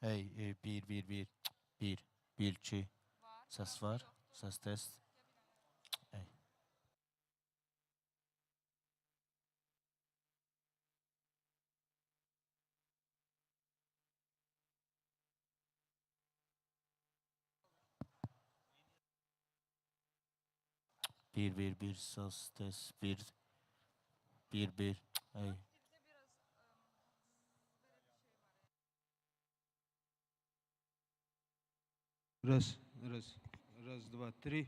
Hey, bir, iki. Ses var, ses test. Hey. Bir, ses test, bir. Hey. Раз, два, три.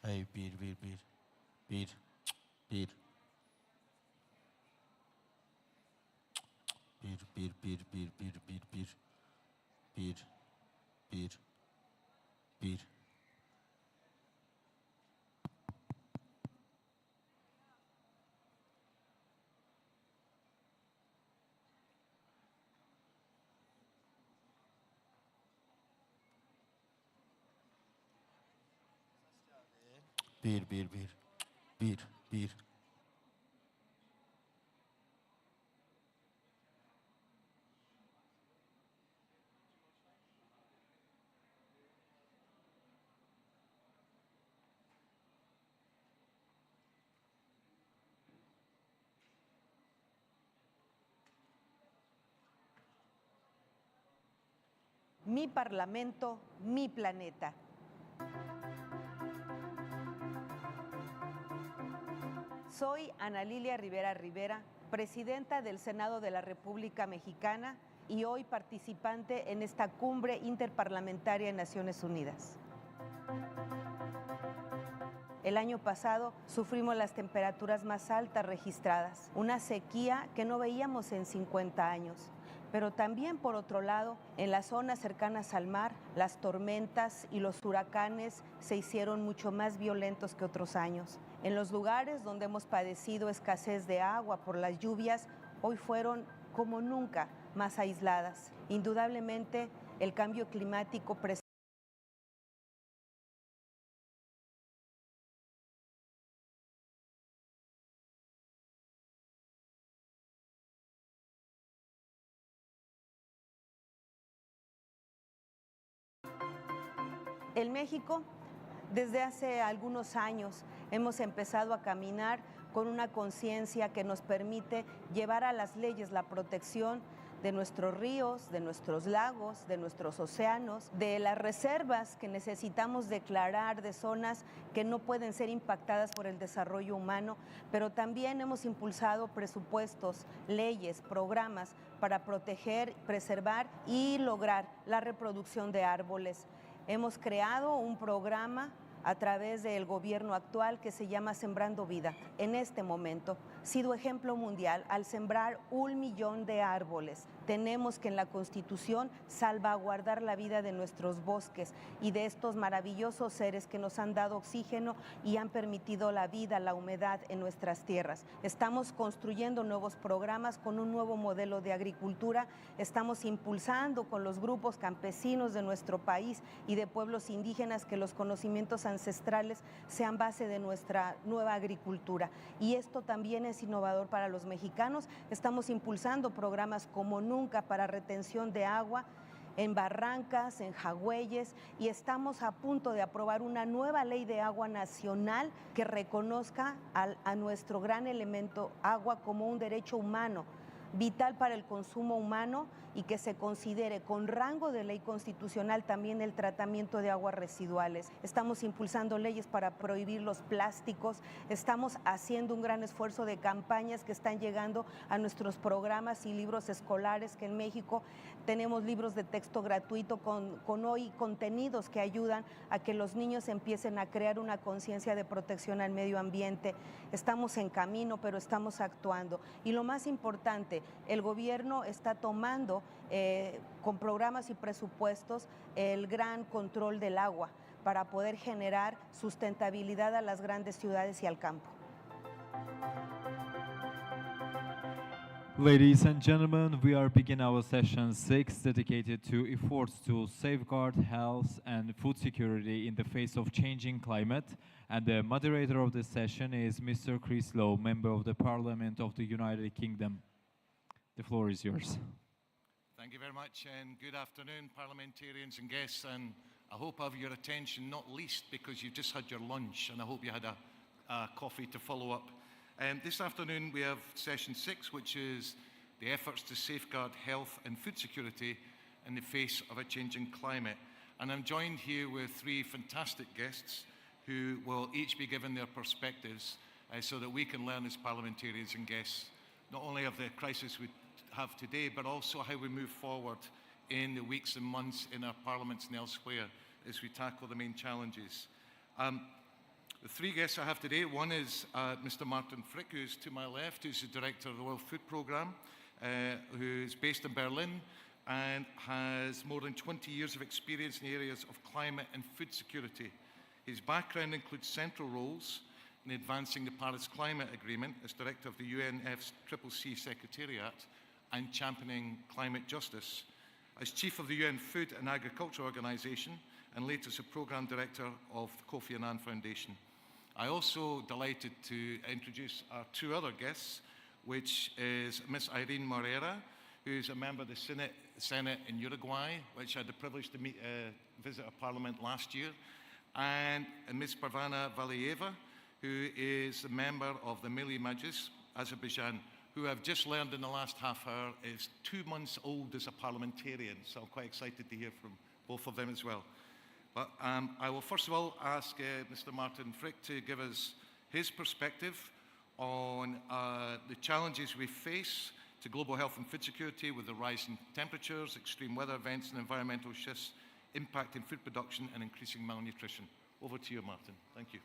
Hey, bir. Bir. Bir. Mi Parlamento, mi planeta. Soy Ana Lilia Rivera, presidenta del Senado de la República Mexicana y hoy participante en esta cumbre interparlamentaria en Naciones Unidas. El año pasado sufrimos las temperaturas más altas registradas, una sequía que no veíamos en 50 años. Pero también, por otro lado, en las zonas cercanas al mar, las tormentas y los huracanes se hicieron mucho más violentos que otros años. En los lugares donde hemos padecido escasez de agua por las lluvias, hoy fueron como nunca más aisladas. Indudablemente, el cambio climático presenta En México, desde hace algunos años, hemos empezado a caminar con una conciencia que nos permite llevar a las leyes la protección de nuestros ríos, de nuestros lagos, de nuestros océanos, de las reservas que necesitamos declarar, de zonas que no pueden ser impactadas por el desarrollo humano, pero también hemos impulsado presupuestos, leyes, programas para proteger, preservar y lograr la reproducción de árboles. Hemos creado un programa a través del gobierno actual que se llama Sembrando Vida. En este momento, ha sido ejemplo mundial al sembrar 1 millón de árboles tenemos que en la Constitución salvaguardar la vida de nuestros bosques y de estos maravillosos seres que nos han dado oxígeno y han permitido la vida, la humedad en nuestras tierras. Estamos construyendo nuevos programas con un nuevo modelo de agricultura, estamos impulsando con los grupos campesinos de nuestro país y de pueblos indígenas que los conocimientos ancestrales sean base de nuestra nueva agricultura. Y esto también es innovador para los mexicanos. Estamos impulsando programas como nunca para retención de agua en barrancas, en jagüeyes, y estamos a punto de aprobar una nueva ley de agua nacional que reconozca a nuestro gran elemento agua como un derecho humano, vital para el consumo humano, y que se considere con rango de ley constitucional también el tratamiento de aguas residuales. Estamos impulsando leyes para prohibir los plásticos, estamos haciendo un gran esfuerzo de campañas que están llegando a nuestros programas y libros escolares, que en México tenemos libros de texto gratuito con hoy contenidos que ayudan a que los niños empiecen a crear una conciencia de protección al medio ambiente. Estamos en camino, pero estamos actuando. Y lo más importante, el gobierno está tomando con programas y presupuestos el gran control del agua para poder generar sustentabilidad a las grandes ciudades y al campo. Ladies and gentlemen, we are beginning our session 6 dedicated to efforts to safeguard health and food security in the face of changing climate. And the moderator of this session is Mr. Chris Lowe, member of the Parliament of the United Kingdom. The floor is yours. Thank you very much, and good afternoon, parliamentarians and guests. And I hope I have your attention, not least because you've just had your lunch, and I hope you had a coffee to follow up. This afternoon we have session 6, which is the efforts to safeguard health and food security in the face of a changing climate. And I'm joined here with 3 fantastic guests who will each be given their perspectives so that we can learn as parliamentarians and guests not only of the crisis we have today, but also how we move forward in the weeks and months in our parliaments and elsewhere as we tackle the main challenges. The 3 guests I have today, one is Mr. Martin Frick, who's to my left, who's the director of the World Food Programme, who's based in Berlin and has more than 20 years of experience in the areas of climate and food security. His background includes central roles in advancing the Paris Climate Agreement as director of the UNFCCC Secretariat and championing climate justice, as chief of the UN Food and Agriculture Organization, and later as a program director of the Kofi Annan Foundation. I also delighted to introduce our 2 other guests, which is Ms. Irene Moreira, who's a member of the Senate in Uruguay, which I had the privilege to visit our parliament last year, and Ms. Parvana Valieva, who is a member of the Milli Majlis, Azerbaijan, who I've just learned in the last half hour is 2 months old as a parliamentarian, so I'm quite excited to hear from both of them as well. But I will first of all ask Mr. Martin Frick to give us his perspective on the challenges we face to global health and food security with the rising temperatures, extreme weather events and environmental shifts impacting food production and increasing malnutrition. Over to you, Martin. Thank you.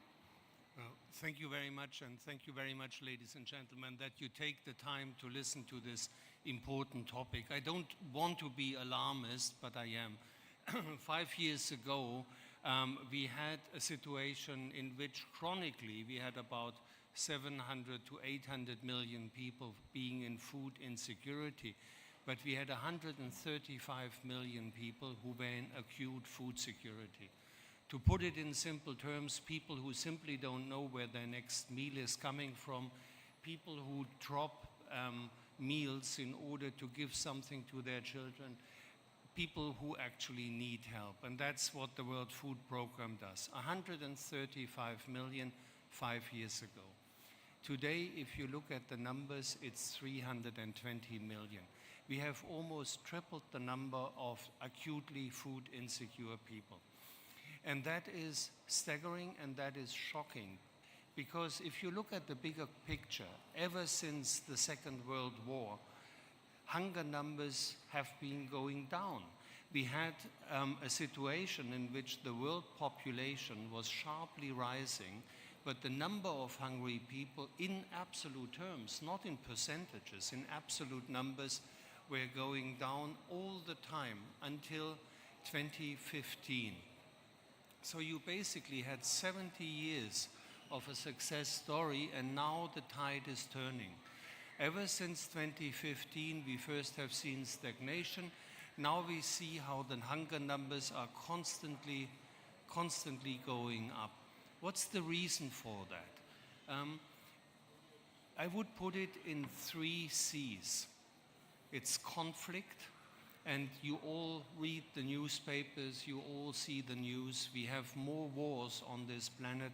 Thank you very much, and thank you very much, ladies and gentlemen, that you take the time to listen to this important topic. I don't want to be alarmist, but I am. 5 years ago, we had a situation in which chronically we had about 700 to 800 million people being in food insecurity, but we had 135 million people who were in acute food security. To put it in simple terms, people who simply don't know where their next meal is coming from, people who drop meals in order to give something to their children, people who actually need help. And that's what the World Food Programme does. 135 million 5 years ago. Today, if you look at the numbers, it's 320 million. We have almost tripled the number of acutely food insecure people. And that is staggering and that is shocking, because if you look at the bigger picture, ever since the Second World War, hunger numbers have been going down. We had a situation in which the world population was sharply rising, but the number of hungry people in absolute terms, not in percentages, in absolute numbers, were going down all the time until 2015. So you basically had 70 years of a success story, and now the tide is turning. Ever since 2015, we first have seen stagnation. Now we see how the hunger numbers are constantly going up. What's the reason for that? I would put it in 3 C's. It's conflict, and you all read the newspapers, you all see the news. We have more wars on this planet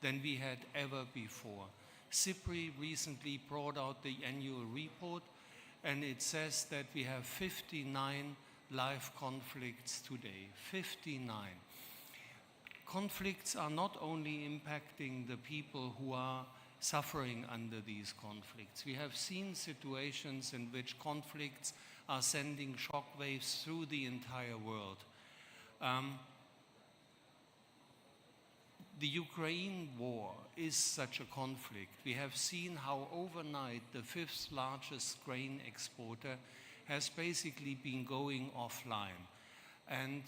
than we had ever before. CIPRI recently brought out the annual report, and it says that we have 59 live conflicts today. 59. Conflicts are not only impacting the people who are suffering under these conflicts. We have seen situations in which conflicts are sending shockwaves through the entire world. The Ukraine war is such a conflict. We have seen how overnight the 5th largest grain exporter has basically been going offline. And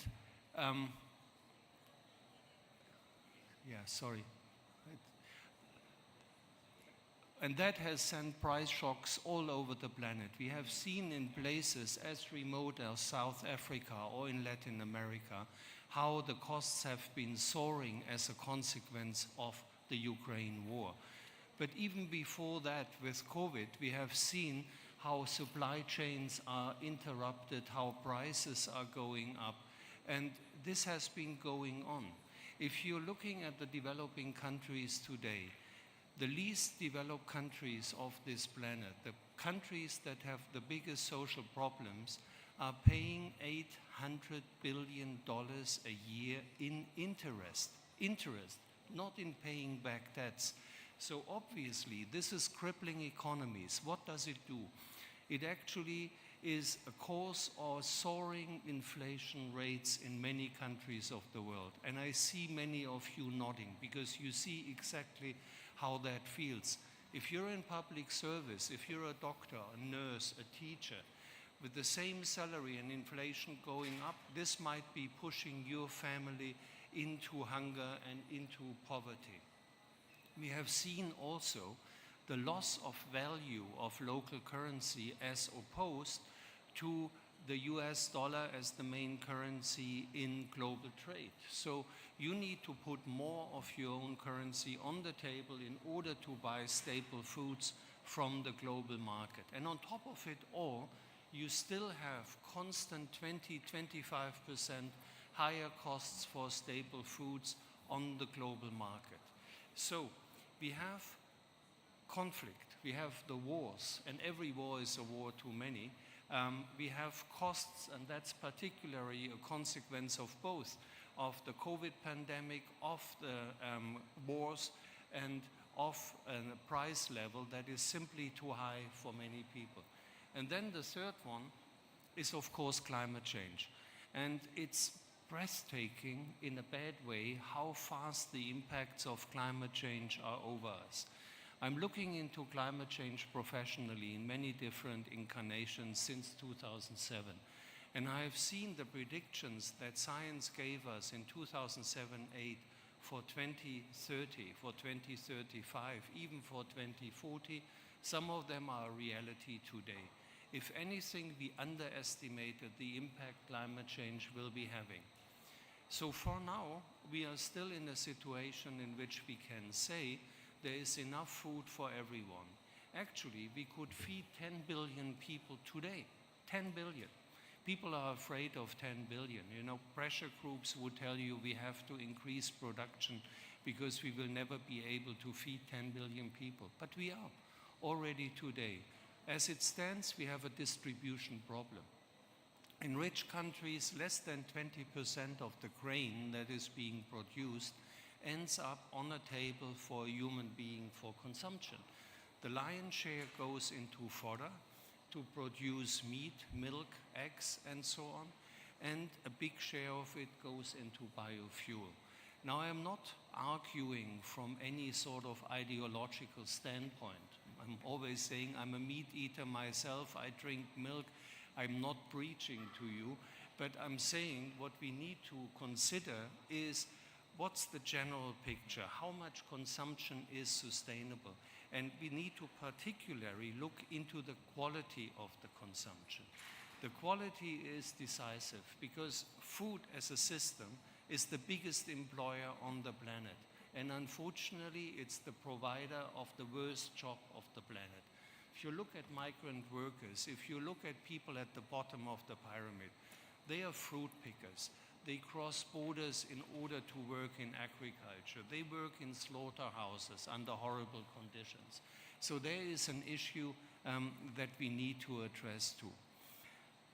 and that has sent price shocks all over the planet. We have seen in places as remote as South Africa or in Latin America how the costs have been soaring as a consequence of the Ukraine war. But even before that, with COVID, we have seen how supply chains are interrupted, how prices are going up, and this has been going on. If you're looking at the developing countries today, the least developed countries of this planet, the countries that have the biggest social problems, are paying $800 billion a year in interest. Interest, not in paying back debts. So obviously, this is crippling economies. What does it do? It actually is a cause of soaring inflation rates in many countries of the world. And I see many of you nodding because you see exactly how that feels. If you're in public service, if you're a doctor, a nurse, a teacher, with the same salary and inflation going up, this might be pushing your family into hunger and into poverty. We have seen also the loss of value of local currency as opposed to the US dollar as the main currency in global trade. So you need to put more of your own currency on the table in order to buy staple foods from the global market. And on top of it all, you still have constant 20–25% higher costs for staple foods on the global market. So we have conflict, we have the wars, and every war is a war too many. We have costs, and that's particularly a consequence of both, of the COVID pandemic, of the wars, and of a price level that is simply too high for many people. And then the third one is, of course, climate change. And it's breathtaking in a bad way how fast the impacts of climate change are over us. I'm looking into climate change professionally in many different incarnations since 2007. And I have seen the predictions that science gave us in 2007-8 for 2030, for 2035, even for 2040. Some of them are a reality today. If anything, we underestimated the impact climate change will be having. So for now, we are still in a situation in which we can say there is enough food for everyone. Actually, we could feed 10 billion people today. 10 billion. People are afraid of 10 billion. You know, pressure groups would tell you we have to increase production because we will never be able to feed 10 billion people. But we are already today. As it stands, we have a distribution problem. In rich countries, less than 20% of the grain that is being produced ends up on a table for a human being for consumption. The lion's share goes into fodder to produce meat, milk, eggs, and so on, and a big share of it goes into biofuel. Now, I am not arguing from any sort of ideological standpoint. I'm always saying I'm a meat eater myself. I drink milk. I'm not preaching to you, but I'm saying what we need to consider is what's the general picture? How much consumption is sustainable? And we need to particularly look into the quality of the consumption. The quality is decisive because food as a system is the biggest employer on the planet. And unfortunately, it's the provider of the worst job of the planet. If you look at migrant workers, if you look at people at the bottom of the pyramid, they are fruit pickers. They cross borders in order to work in agriculture. They work in slaughterhouses under horrible conditions. So there is an issue that we need to address too.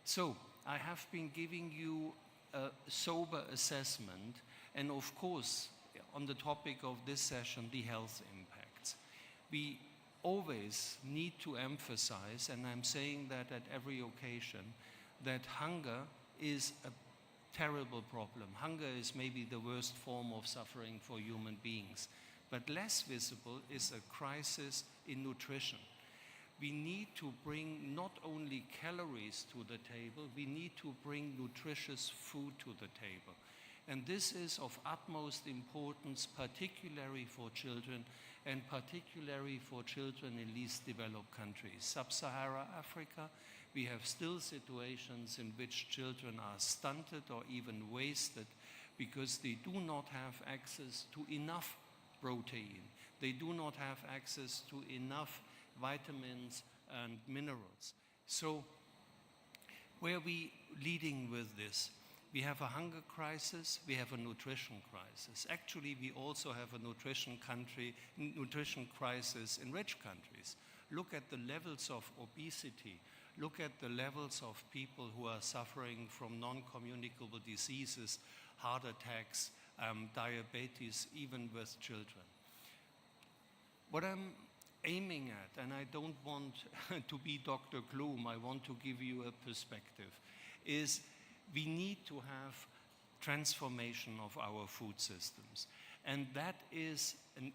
So I have been giving you a sober assessment, and of course, on the topic of this session, the health impacts. We always need to emphasize, and I'm saying that at every occasion, that hunger is a terrible problem. Hunger is maybe the worst form of suffering for human beings, but less visible is a crisis in nutrition. We need to bring not only calories to the table, we need to bring nutritious food to the table. And this is of utmost importance, particularly for children, and particularly for children in least developed countries. Sub-Saharan Africa, we have still situations in which children are stunted or even wasted because they do not have access to enough protein. They do not have access to enough vitamins and minerals. So where are we leading with this? We have a hunger crisis, we have a nutrition crisis. Actually, we also have a nutrition crisis in rich countries. Look at the levels of obesity. Look at the levels of people who are suffering from non-communicable diseases, heart attacks, diabetes, even with children. What I'm aiming at, and I don't want to be Dr. Gloom, I want to give you a perspective, is we need to have transformation of our food systems. And that is an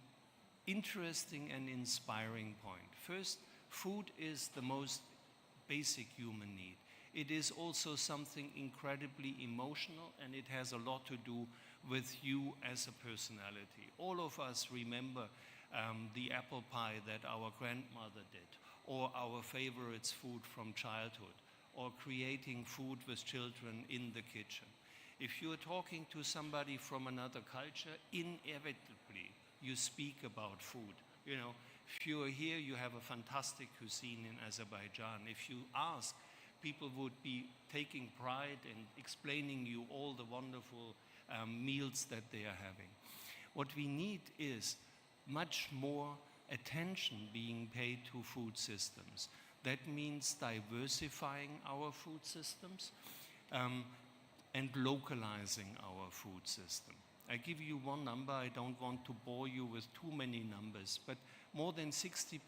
interesting and inspiring point. First, food is the most basic human need. It is also something incredibly emotional, and it has a lot to do with you as a personality. All of us remember the apple pie that our grandmother did, or our favorites food from childhood, or creating food with children in the kitchen. If you're talking to somebody from another culture, inevitably you speak about food. You know, if you're here, you have a fantastic cuisine in Azerbaijan. If you ask, people would be taking pride in explaining you all the wonderful meals that they are having. What we need is much more attention being paid to food systems. That means diversifying our food systems and localizing our food system. I give you one number, I don't want to bore you with too many numbers, but more than 60%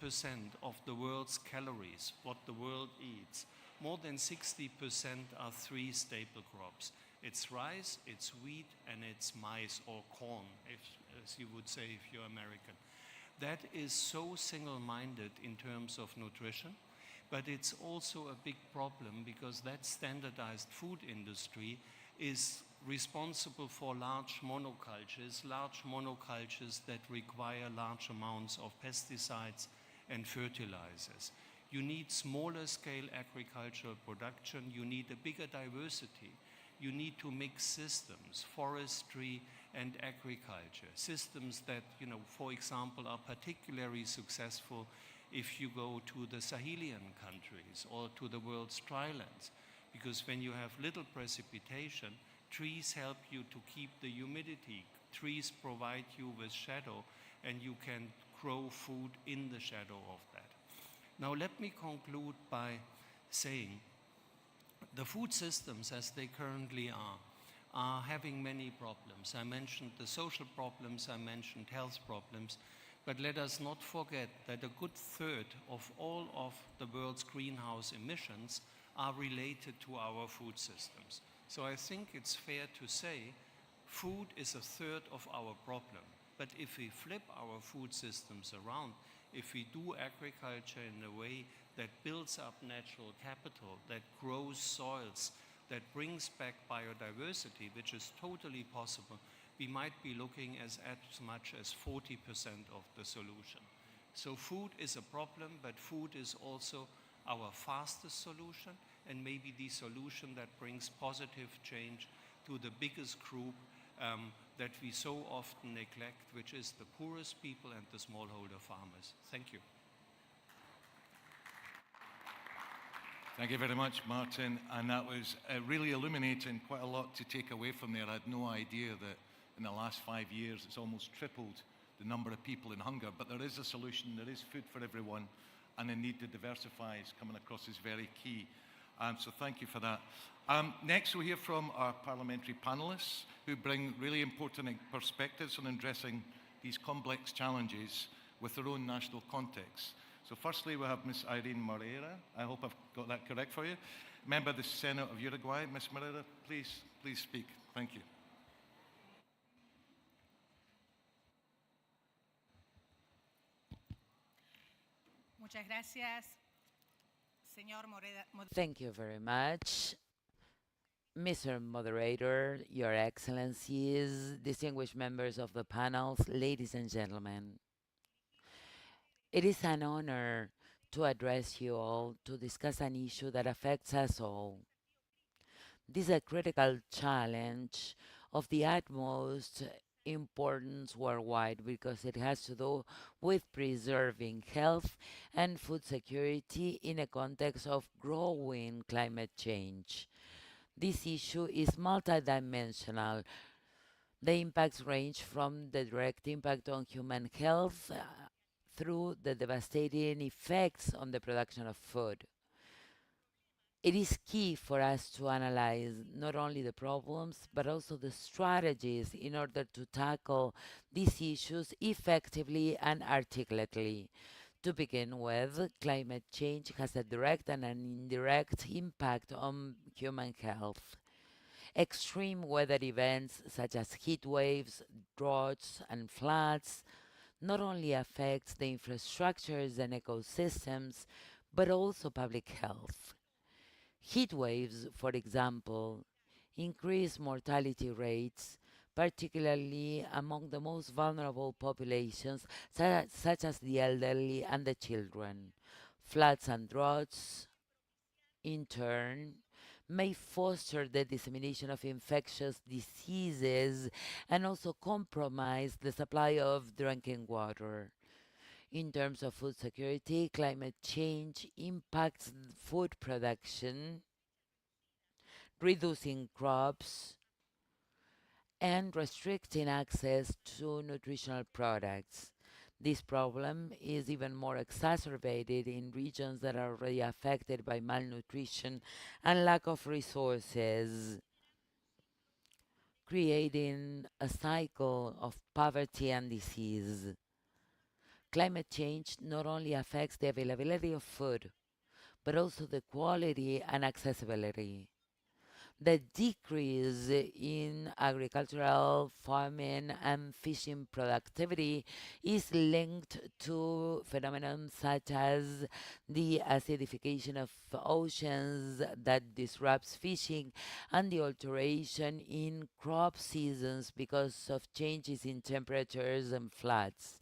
of the world's calories, what the world eats, more than 60% are three staple crops. It's rice, it's wheat, and it's maize or corn, as you would say if you're American. That is so single-minded in terms of nutrition, but it's also a big problem because that standardized food industry is responsible for large monocultures that require large amounts of pesticides and fertilizers. You need smaller scale agricultural production, you need a bigger diversity. You need to mix systems, forestry and agriculture, systems that, for example, are particularly successful if you go to the Sahelian countries or to the world's drylands. Because when you have little precipitation, trees help you to keep the humidity. Trees provide you with shadow, and you can grow food in the shadow of that. Now let me conclude by saying the food systems as they currently are having many problems. I mentioned the social problems, I mentioned health problems, but let us not forget that a good third of all of the world's greenhouse emissions are related to our food systems. So I think it's fair to say food is a third of our problem. But if we flip our food systems around, if we do agriculture in a way that builds up natural capital, that grows soils, that brings back biodiversity, which is totally possible, we might be looking as much as 40% of the solution. So food is a problem, but food is also our fastest solution, and maybe the solution that brings positive change to the biggest group that we so often neglect, which is the poorest people and the smallholder farmers. Thank you. Thank you very much, Martin. And that was really illuminating, quite a lot to take away from there. I had no idea that in the last 5 years, it's almost tripled the number of people in hunger. But there is a solution, there is food for everyone, and the need to diversify is coming across as very key. So thank you for that. Next, we'll hear from our parliamentary panelists who bring really important perspectives on addressing these complex challenges with their own national context. So firstly, we have Ms. Irene Moreira. I hope I've got that correct for you. Member of the Senate of Uruguay. Ms. Moreira, please speak. Thank you. Muchas gracias, señor Moreira. Thank you very much, Mr. Moderator, Your Excellencies, distinguished members of the panels, ladies and gentlemen. It is an honor to address you all to discuss an issue that affects us all. This is a critical challenge of the utmost importance worldwide because it has to do with preserving health and food security in a context of growing climate change. This issue is multidimensional. The impacts range from the direct impact on human health through the devastating effects on the production of food. It is key for us to analyze not only the problems, but also the strategies in order to tackle these issues effectively and articulately. To begin with, climate change has a direct and an indirect impact on human health. Extreme weather events such as heat waves, droughts, and floods not only affects the infrastructures and ecosystems, but also public health. Heat waves, for example, increase mortality rates, particularly among the most vulnerable populations, such as the elderly and the children. Floods and droughts, in turn, may foster the dissemination of infectious diseases and also compromise the supply of drinking water. In terms of food security, climate change impacts food production, reducing crops, and restricting access to nutritional products. This problem is even more exacerbated in regions that are already affected by malnutrition and lack of resources, creating a cycle of poverty and disease. Climate change not only affects the availability of food, but also the quality and accessibility. The decrease in agricultural, farming, and fishing productivity is linked to phenomena such as the acidification of oceans that disrupts fishing and the alteration in crop seasons because of changes in temperatures and floods.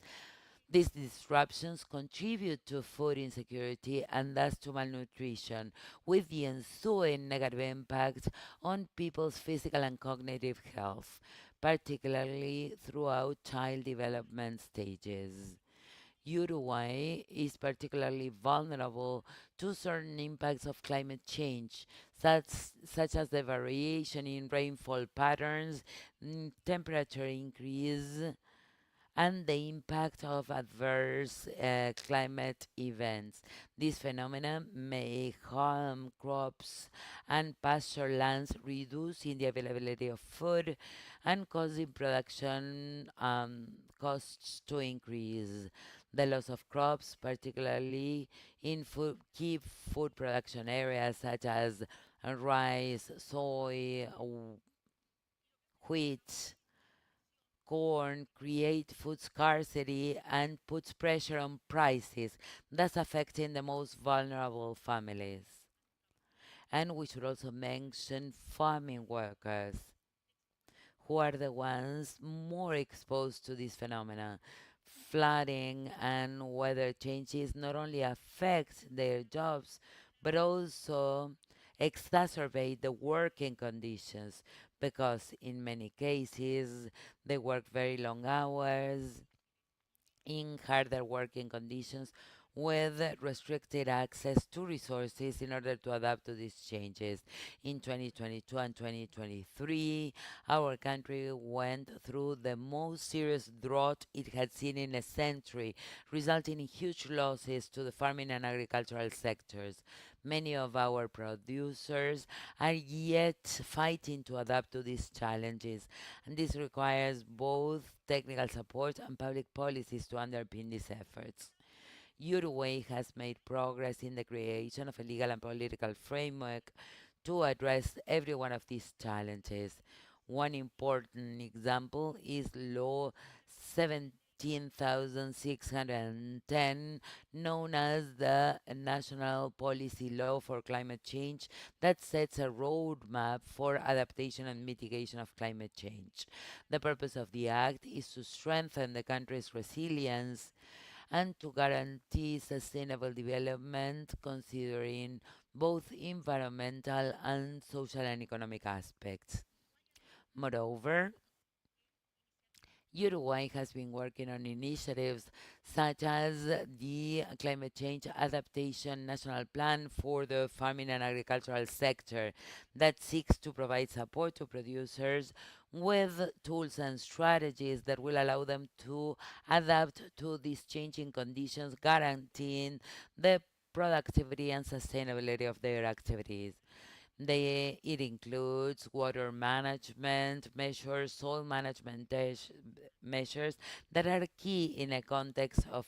These disruptions contribute to food insecurity and thus to malnutrition, with the ensuing negative impact on people's physical and cognitive health, particularly throughout child development stages. Uruguay is particularly vulnerable to certain impacts of climate change, such as the variation in rainfall patterns, temperature increase, and the impact of adverse climate events. These phenomena may harm crops and pasture lands, reducing the availability of food and causing production costs to increase. The loss of crops, particularly in key food production areas such as rice, soy, wheat, corn create food scarcity and puts pressure on prices, thus affecting the most vulnerable families. And we should also mention farming workers, who are the ones more exposed to this phenomena. Flooding and weather changes not only affect their jobs, but also exacerbate the working conditions because in many cases they work very long hours in harder working conditions with restricted access to resources in order to adapt to these changes. In 2022 and 2023, our country went through the most serious drought it had seen in a century, resulting in huge losses to the farming and agricultural sectors. Many of our producers are yet fighting to adapt to these challenges, and this requires both technical support and public policies to underpin these efforts. Uruguay has made progress in the creation of a legal and political framework to address every one of these challenges. One important example is Law 17,610, known as the National Policy Law for Climate Change, that sets a roadmap for adaptation and mitigation of climate change. The purpose of the Act is to strengthen the country's resilience and to guarantee sustainable development considering both environmental and social and economic aspects. Moreover, Uruguay has been working on initiatives such as the Climate Change Adaptation National Plan for the farming and agricultural sector that seeks to provide support to producers with tools and strategies that will allow them to adapt to these changing conditions, guaranteeing the productivity and sustainability of their activities. It includes water management measures, soil management measures that are key in a context of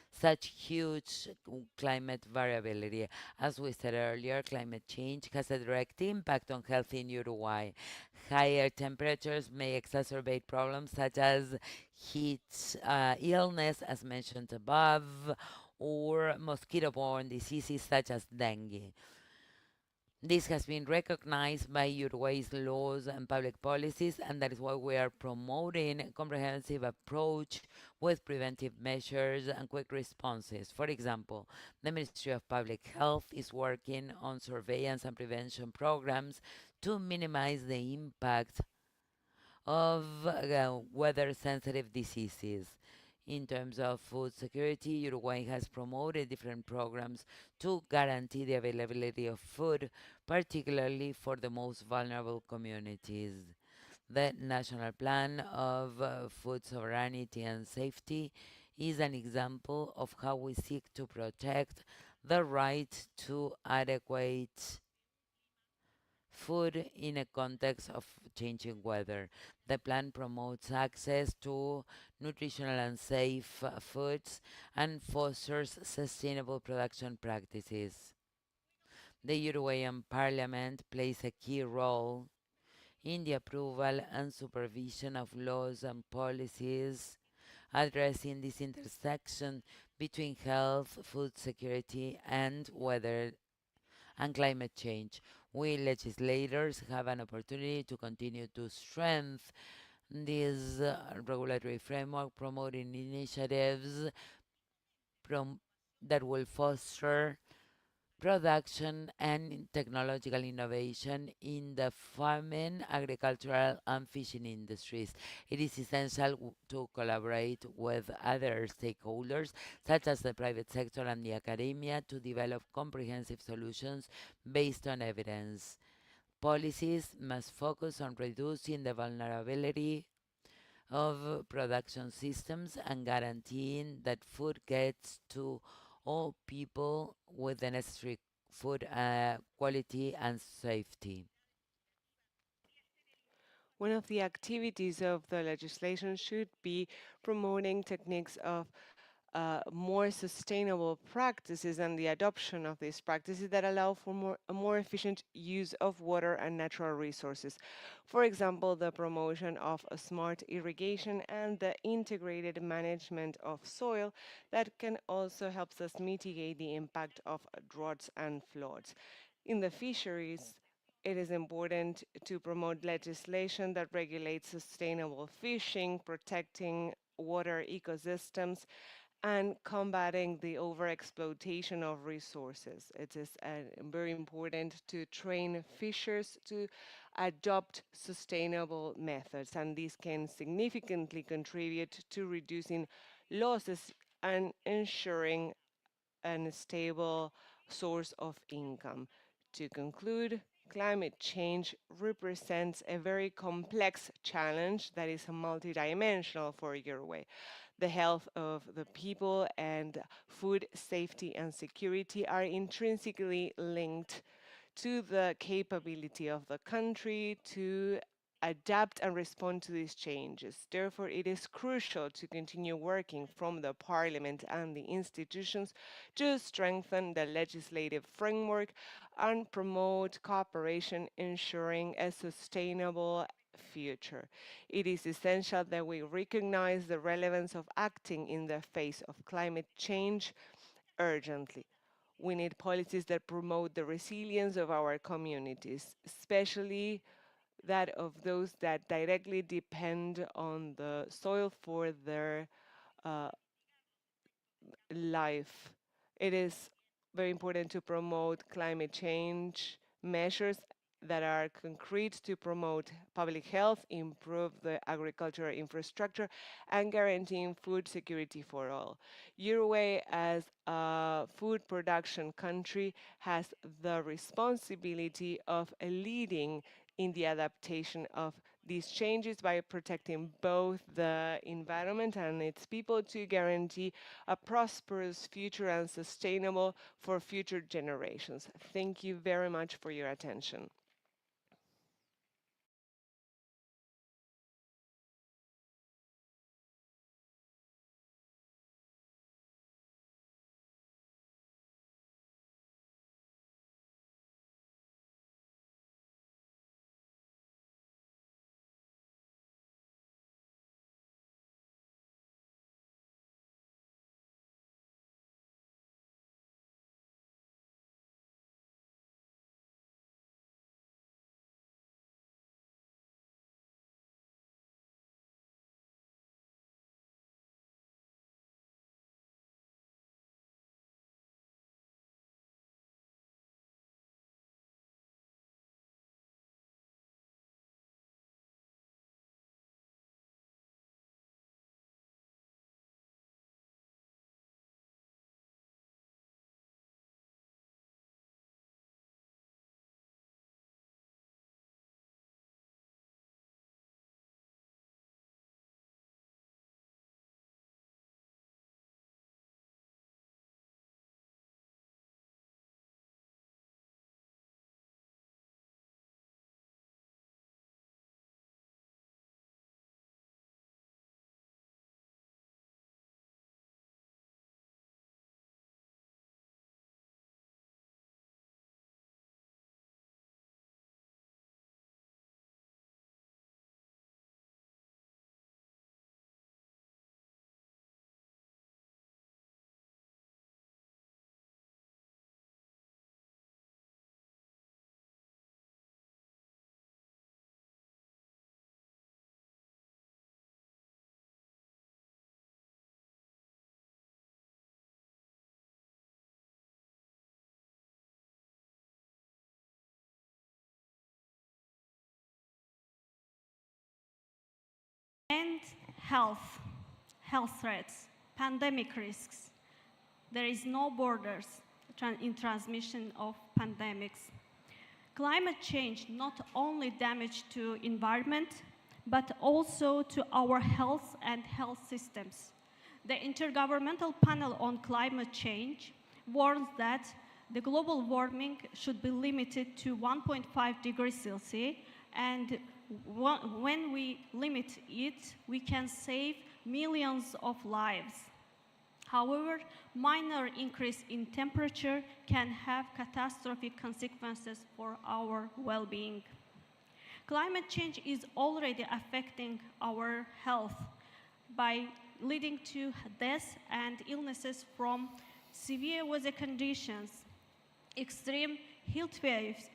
such huge climate variability. As we said earlier, climate change has a direct impact on health in Uruguay. Higher temperatures may exacerbate problems such as heat illness, as mentioned above, or mosquito borne diseases such as dengue. This has been recognized by Uruguay's laws and public policies, and that is why we are promoting a comprehensive approach with preventive measures and quick responses. For example, the Ministry of Public Health is working on surveillance and prevention programs to minimize the impact of weather sensitive diseases. In terms of food security, Uruguay has promoted different programs to guarantee the availability of food, particularly for the most vulnerable communities. The National Plan of Food Sovereignty and Safety is an example of how we seek to protect the right to adequate food in a context of changing weather. The plan promotes access to nutritional and safe foods and fosters sustainable production practices. The Uruguayan Parliament plays a key role in the approval and supervision of laws and policies addressing this intersection between health, food security, and weather and climate change. We legislators have an opportunity to continue to strengthen this regulatory framework, promoting initiatives prom- that will foster production and technological innovation in the farming, agricultural, and fishing industries. It is essential to collaborate with other stakeholders, such as the private sector and the academia, to develop comprehensive solutions based on evidence. Policies must focus on reducing the vulnerability of production systems and guaranteeing that food gets to all people with the necessary food quality and safety. One of the activities of the legislation should be promoting techniques of more sustainable practices and the adoption of these practices that allow for a more efficient use of water and natural resources. For example, the promotion of a smart irrigation and the integrated management of soil that can also help us mitigate the impact of droughts and floods. In the fisheries, it is important to promote legislation that regulates sustainable fishing, protecting water ecosystems, and combating the overexploitation of resources. It is very important to train fishers to adopt sustainable methods, and this can significantly contribute to reducing losses and ensuring a stable source of income. To conclude, climate change represents a very complex challenge that is multidimensional for Uruguay. The health of the people and food safety and security are intrinsically linked to the capability of the country to adapt and respond to these changes. Therefore, it is crucial to continue working from the Parliament and the institutions to strengthen the legislative framework and promote cooperation, ensuring a sustainable future. It is essential that we recognize the relevance of acting in the face of climate change urgently. We need policies that promote the resilience of our communities, especially that of those that directly depend on the soil for their uh, life. It is very important to promote climate change measures that are concrete to promote public health, improve the agricultural infrastructure, and guaranteeing food security for all. Uruguay, as a food production country, has the responsibility of leading in the adaptation of these changes by protecting both the environment and its people to guarantee a prosperous future and sustainable for future generations. Thank you very much for your attention. And health threats, pandemic risks. There is no borders in transmission of pandemics. Climate change not only damage to environment, but also to our health and health systems. The Intergovernmental Panel on Climate Change warns that the global warming should be limited to 1.5 degrees Celsius, and when we limit it, we can save millions of lives. However, minor increase in temperature can have catastrophic consequences for our well-being. Climate change is already affecting our health by leading to deaths and illnesses from severe weather conditions, extreme heat waves,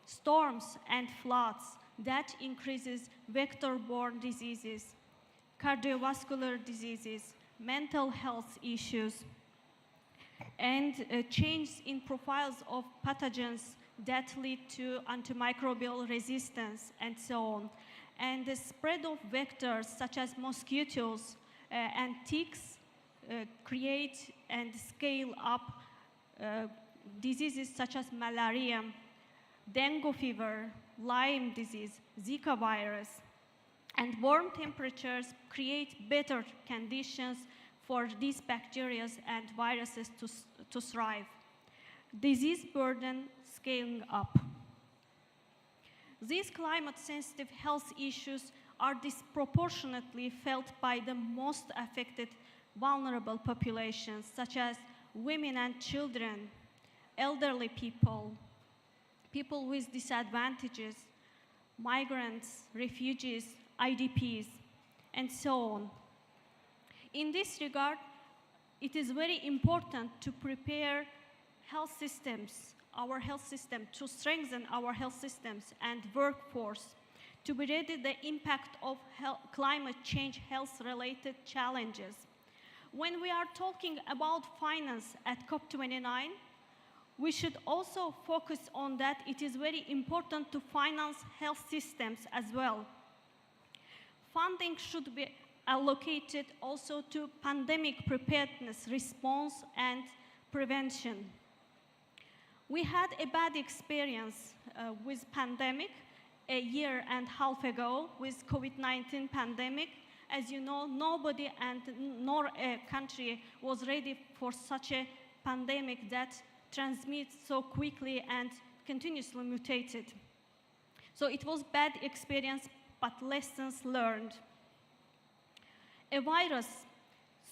storms and floods that increases vector-borne diseases, cardiovascular diseases, mental health issues, and change in profiles of pathogens that lead to antimicrobial resistance and so on. And the spread of vectors such as mosquitoes and ticks create and scale up diseases such as malaria, dengue fever, Lyme disease, Zika virus. And warm temperatures create better conditions for these bacteria and viruses to thrive. Disease burden scaling up. These climate-sensitive health issues are disproportionately felt by the most affected vulnerable populations, such as women and children, elderly people, people with disadvantages, migrants, refugees, IDPs, and so on. In this regard, it is very important to prepare health systems, our health system, to strengthen our health systems and workforce to be ready to the impact of climate change health-related challenges. When we are talking about finance at COP29, we should also focus on that it is very important to finance health systems as well. Funding should be allocated also to pandemic preparedness, response, and prevention. We had a bad experience with pandemic a year and a half ago with COVID-19 pandemic. As you know, nobody and nor a country was ready for such a pandemic that transmits so quickly and continuously mutated. So it was bad experience, but lessons learned. A virus,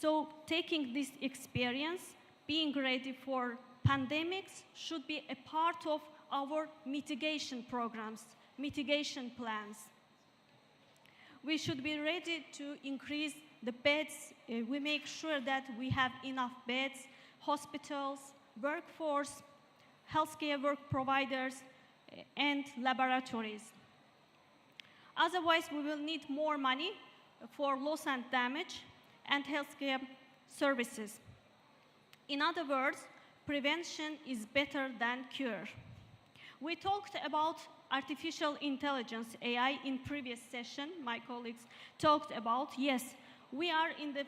so taking this experience, being ready for pandemics should be a part of our mitigation programs, mitigation plans. We should be ready to increase the beds. We make sure that we have enough beds, hospitals, workforce, healthcare work providers, and laboratories. Otherwise, we will need more money for loss and damage and healthcare services. In other words, prevention is better than cure. We talked about artificial intelligence, AI, in previous session. My colleagues talked about, yes, we are in the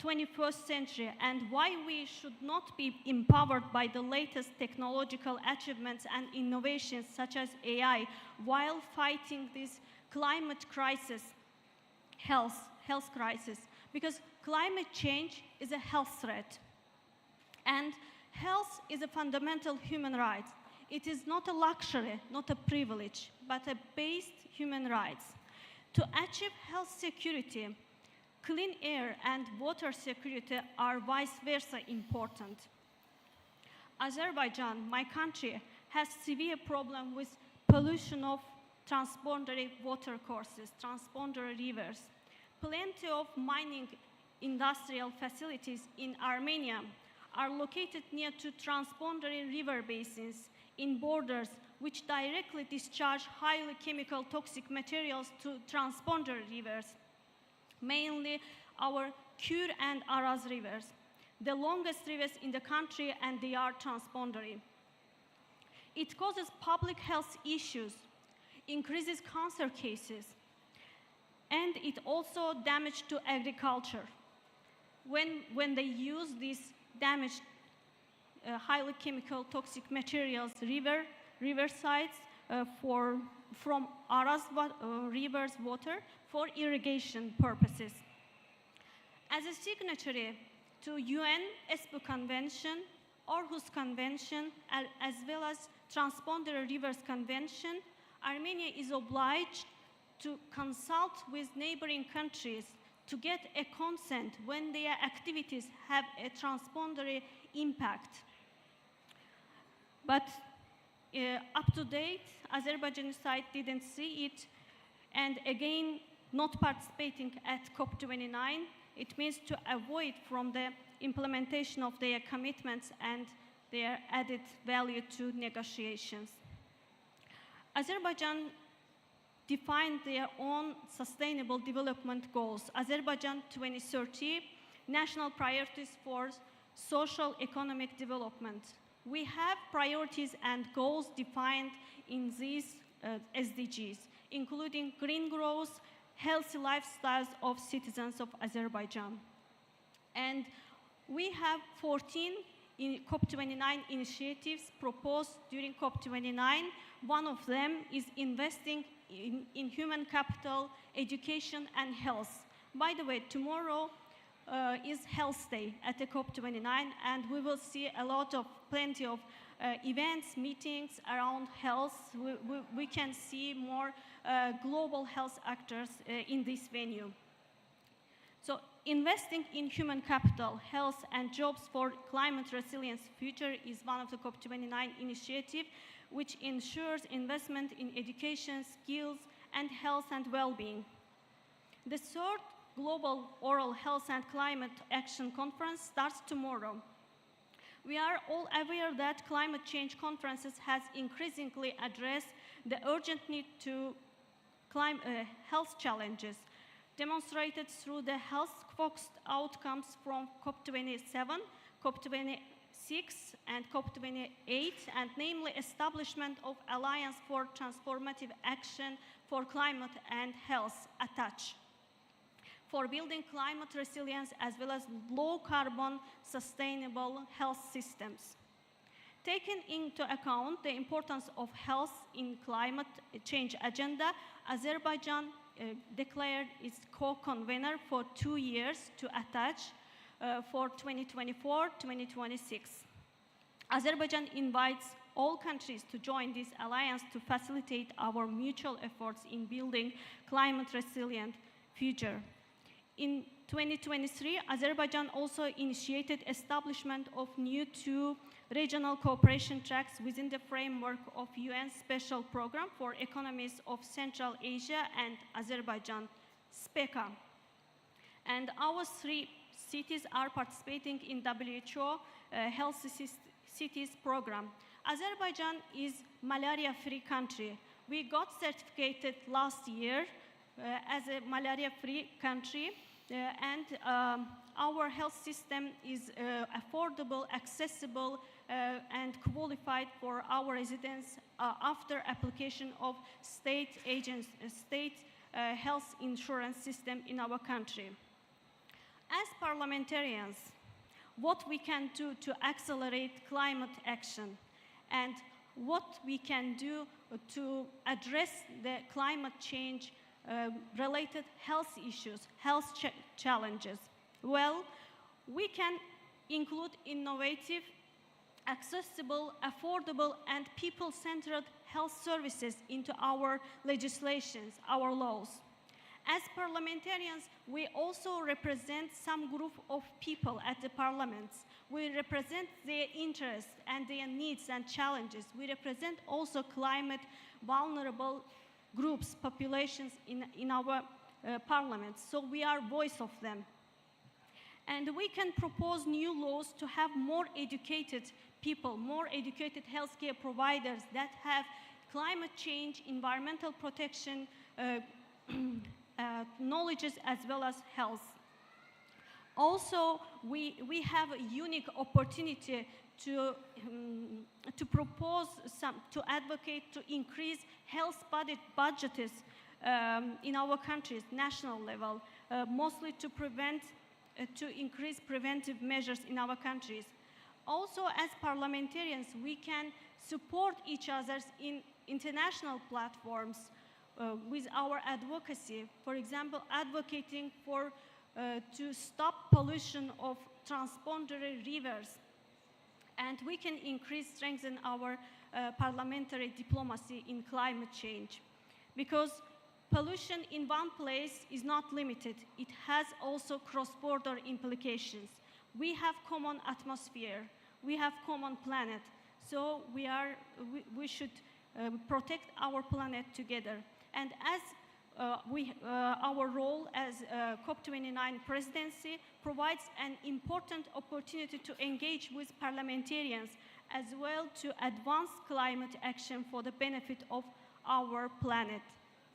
21st century, and why we should not be empowered by the latest technological achievements and innovations such as AI while fighting this climate crisis, health crisis, because climate change is a health threat. And health is a fundamental human right. It is not a luxury, not a privilege, but a basic human right. To achieve health security, clean air and water security are vice versa important. Azerbaijan, my country, has severe problem with pollution of transboundary water courses, transboundary rivers. Plenty of mining industrial facilities in Armenia are located near to transboundary river basins in borders which directly discharge highly chemical toxic materials to transboundary rivers, mainly our Kur and Araz rivers, the longest rivers in the country, and they are transboundary. It causes public health issues, increases cancer cases, and it also damage to agriculture. When they use these damaged highly chemical toxic materials riversides from Araz river's water for irrigation purposes. As a signatory to UN ESPO Convention, Aarhus Convention, as well as Transboundary Rivers Convention, Armenia is obliged to consult with neighboring countries to get a consent when their activities have a transpondary impact. But up to date, Azerbaijani side didn't see it, and again, not participating at COP29, it means to avoid from the implementation of their commitments and their added value to negotiations. Azerbaijan defined their own sustainable development goals. Azerbaijan 2030, national priorities for social economic development. We have priorities and goals defined in these SDGs, including green growth, healthy lifestyles of citizens of Azerbaijan. And we have 14 COP29 initiatives proposed during COP29. One of them is investing in human capital, education, and health. By the way, tomorrow is Health Day at the COP29, and we will see plenty of events, meetings around health. We can see more global health actors in this venue. So investing in human capital, health, and jobs for climate resilience future is one of the COP29 initiatives, which ensures investment in education, skills, and health and well-being. The third Global Oral Health and Climate Action Conference starts tomorrow. We are all aware that climate change conferences has increasingly addressed the urgent need to health challenges, demonstrated through the health-focused outcomes from COP27, COP26, and COP28, and namely establishment of Alliance for Transformative Action for Climate and Health, ATACH, for building climate resilience as well as low-carbon, sustainable health systems. Taking into account the importance of health in climate change agenda, Azerbaijan declared its co-convener for 2 years to ATACH for 2024-2026. Azerbaijan invites all countries to join this alliance to facilitate our mutual efforts in building climate-resilient future. In 2023, Azerbaijan also initiated establishment of new 2 regional cooperation tracks within the framework of UN Special Program for Economies of Central Asia and Azerbaijan, SPECA. And our 3 cities are participating in WHO Healthy Cities Program. Azerbaijan is malaria-free country. We got certificated last year as a malaria-free country, and our health system is affordable, accessible, and qualified for our residents after application of state health insurance system in our country. As parliamentarians, what we can do to accelerate climate action and what we can do to address the climate change related health issues, health challenges. Well, we can include innovative, accessible, affordable, and people-centered health services into our legislations, our laws. As parliamentarians, we also represent some group of people at the parliaments. We represent their interests and their needs and challenges. We represent also climate vulnerable groups, populations in our parliaments. So we are voice of them. And we can propose new laws to have more educated people, more educated healthcare providers that have climate change, environmental protection, knowledges as well as health. Also, we have a unique opportunity to propose to advocate to increase health budgets in our countries, national level, mostly to increase preventive measures in our countries. Also, as parliamentarians, we can support each other in international platforms with our advocacy. For example, advocating for to stop pollution of transpondary rivers. And we can strengthen our parliamentary diplomacy in climate change. Because pollution in one place is not limited. It has also cross-border implications. We have common atmosphere. We have common planet. So we should protect our planet together. And as our role as COP29 presidency provides an important opportunity to engage with parliamentarians as well to advance climate action for the benefit of our planet.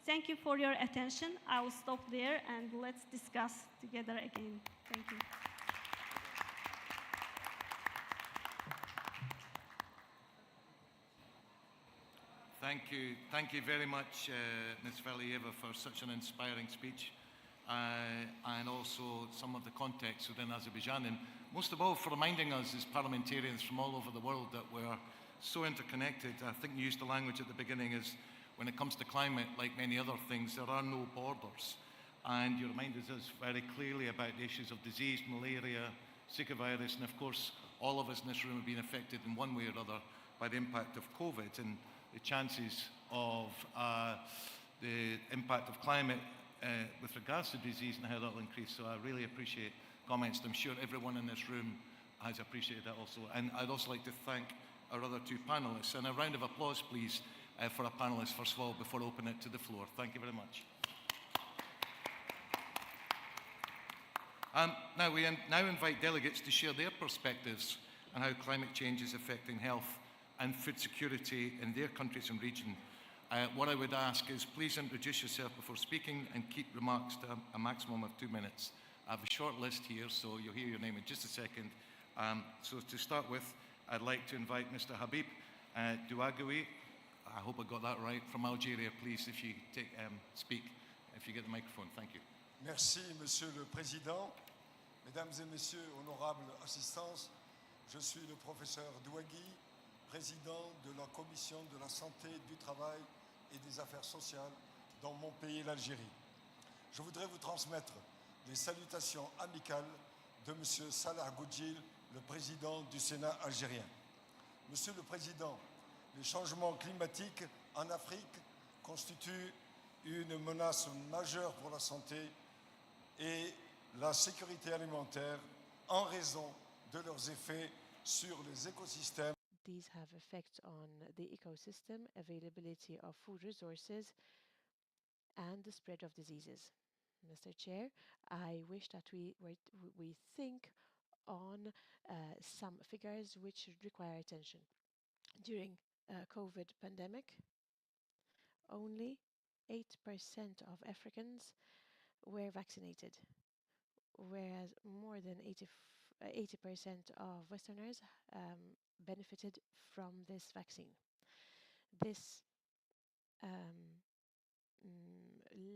Thank you for your attention. I will stop there and let's discuss together again. Thank you. Thank you very much, Ms. Valieva, for such an inspiring speech, and also some of the context within Azerbaijan, and most of all for reminding us as parliamentarians from all over the world that we're so interconnected. I think you used the language at the beginning is, when it comes to climate, like many other things, there are no borders. And you reminded us very clearly about the issues of disease, malaria, Zika virus, and of course, all of us in this room have been affected in one way or other by the impact of COVID. And the chances of the impact of climate with regards to disease and how that will increase. So I really appreciate comments. I'm sure everyone in this room has appreciated that also. And I'd also like to thank our other two panelists. And a round of applause, please, for our panelists, first of all, before opening it to the floor. Thank you very much. Now we invite delegates to share their perspectives on how climate change is affecting health and food security in their countries and region. What I would ask is please introduce yourself before speaking and keep remarks to a maximum of 2 minutes. I have a short list here, so you'll hear your name in just a second. So to start with, I'd like to invite Mr. Habib Douagoui. I hope I got that right, from Algeria. Please, if you speak, if you get the microphone. Thank you. Merci, Monsieur le Président. Mesdames et Messieurs, honorables assistants, je suis le professeur Douagui, président de la Commission de la Santé, du Travail et des Affaires sociales dans mon pays, l'Algérie. Je voudrais vous transmettre les salutations amicales de Monsieur Salah Goudjil, le président du Sénat algérien. Monsieur le Président, les changements climatiques en Afrique constituent une menace majeure pour la santé et la sécurité alimentaire en raison de leurs effets sur les écosystèmes. These have effects on the ecosystem, availability of food resources, and the spread of diseases. Mr. Chair, I wish that we think on some figures which require attention. During COVID pandemic, only 8% of Africans were vaccinated, whereas more than 80% of Westerners benefited from this vaccine. This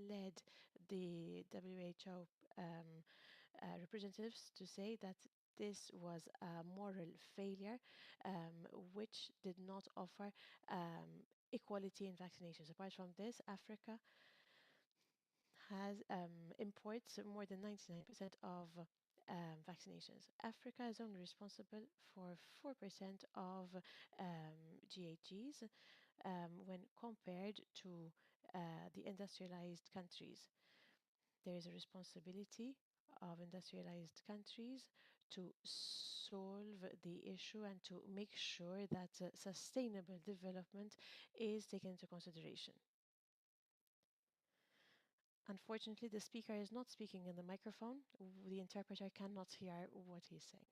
led the WHO representatives to say that this was a moral failure which did not offer equality in vaccinations. Apart from this, Africa has imports more than 99% of vaccinations. Africa is only responsible for 4% of GHGs when compared to the industrialized countries. There is a responsibility of industrialized countries to solve the issue and to make sure that sustainable development is taken into consideration. Unfortunately, the speaker is not speaking in the microphone. The interpreter cannot hear what he's saying.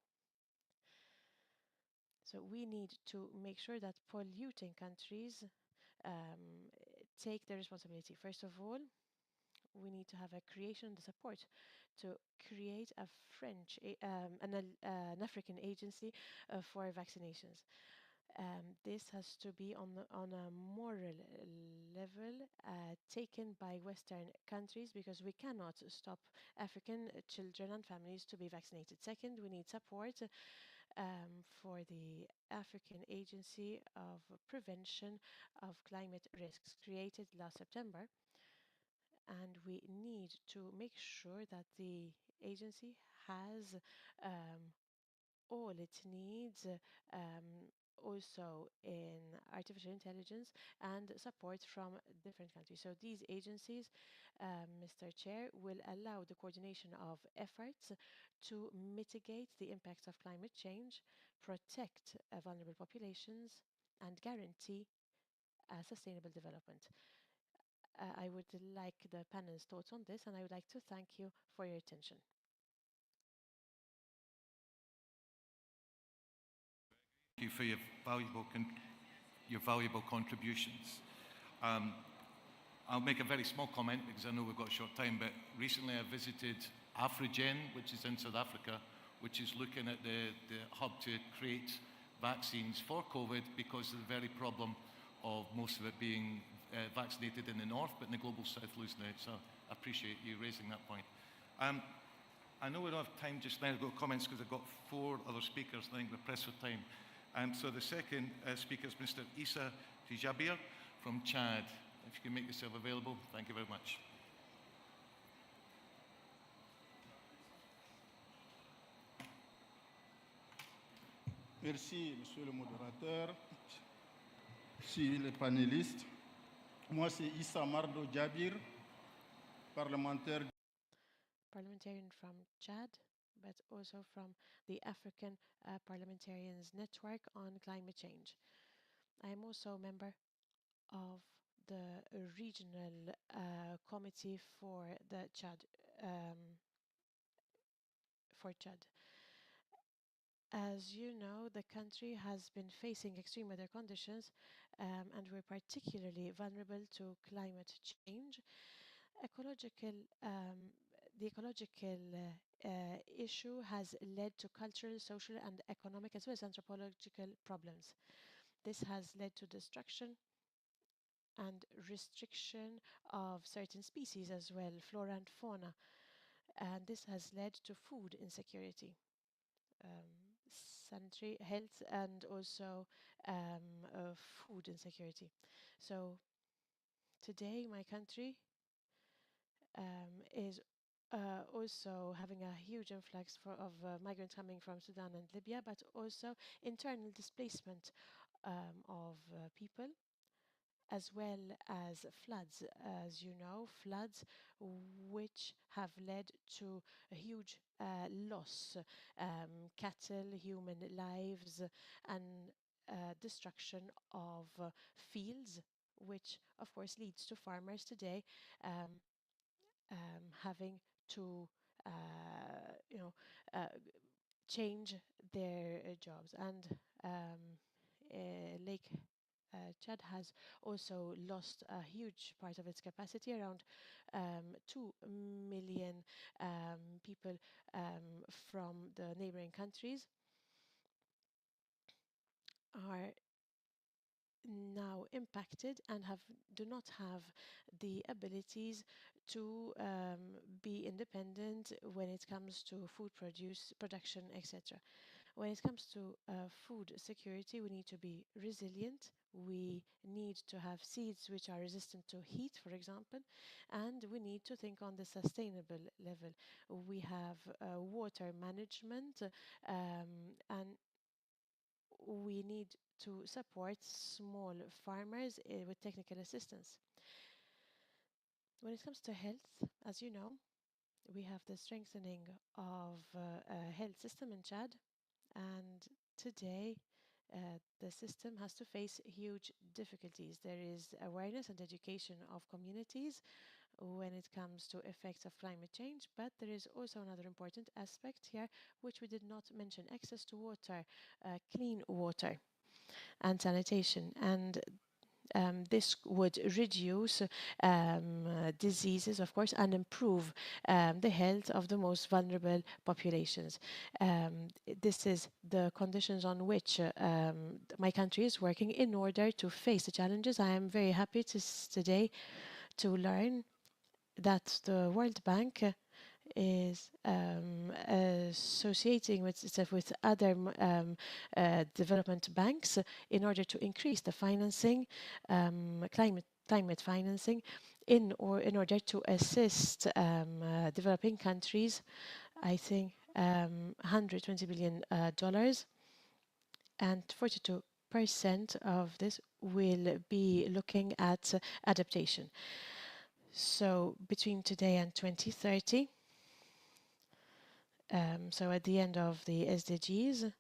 So we need to make sure that polluting countries take their responsibility. First of all, we need to have a creation, the support to create a an African agency for vaccinations. This has to be on a moral level taken by Western countries, because we cannot stop African children and families to be vaccinated. Second, we need support for the African Agency of Prevention of Climate Risks, created last September. And we need to make sure that the agency has all it needs, also in artificial intelligence and support from different countries. So these agencies, Mr. Chair, will allow the coordination of efforts to mitigate the impacts of climate change, protect vulnerable populations, and guarantee sustainable development. I would like the panel's thoughts on this, and I would like to thank you for your attention. Thank you for your valuable contributions. I'll make a very small comment because I know we've got a short time, but recently I visited Afrigen, which is in South Africa, which is looking at the hub to create vaccines for COVID because of the very problem of most of it being vaccinated in the north, but in the global south losing out. So I appreciate you raising that point. I know we don't have time just now to go comments because I've got 4 other speakers. I think we're pressed for time. So the second speaker is Mr. Issa Tijabir from Chad. If you can make yourself available, thank you very much. Merci, Monsieur le modérateur. Merci les panélistes. Moi, c'est Issa Mardo Jabir, parlementaire. Parliamentarian from Chad, but also from the African Parliamentarians Network on Climate Change. I am also a member of the regional committee for the Chad. As you know, the country has been facing extreme weather conditions, and we're particularly vulnerable to climate change. The ecological issue has led to cultural, social, and economic, as well as anthropological problems. This has led to destruction and restriction of certain species as well, flora and fauna. And this has led to food insecurity, sanitary health, and also food insecurity. So today my country is also having a huge influx of migrants coming from Sudan and Libya, but also internal displacement of people, as well as floods. As you know, floods which have led to a huge loss, cattle, human lives, and destruction of fields, which of course leads to farmers today having to change their jobs. And Lake Chad has also lost a huge part of its capacity. Around 2 million people from the neighboring countries are now impacted and do not have the abilities to be independent when it comes to food production, etc. When it comes to food security, we need to be resilient. We need to have seeds which are resistant to heat, for example, and we need to think on the sustainable level. We have water management, and we need to support small farmers with technical assistance. When it comes to health, as you know, we have the strengthening of a health system in Chad, and today the system has to face huge difficulties. There is awareness and education of communities when it comes to effects of climate change, but there is also another important aspect here which we did not mention: access to water, clean water and sanitation. And this would reduce diseases, of course, and improve the health of the most vulnerable populations. This is the conditions on which my country is working in order to face the challenges. I am very happy today to learn that the World Bank is associating itself with other development banks in order to increase the financing, climate financing, in order to assist developing countries. I think $120 billion, and 42% of this will be looking at adaptation. So between today and 2030, so at the end of the SDGs,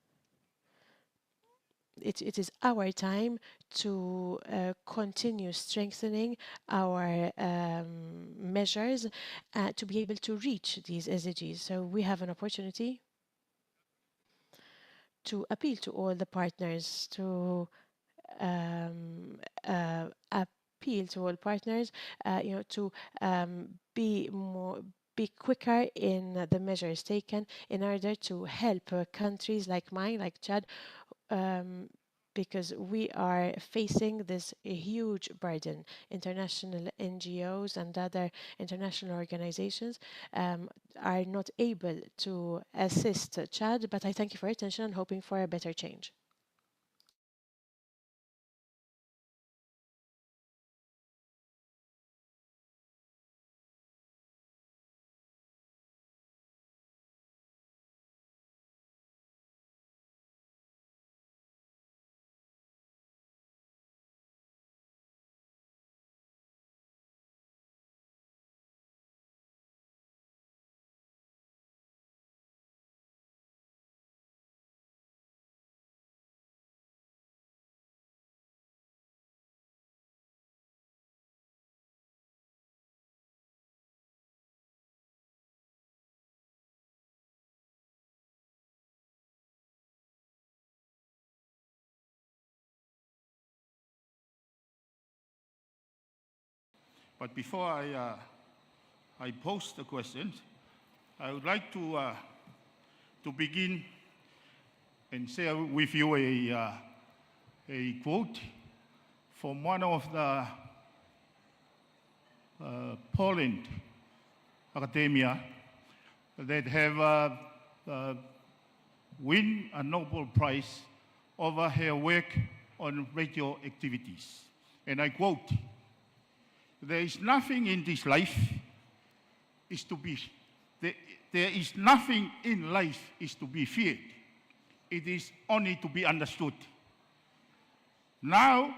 it is our time to continue strengthening our measures to be able to reach these SDGs. So we have an opportunity to appeal to all the partners to appeal to all partners, to be quicker in the measures taken in order to help countries like mine, like Chad, because we are facing this huge burden. International NGOs and other international organizations are not able to assist Chad, but I thank you for your attention and hoping for a better change. But before I pose the questions, I would like to begin and share with you a quote from one of the Poland academia that have won a Nobel Prize over her work on radioactivities. And I quote, "There is nothing in this life is to be, there is nothing in life is to be feared. It is only to be understood. Now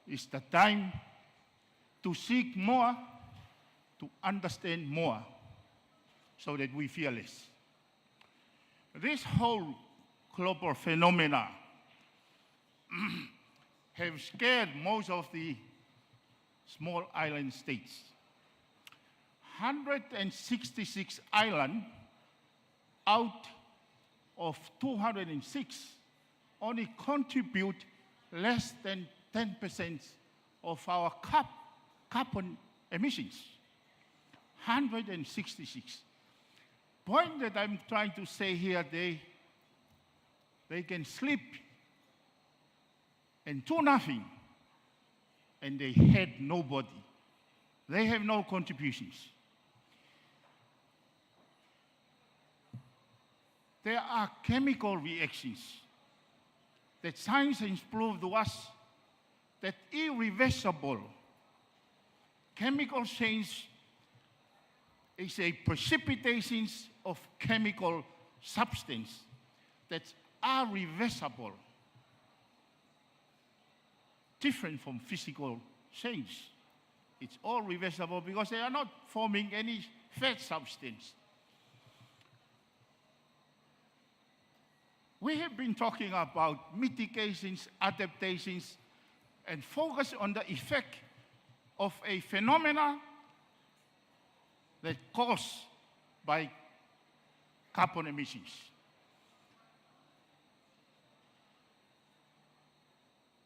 is the time to seek more, to understand more, so that we fear less." This whole global phenomena have scared most of the small island states. 166 islands out of 206 only contribute less than 10% of our carbon emissions. 166. Point that I'm trying to say here, they can sleep and do nothing, and they had nobody. They have no contributions. There are chemical reactions that science has proved to us that irreversible chemical change is a precipitation of chemical substance that are reversible, different from physical change. It's all reversible because they are not forming any fat substance. We have been talking about mitigations, adaptations, and focus on the effect of a phenomena that caused by carbon emissions.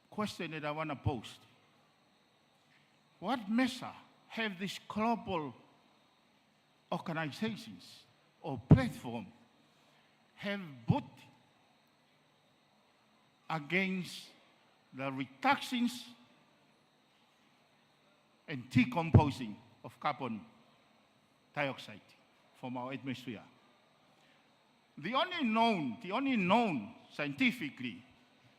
Question that I want to pose. What measure have these global organizations or platforms have put against the reductions and decomposing of carbon dioxide from our atmosphere? The only known scientifically,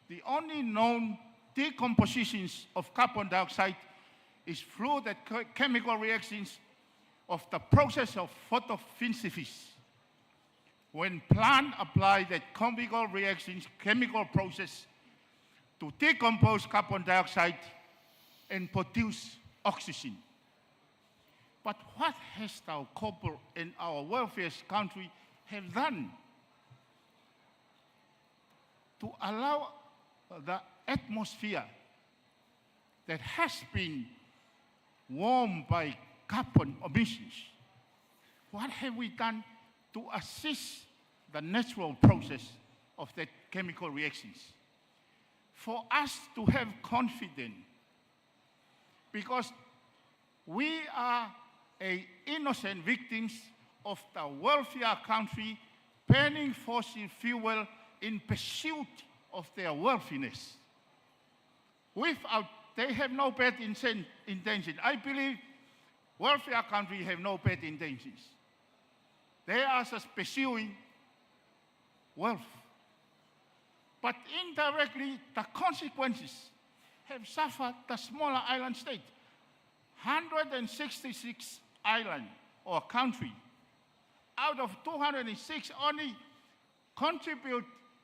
the only known decompositions of carbon dioxide is through the chemical reactions of the process of photosynthesis. when plant apply that chemical reactions, chemical process to decompose carbon dioxide and produce oxygen. But what has our couple and our wealthiest country have done to allow the atmosphere that has been warmed by carbon emissions? What have we done to assist the natural process of the chemical reactions? For us to have confidence, because we are innocent victims of the wealthier country burning fossil fuel in pursuit of their wealthiness. They have no bad intention. I believe wealthier countries have no bad intentions. They are just pursuing wealth. But indirectly, the consequences have suffered the smaller island state. 166 island or country out of 206 only contribute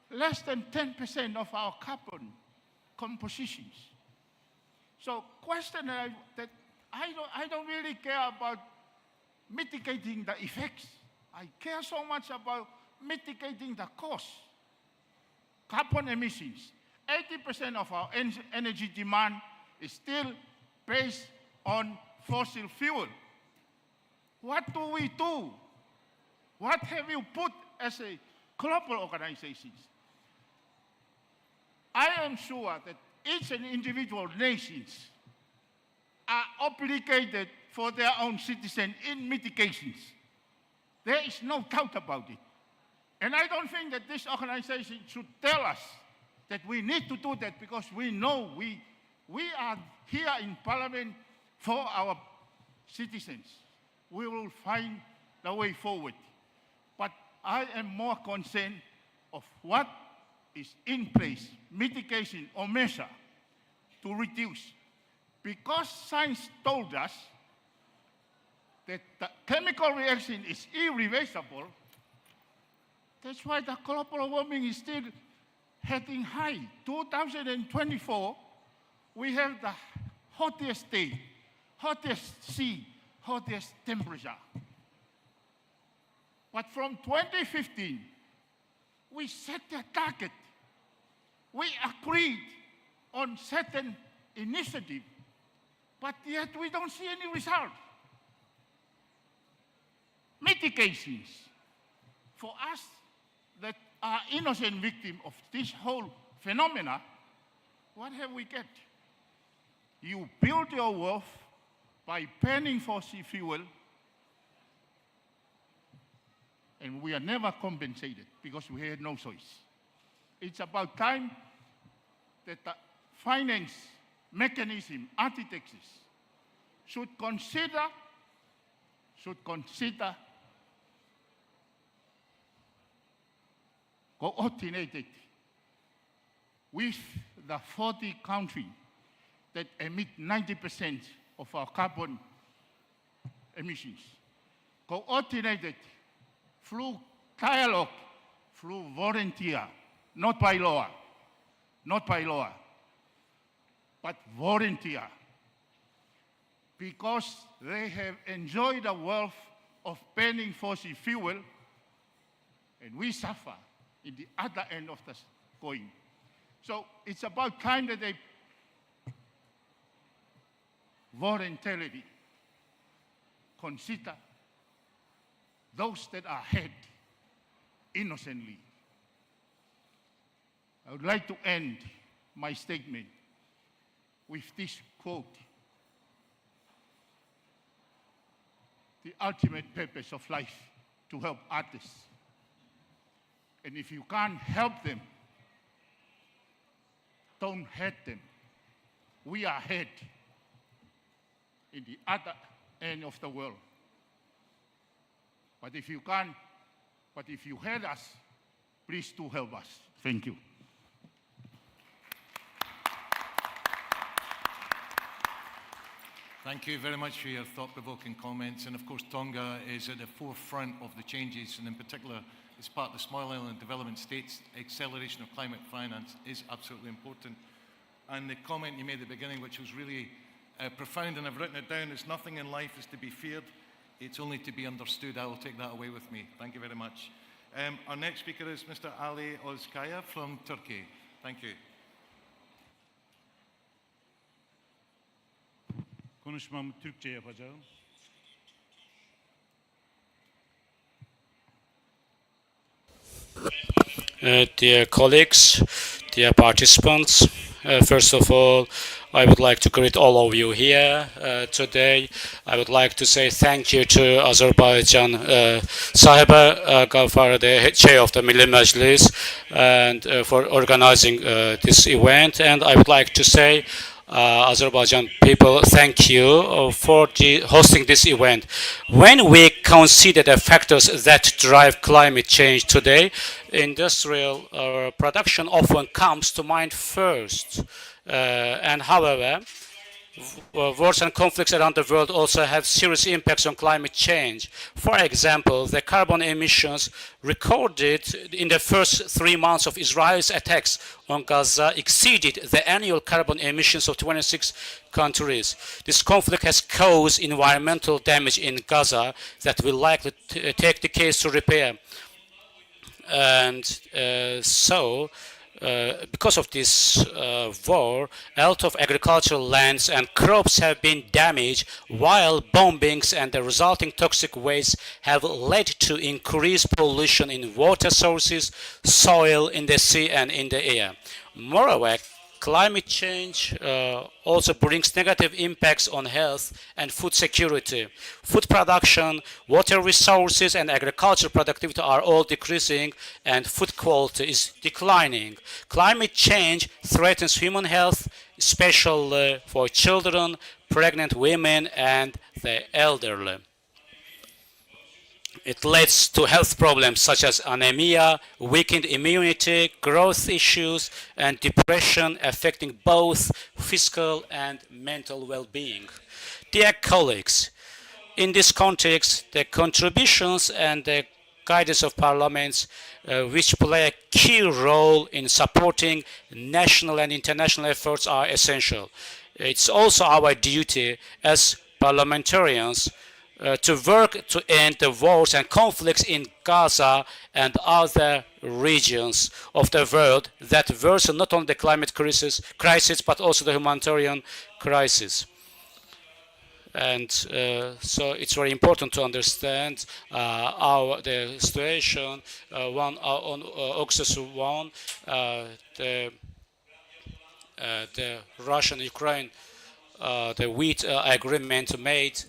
less than 10% of our carbon compositions. So question that I don't really care about mitigating the effects. I care so much about mitigating the cost. Carbon emissions. 80% of our energy demand is still based on fossil fuel. What do we do? What have you put as a global organizations? I am sure that each and individual nations are obligated for their own citizens in mitigations. There is no doubt about it. And I don't think that this organization should tell us that we need to do that, because we know we are here in Parliament for our citizens. We will find the way forward. But I am more concerned of what is in place, mitigation or measure to reduce. Because science told us that the chemical reaction is irreversible, that's why the global warming is still heading high. 2024, we have the hottest day, hottest sea, hottest temperature. But from 2015, we set a target. We agreed on certain initiative, but yet we don't see any result. Mitigations for us that are innocent victims of this whole phenomena, what have we got? You build your wealth by burning fossil fuel, and we are never compensated because we had no choice. It's about time that the finance mechanism architects should consider coordinated with the 40 countries that emit 90% of our carbon emissions. Coordinated through dialogue, through volunteer, not by law, but volunteer, because they have enjoyed the wealth of burning fossil fuel, and we suffer in the other end of the coin. So it's about time that they voluntarily consider those that are hurt innocently. I would like to end my statement with this quote: "The ultimate purpose of life to help others. And if you can't help them, don't hurt them. We are hurt in the other end of the world. But if you hurt us, please do help us." Thank you. Thank you very much for your thought-provoking comments. And of course, Tonga is at the forefront of the changes, and in particular, as part of the Small Island Development States, acceleration of climate finance is absolutely important. And the comment you made at the beginning, which was really profound, and I've written it down, is nothing in life is to be feared, it's only to be understood. I will take that away with me. Thank you very much. Our next speaker is Mr. Ali Ozkaya from Turkey. Thank you. Konuşmamı Türkçe yapacağım. Dear colleagues, dear participants, first of all, I would like to greet all of you here today. I would like to say thank you to Azerbaijan Sahiba Gafar, the chair of the Milli Majlis, and for organizing this event. And I would like to say, Azerbaijan people, thank you for hosting this event. When we consider the factors that drive climate change today, industrial production often comes to mind first. And however, wars and conflicts around the world also have serious impacts on climate change. For example, the carbon emissions recorded in the first 3 months of Israel's attacks on Gaza exceeded the annual carbon emissions of 26 countries. This conflict has caused environmental damage in Gaza that will likely take decades to repair. And because of this war, a lot of agricultural lands and crops have been damaged, while bombings and the resulting toxic waste have led to increased pollution in water sources, soil, in the sea, and in the air. Moreover, climate change also brings negative impacts on health and food security. Food production, water resources, and agricultural productivity are all decreasing, and food quality is declining. Climate change threatens human health, especially for children, pregnant women, and the elderly. It leads to health problems such as anemia, weakened immunity, growth issues, and depression, affecting both physical and mental well-being. Dear colleagues, in this context, the contributions and the guidance of parliaments, which play a key role in supporting national and international efforts, are essential. It's also our duty as parliamentarians to work to end the wars and conflicts in Gaza and other regions of the world that worsen not only the climate crisis but also the humanitarian crisis. And so it's very important to understand the situation. On August 1, the Russian-Ukraine the wheat agreement made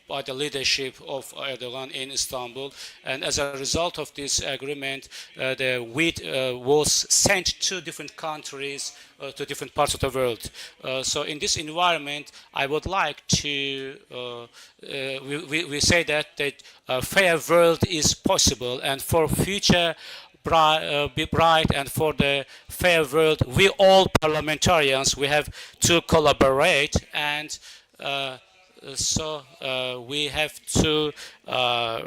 by the leadership of Erdogan in Istanbul, and as a result of this agreement, the wheat was sent to different countries, to different parts of the world. So in this environment, I would like to, we say that a fair world is possible, and for future be bright and for the fair world, we all parliamentarians, we have to collaborate, and so we have to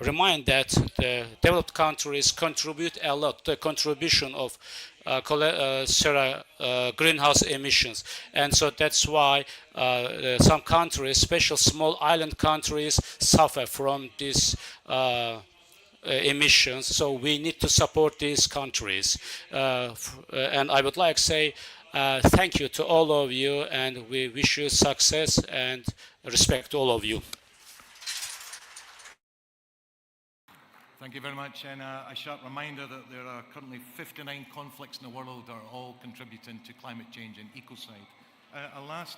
remind that the developed countries contribute a lot to the contribution of greenhouse emissions, and so that's why some countries, especially small island countries, suffer from this emissions, so we need to support these countries. And I would like to say thank you to all of you, and we wish you success and respect to all of you. Thank you very much, and a sharp reminder that there are currently 59 conflicts in the world that are all contributing to climate change and ecocide. A last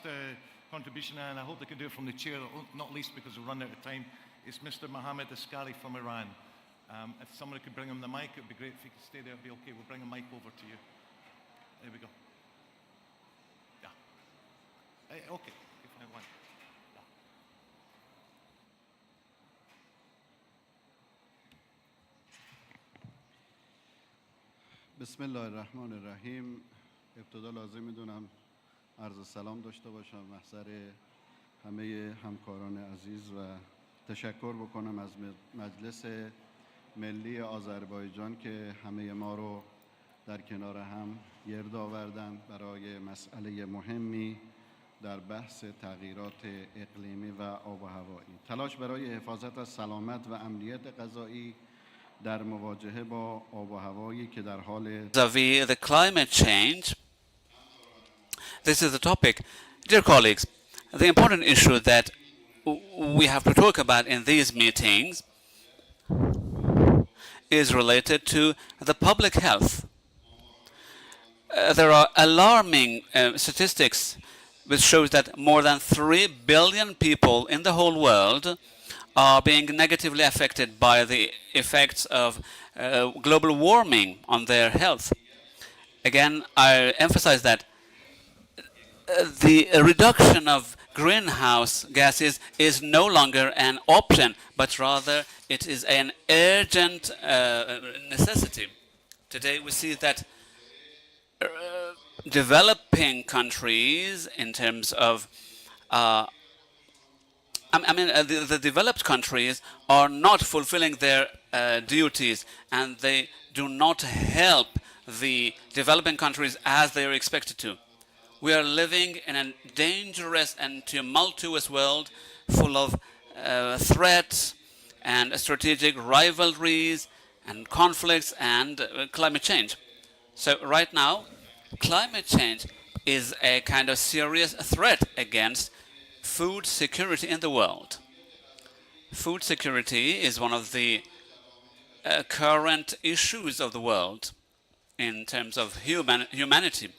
contribution, and I hope they can do it from the chair, not least because we've run out of time, is Mr. Mohammed Askari from Iran. If somebody could bring him the mic, it would be great. If you could stay there, it would be okay. We'll bring a mic over to you. There we go. Yeah. Okay. One. Yeah. بسم الله الرحمن الرحیم. ابتدا لازم میدونم عرض سلام داشته باشم محضر همه همکاران عزیز و تشکر بکنم از مجلس ملی آذربایجان که همه ما رو در کنار هم گرد آوردن برای مسئله مهمی در بحث تغییرات اقلیمی و آب و هوایی. تلاش برای حفاظت از سلامت و امنیت غذایی در مواجهه با آب و هوایی که در حال the climate change. This is the topic. Dear colleagues, the important issue that we have to talk about in these meetings is related to the public health. There are alarming statistics which shows that more than 3 billion people in the whole world are being negatively affected by the effects of global warming on their health. Again, I emphasize that the reduction of greenhouse gases is no longer an option, but rather it is an urgent necessity. Today we see that developing countries, in terms of the developed countries are not fulfilling their duties, and they do not help the developing countries as they are expected to. We are living in a dangerous and tumultuous world full of threats and strategic rivalries and conflicts and climate change. So right now, climate change is a kind of serious threat against food security in the world. Food security is one of the current issues of the world in terms of humanity.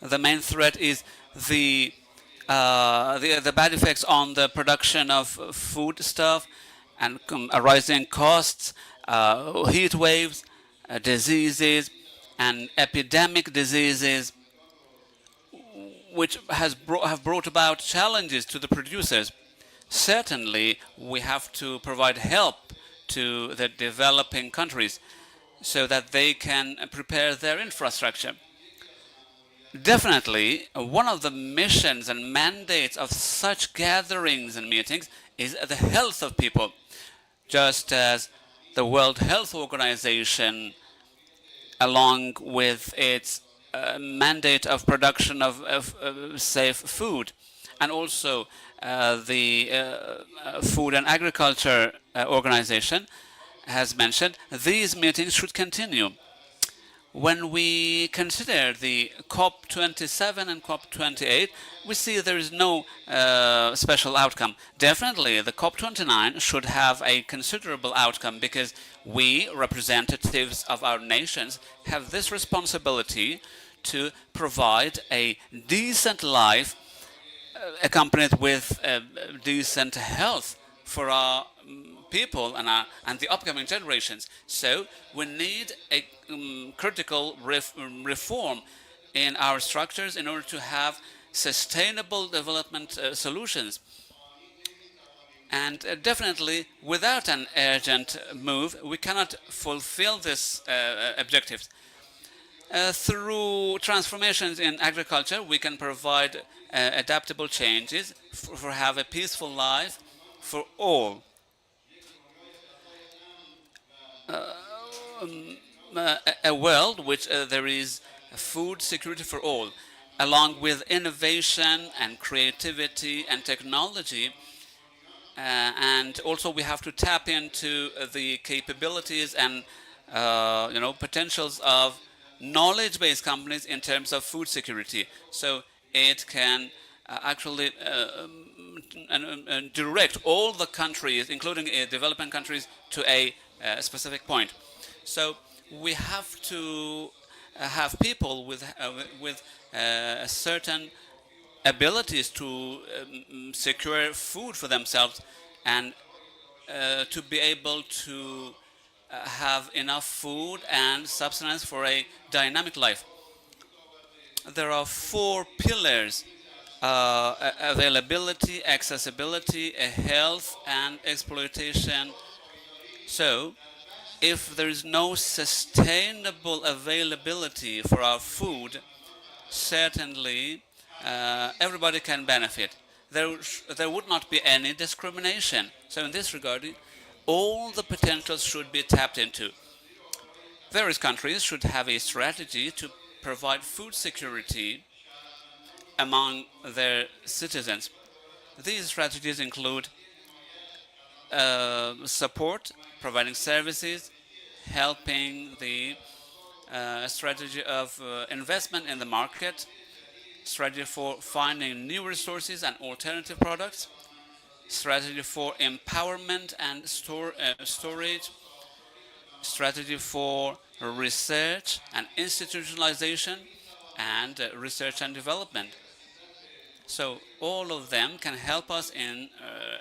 The main threat is the bad effects on the production of food stuff and rising costs, heat waves, diseases, and epidemic diseases, which have brought about challenges to the producers. Certainly, we have to provide help to the developing countries so that they can prepare their infrastructure. Definitely, one of the missions and mandates of such gatherings and meetings is the health of people, just as the World Health Organization, along with its mandate of production of safe food, and also the Food and Agriculture Organization has mentioned, these meetings should continue. When we consider the COP27 and COP28, we see there is no special outcome. Definitely, the COP29 should have a considerable outcome, because we, representatives of our nations, have this responsibility to provide a decent life accompanied with decent health for our people and the upcoming generations. So we need a critical reform in our structures in order to have sustainable development solutions. And definitely, without an urgent move, we cannot fulfill this objectives. Through transformations in agriculture, we can provide adaptable changes for have a peaceful life for all. A world which there is food security for all, along with innovation and creativity and technology, and also we have to tap into the capabilities and potentials of knowledge-based companies in terms of food security, so it can actually direct all the countries, including developing countries, to a specific point. So we have to have people with certain abilities to secure food for themselves and to be able to have enough food and subsistence for a dynamic life. There are 4 pillars: availability, accessibility, health, and exploitation. So, if there is no sustainable availability for our food, certainly everybody can benefit. There would not be any discrimination. So in this regard, all the potentials should be tapped into. Various countries should have a strategy to provide food security among their citizens. These strategies include support, providing services, helping the strategy of investment in the market, strategy for finding new resources and alternative products, strategy for empowerment and storage, strategy for research and institutionalization, and research and development. So all of them can help us in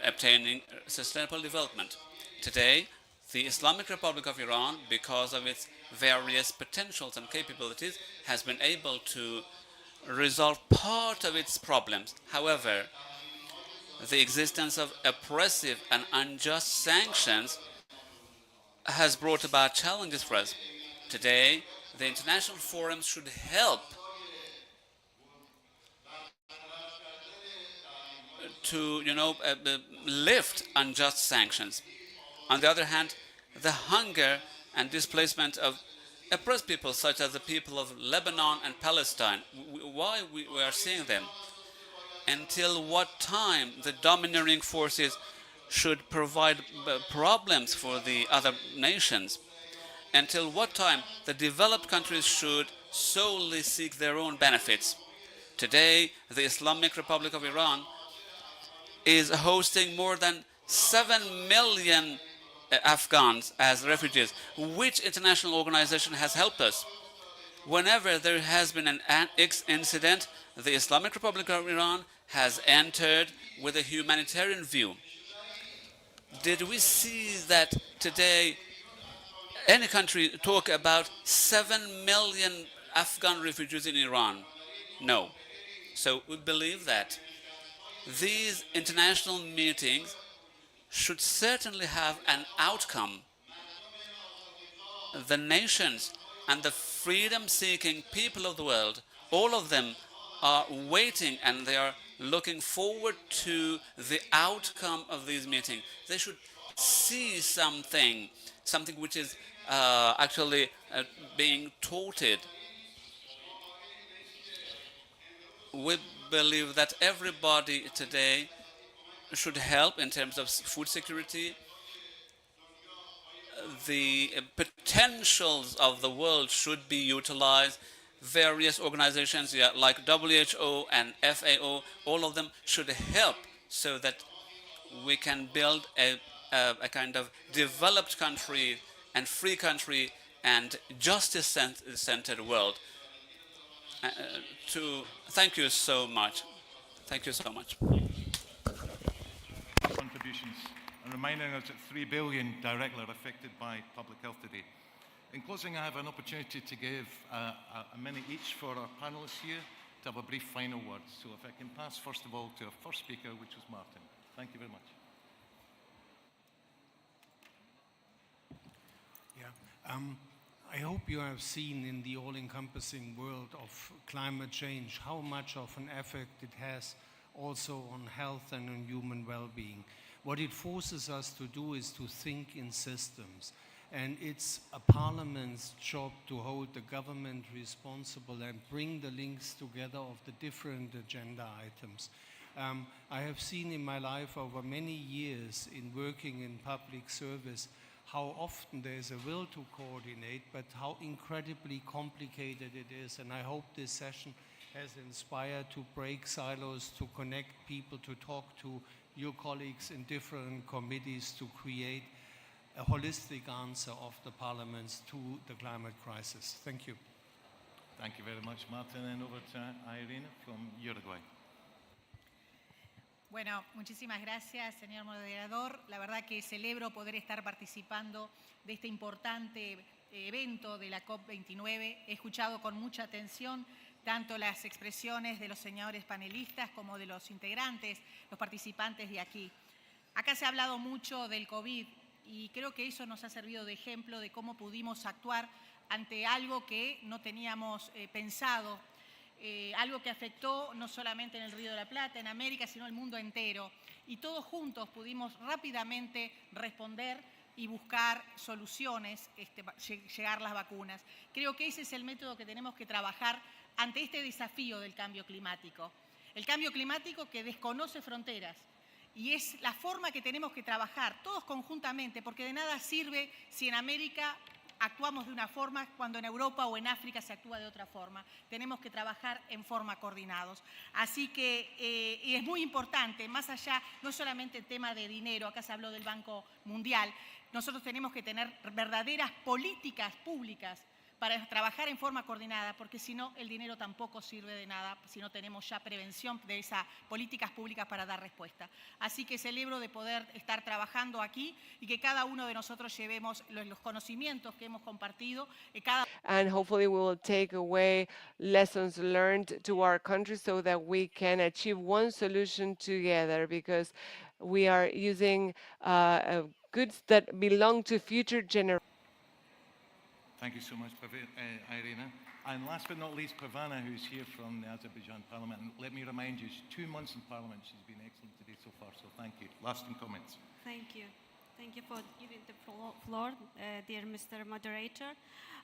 obtaining sustainable development. Today, the Islamic Republic of Iran, because of its various potentials and capabilities, has been able to resolve part of its problems. However, the existence of oppressive and unjust sanctions has brought about challenges for us. Today, the international forums should help to, lift unjust sanctions. On the other hand, the hunger and displacement of oppressed people, such as the people of Lebanon and Palestine, why we are seeing them? Until what time the domineering forces should provide problems for the other nations? Until what time the developed countries should solely seek their own benefits? Today, the Islamic Republic of Iran is hosting more than 7 million Afghans as refugees. Which international organization has helped us? Whenever there has been an incident, the Islamic Republic of Iran has entered with a humanitarian view. Did we see that today any country talk about 7 million Afghan refugees in Iran? No. So we believe that these international meetings should certainly have an outcome. The nations and the freedom-seeking people of the world, all of them are waiting and they are looking forward to the outcome of these meetings. They should see something which is actually being touted. We believe that everybody today should help in terms of food security. The potentials of the world should be utilized. Various organizations like WHO and FAO, all of them should help so that we can build a kind of developed country and free country and justice-centered world. Thank you so much. Thank you so much. Contributions and reminding us that 3 billion directly are affected by public health today. In closing, I have an opportunity to give a minute each for our panelists here to have a brief final word. So if I can pass first of all to our first speaker, which was Martin. Thank you very much. Yeah. I hope you have seen in the all-encompassing world of climate change how much of an effect it has also on health and on human well-being. What it forces us to do is to think in systems. And it's a parliament's job to hold the government responsible and bring the links together of the different agenda items. I have seen in my life over many years in working in public service how often there's a will to coordinate, but how incredibly complicated it is. And I hope this session has inspired to break silos, to connect people, to talk to your colleagues in different committees to create a holistic answer of the parliaments to the climate crisis. Thank you. Thank you very much, Martin. And over to Irene from Uruguay. Bueno, muchísimas gracias, señor moderador. La verdad que celebro poder estar participando de este importante evento de la COP29. He escuchado con mucha atención tanto las expresiones de los señores panelistas como de los integrantes, los participantes de aquí. Acá se ha hablado mucho del COVID y creo que eso nos ha servido de ejemplo de cómo pudimos actuar ante algo que no teníamos pensado, algo que afectó no solamente en el Río de la Plata, en América, sino el mundo entero. Y todos juntos pudimos rápidamente responder y buscar soluciones, llegar las vacunas. Creo que ese es el método que tenemos que trabajar ante este desafío del cambio climático. El cambio climático que desconoce fronteras. Y es la forma que tenemos que trabajar todos conjuntamente, porque de nada sirve si en América actuamos de una forma cuando en Europa o en África se actúa de otra forma. Tenemos que trabajar en forma coordinados. Así que y es muy importante, más allá, no solamente el tema de dinero, acá se habló del Banco Mundial, nosotros tenemos que tener verdaderas políticas públicas para trabajar en forma coordinada, porque si no, el dinero tampoco sirve de nada si no tenemos ya prevención de esas políticas públicas para dar respuesta. Así que celebro de poder estar trabajando aquí y que cada uno de nosotros llevemos los conocimientos que hemos compartido. And hopefully we will take away lessons learned to our country so that we can achieve one solution together, because we are using goods that belong to future generations. Thank you so much, Irina. And last but not least, Parvana, who's here from the Azerbaijan Parliament. And let me remind you, 2 months in Parliament. She's been excellent today so far, so thank you. Lasting comments. Thank you. Thank you for giving the floor, dear Mr. Moderator.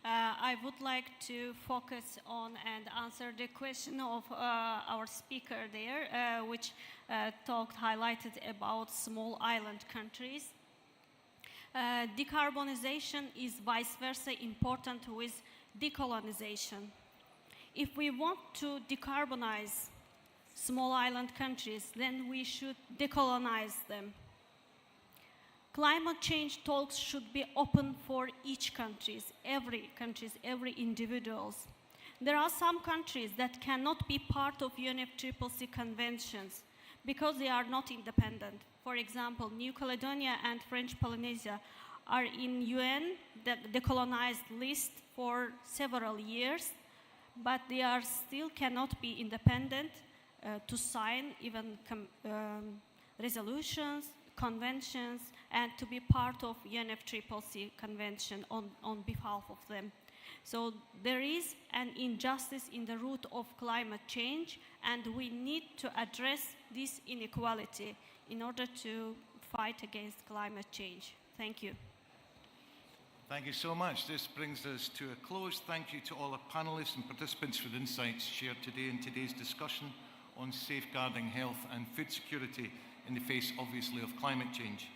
I would like to focus on and answer the question of our speaker there, which highlighted about small island countries. Decarbonization is vice versa important with decolonization. If we want to decarbonize small island countries, then we should decolonize them. Climate change talks should be open for each countries, every individuals. There are some countries that cannot be part of UNFCCC conventions because they are not independent. For example, New Caledonia and French Polynesia are in UN decolonized list for several years, but they are still cannot be independent to sign even resolutions, conventions, and to be part of UNFCCC convention on behalf of them. So there is an injustice in the root of climate change, and we need to address this inequality in order to fight against climate change. Thank you. Thank you so much. This brings us to a close. Thank you to all the panelists and participants for the insights shared today in today's discussion on safeguarding health and food security in the face, obviously, of climate change.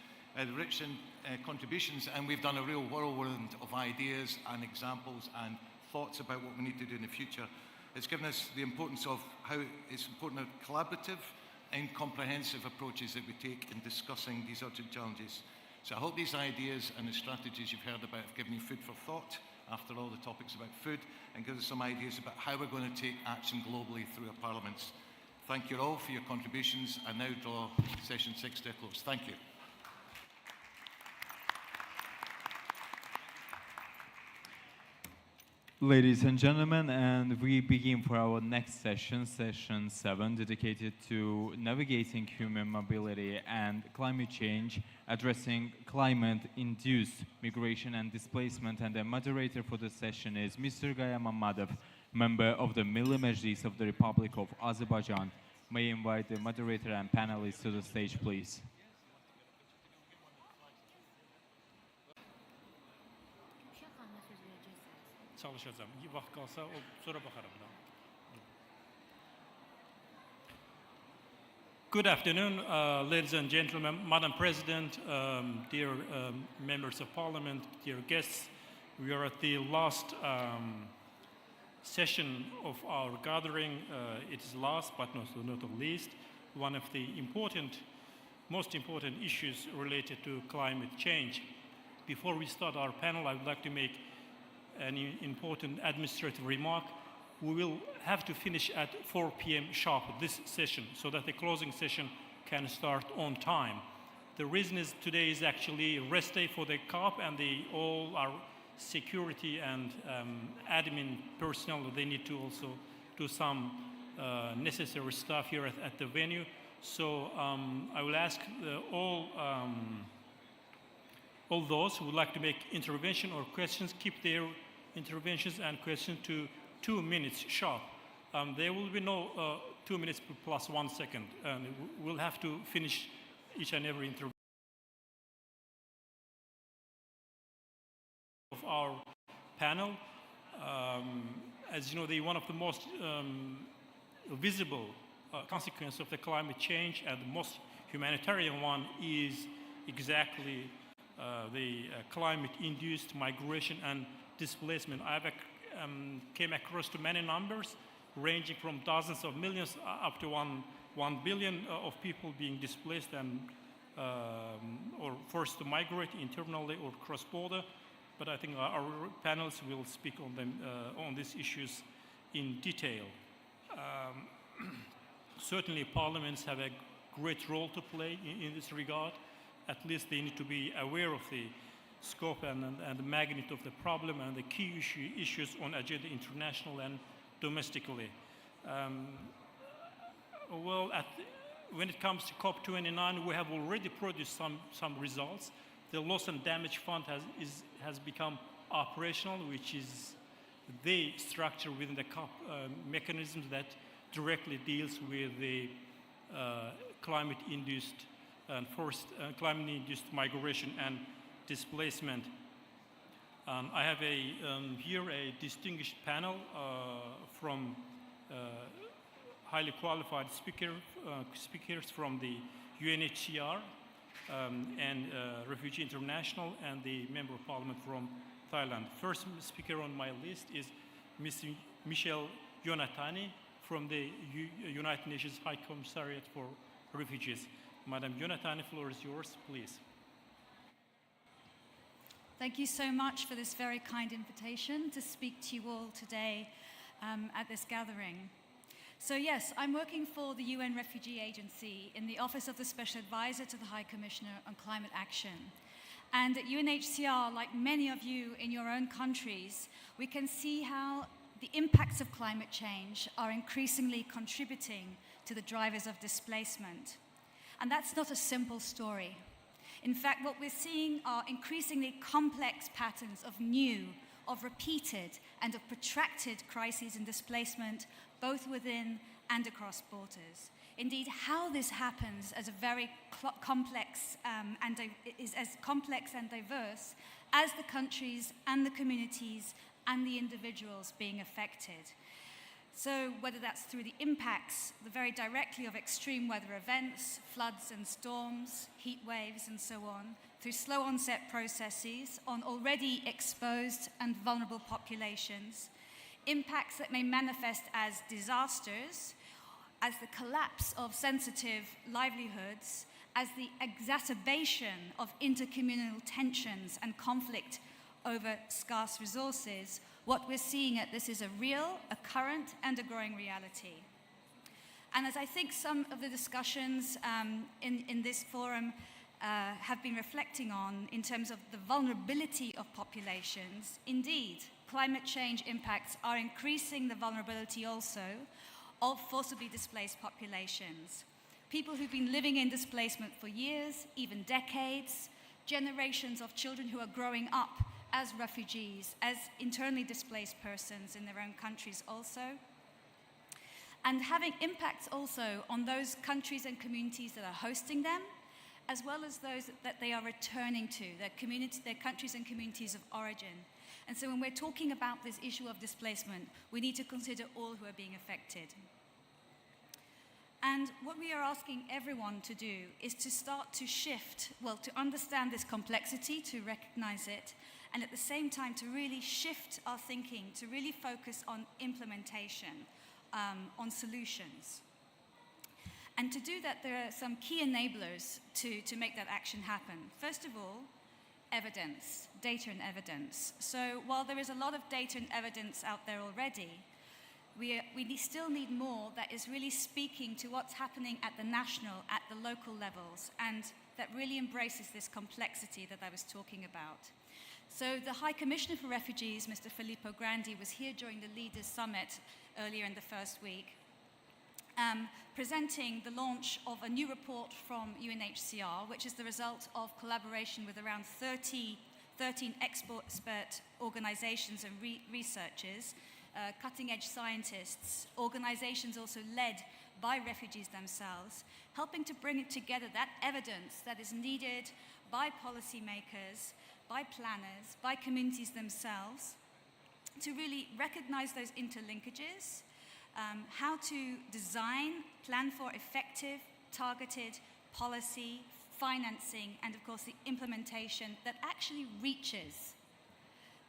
Rich in contributions, and we've done a real whirlwind of ideas and examples and thoughts about what we need to do in the future. It's given us the importance of how it's important to have collaborative and comprehensive approaches that we take in discussing these urgent challenges. So I hope these ideas and the strategies you've heard about have given you food for thought after all the topics about food, and give us some ideas about how we're going to take action globally through our parliaments. Thank you all for your contributions. I now draw session 6 to a close. Thank you. Ladies and gentlemen, and we begin for our next session, session 7, dedicated to navigating human mobility and climate change, addressing climate-induced migration and displacement. And the moderator for the session is Mr. Gaya Mammadov, member of the Milli Majlis of the Republic of Azerbaijan. May I invite the moderator and panelists to the stage, please. Good afternoon, ladies and gentlemen, Madam President, dear members of Parliament, dear guests. We are at the last session of our gathering. It is last, but not least, one of the most important issues related to climate change. Before we start our panel, I would like to make an important administrative remark. We will have to finish at 4 p.m. sharp this session so that the closing session can start on time. The reason is today is actually rest day for the COP, and all our security and admin personnel, they need to also do some necessary stuff here at the venue. So I will ask all those who would like to make intervention or questions, keep their interventions and questions to 2 minutes sharp. There will be no 2 minutes plus 1 second, and we'll have to finish each and every intervention. our panel. As you know, one of the most visible consequences of the climate change and the most humanitarian one is exactly the climate-induced migration and displacement. I've came across to many numbers, ranging from dozens of millions up to 1 billion of people being displaced and or forced to migrate internally or cross-border. But I think our panels will speak on them on these issues in detail. Certainly, parliaments have a great role to play in this regard. At least they need to be aware of the scope and the magnitude of the problem and the key issues on agenda international and domestically. When it comes to COP29, we have already produced some results. The loss and damage fund has become operational, which is the structure within the COP mechanisms that directly deals with the climate-induced and forced climate-induced migration and displacement. I have here a distinguished panel from highly qualified speakers from the UNHCR and Refugee International and the Member of Parliament from Thailand. First speaker on my list is Ms. Michelle Yonatani from the United Nations High Commissariat for Refugees. Madam Yonatani, the floor is yours, please. Thank you so much for this very kind invitation to speak to you all today at this gathering. So yes, I'm working for the UN Refugee Agency in the Office of the Special Advisor to the High Commissioner on Climate Action. And at UNHCR, like many of you in your own countries, we can see how the impacts of climate change are increasingly contributing to the drivers of displacement. And that's not a simple story. In fact, what we're seeing are increasingly complex patterns of new, of repeated, and of protracted crises and displacement, both within and across borders. Indeed, how this happens as a very complex is as complex and diverse as the countries and the communities and the individuals being affected. So whether that's through the impacts, very directly of extreme weather events, floods and storms, heat waves and so on, through slow onset processes on already exposed and vulnerable populations, impacts that may manifest as disasters, as the collapse of sensitive livelihoods, as the exacerbation of intercommunal tensions and conflict over scarce resources. What we're seeing at this is a real, a current, and a growing reality. And as I think some of the discussions in this forum have been reflecting on in terms of the vulnerability of populations, indeed, climate change impacts are increasing the vulnerability also of forcibly displaced populations. People who've been living in displacement for years, even decades, generations of children who are growing up as refugees, as internally displaced persons in their own countries also, and having impacts also on those countries and communities that are hosting them, as well as those that they are returning to, their countries and communities of origin. And so when we're talking about this issue of displacement, we need to consider all who are being affected. And what we are asking everyone to do is to start to shift, to understand this complexity, to recognize it, and at the same time to really shift our thinking, to really focus on implementation, on solutions. And to do that, there are some key enablers to make that action happen. First of all, evidence, data and evidence. So while there is a lot of data and evidence out there already, we still need more that is really speaking to what's happening at the national, at the local levels, and that really embraces this complexity that I was talking about. So the High Commissioner for Refugees, Mr. Filippo Grandi, was here during the Leaders' Summit earlier in the first week, presenting the launch of a new report from UNHCR, which is the result of collaboration with around 13 expert organizations and researchers, cutting-edge scientists, organizations also led by refugees themselves, helping to bring together that evidence that is needed by policymakers by planners, by communities themselves, to really recognize those interlinkages, how to design, plan for effective, targeted policy, financing, and of course the implementation that actually reaches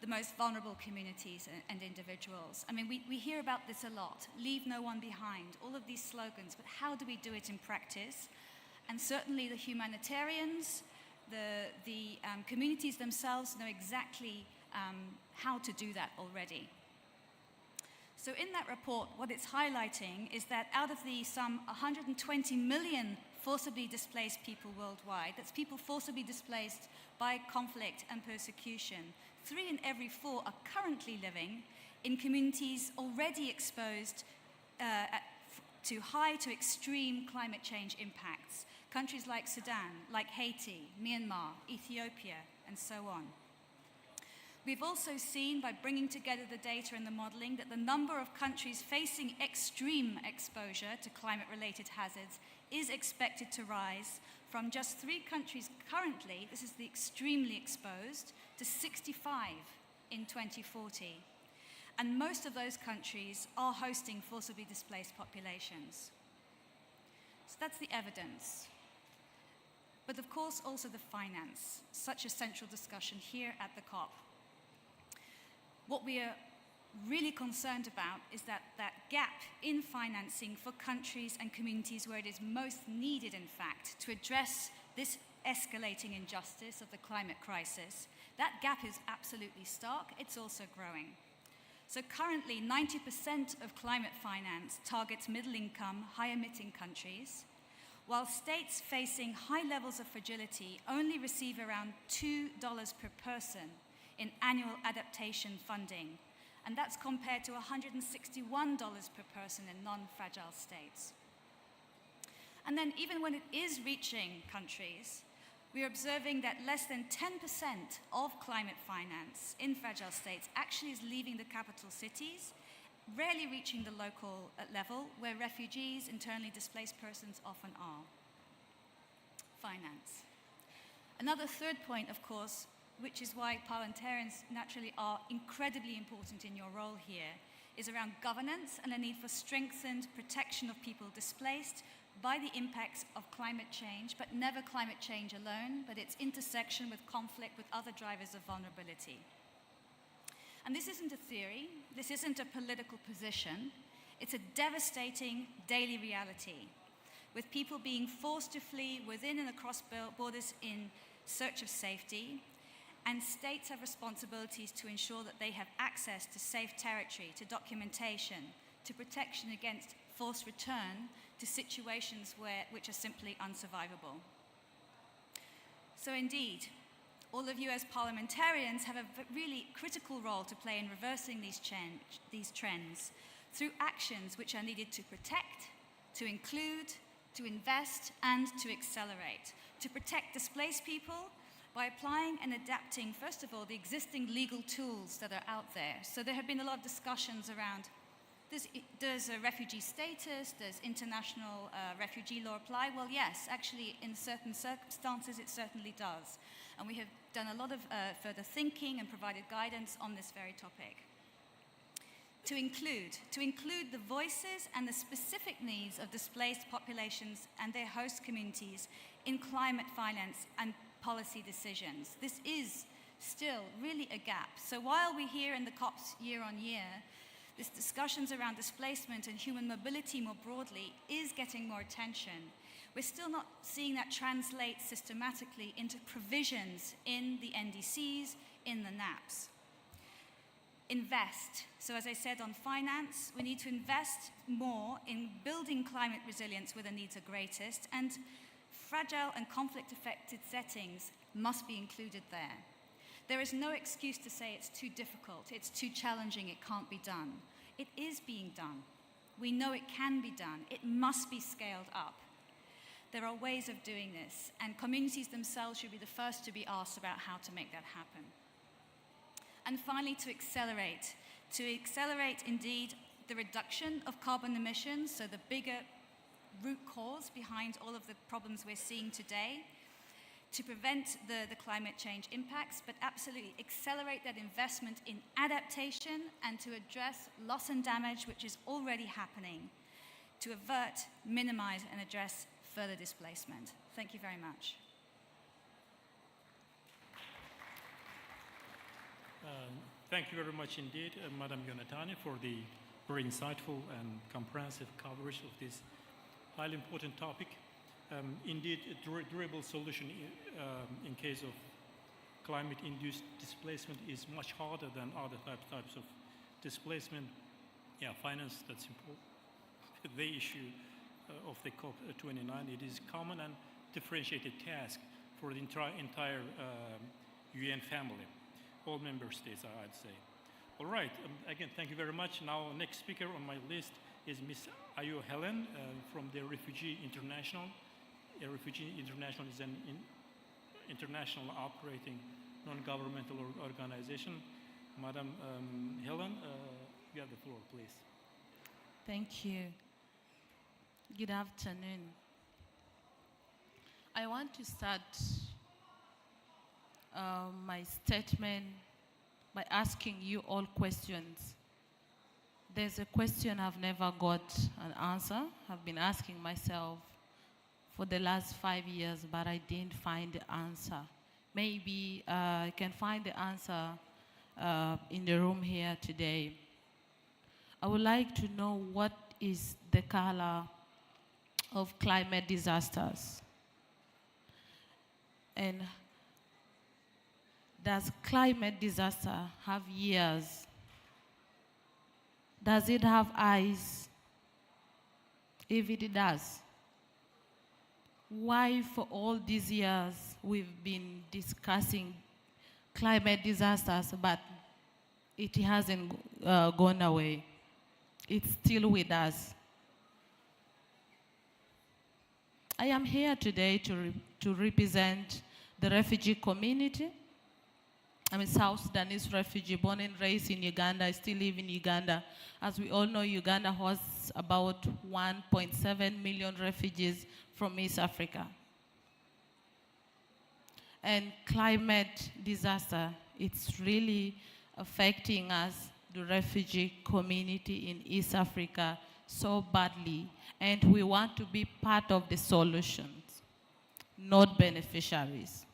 the most vulnerable communities and individuals. I mean, we hear about this a lot, leave no one behind, all of these slogans, but how do we do it in practice? And certainly the humanitarians, the communities themselves know exactly how to do that already. So in that report, what it's highlighting is that out of the some 120 million forcibly displaced people worldwide, that's people forcibly displaced by conflict and persecution, 3 in every 4 are currently living in communities already exposed to high to extreme climate change impacts. Countries like Sudan, like Haiti, Myanmar, Ethiopia, and so on. We've also seen, by bringing together the data and the modeling, that the number of countries facing extreme exposure to climate-related hazards is expected to rise from just 3 countries currently, this is the extremely exposed, to 65 in 2040. And most of those countries are hosting forcibly displaced populations. So that's the evidence. But of course also the finance, such a central discussion here at the COP. What we are really concerned about is that gap in financing for countries and communities where it is most needed, in fact, to address this escalating injustice of the climate crisis. That gap is absolutely stark. It's also growing. So currently, 90% of climate finance targets middle-income, high-emitting countries, while states facing high levels of fragility only receive around $2 per person in annual adaptation funding, and that's compared to $161 per person in non-fragile states. And then even when it is reaching countries, we are observing that less than 10% of climate finance in fragile states actually is leaving the capital cities, rarely reaching the local level where refugees, internally displaced persons often are. Finance. Another third point, of course, which is why parliamentarians naturally are incredibly important in your role here, is around governance and a need for strengthened protection of people displaced by the impacts of climate change, but never climate change alone, but its intersection with conflict with other drivers of vulnerability. And this isn't a theory, this isn't a political position, it's a devastating daily reality, with people being forced to flee within and across borders in search of safety, and states have responsibilities to ensure that they have access to safe territory, to documentation, to protection against forced return to situations which are simply unsurvivable. So indeed, all of you as parliamentarians have a really critical role to play in reversing these trends through actions which are needed to protect, to include, to invest, and to accelerate. To protect displaced people by applying and adapting, first of all, the existing legal tools that are out there. So there have been a lot of discussions around, does a refugee status, does international refugee law apply? Well, yes, actually, in certain circumstances, it certainly does. And we have done a lot of further thinking and provided guidance on this very topic. To include the voices and the specific needs of displaced populations and their host communities in climate finance and policy decisions. This is still really a gap. So while we hear in the COPs year on year, this discussions around displacement and human mobility more broadly is getting more attention, we're still not seeing that translate systematically into provisions in the NDCs, in the NAPs. Invest. So as I said on finance, we need to invest more in building climate resilience where the needs are greatest, and fragile and conflict-affected settings must be included there. There is no excuse to say it's too difficult, it's too challenging, it can't be done. It is being done. We know it can be done. It must be scaled up. There are ways of doing this, and communities themselves should be the first to be asked about how to make that happen. And finally, to accelerate indeed the reduction of carbon emissions, so the bigger root cause behind all of the problems we're seeing today, to prevent the climate change impacts, but absolutely accelerate that investment in adaptation and to address loss and damage, which is already happening, to avert, minimize, and address further displacement. Thank you very much. Thank you very much indeed, Madam Yonatani, for the very insightful and comprehensive coverage of this highly important topic. Indeed, a durable solution in case of climate-induced displacement is much harder than other types of displacement. Yeah, finance, that's important. The issue of the COP29, it is common and differentiated task for the entire UN family, all member states, I'd say. All right, again, thank you very much. Now, next speaker on my list is Ms. Ayo Helen from the Refugee International. Refugee International is an international operating non-governmental organization. Madam Helen, you have the floor, please. Thank you. Good afternoon. I want to start my statement by asking you all questions. There's a question I've never got an answer. I've been asking myself for the last 5 years, but I didn't find the answer. Maybe I can find the answer in the room here today. I would like to know what is the color of climate disasters. And does climate disaster have ears? Does it have eyes? If it does, why for all these years we've been discussing climate disasters, but it hasn't gone away? It's still with us. I am here today to represent the refugee community. I'm a South Sudanese refugee, born and raised in Uganda. I still live in Uganda. As we all know, Uganda hosts about 1.7 million refugees from East Africa. And climate disaster, it's really affecting us, the refugee community in East Africa, so badly. And we want to be part of the solutions, not beneficiaries.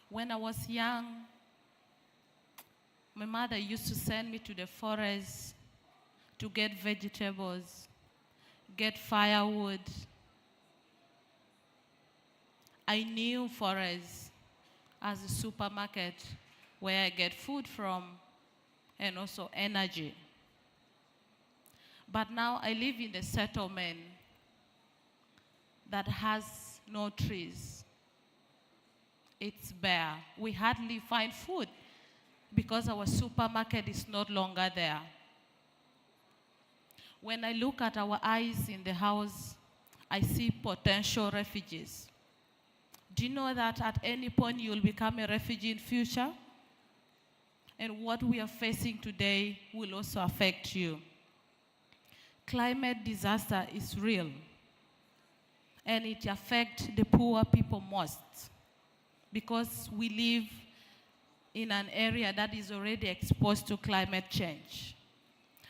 When I was young, my mother used to send me to the forest to get vegetables, get firewood. I knew forest as a supermarket where I get food from and also energy. But now I live in a settlement that has no trees. It's bare. We hardly find food because our supermarket is no longer there. When I look at our eyes in the house, I see potential refugees. Do you know that at any point you will become a refugee in future? And what we are facing today will also affect you. Climate disaster is real, and it affects the poor people most because we live in an area that is already exposed to climate change.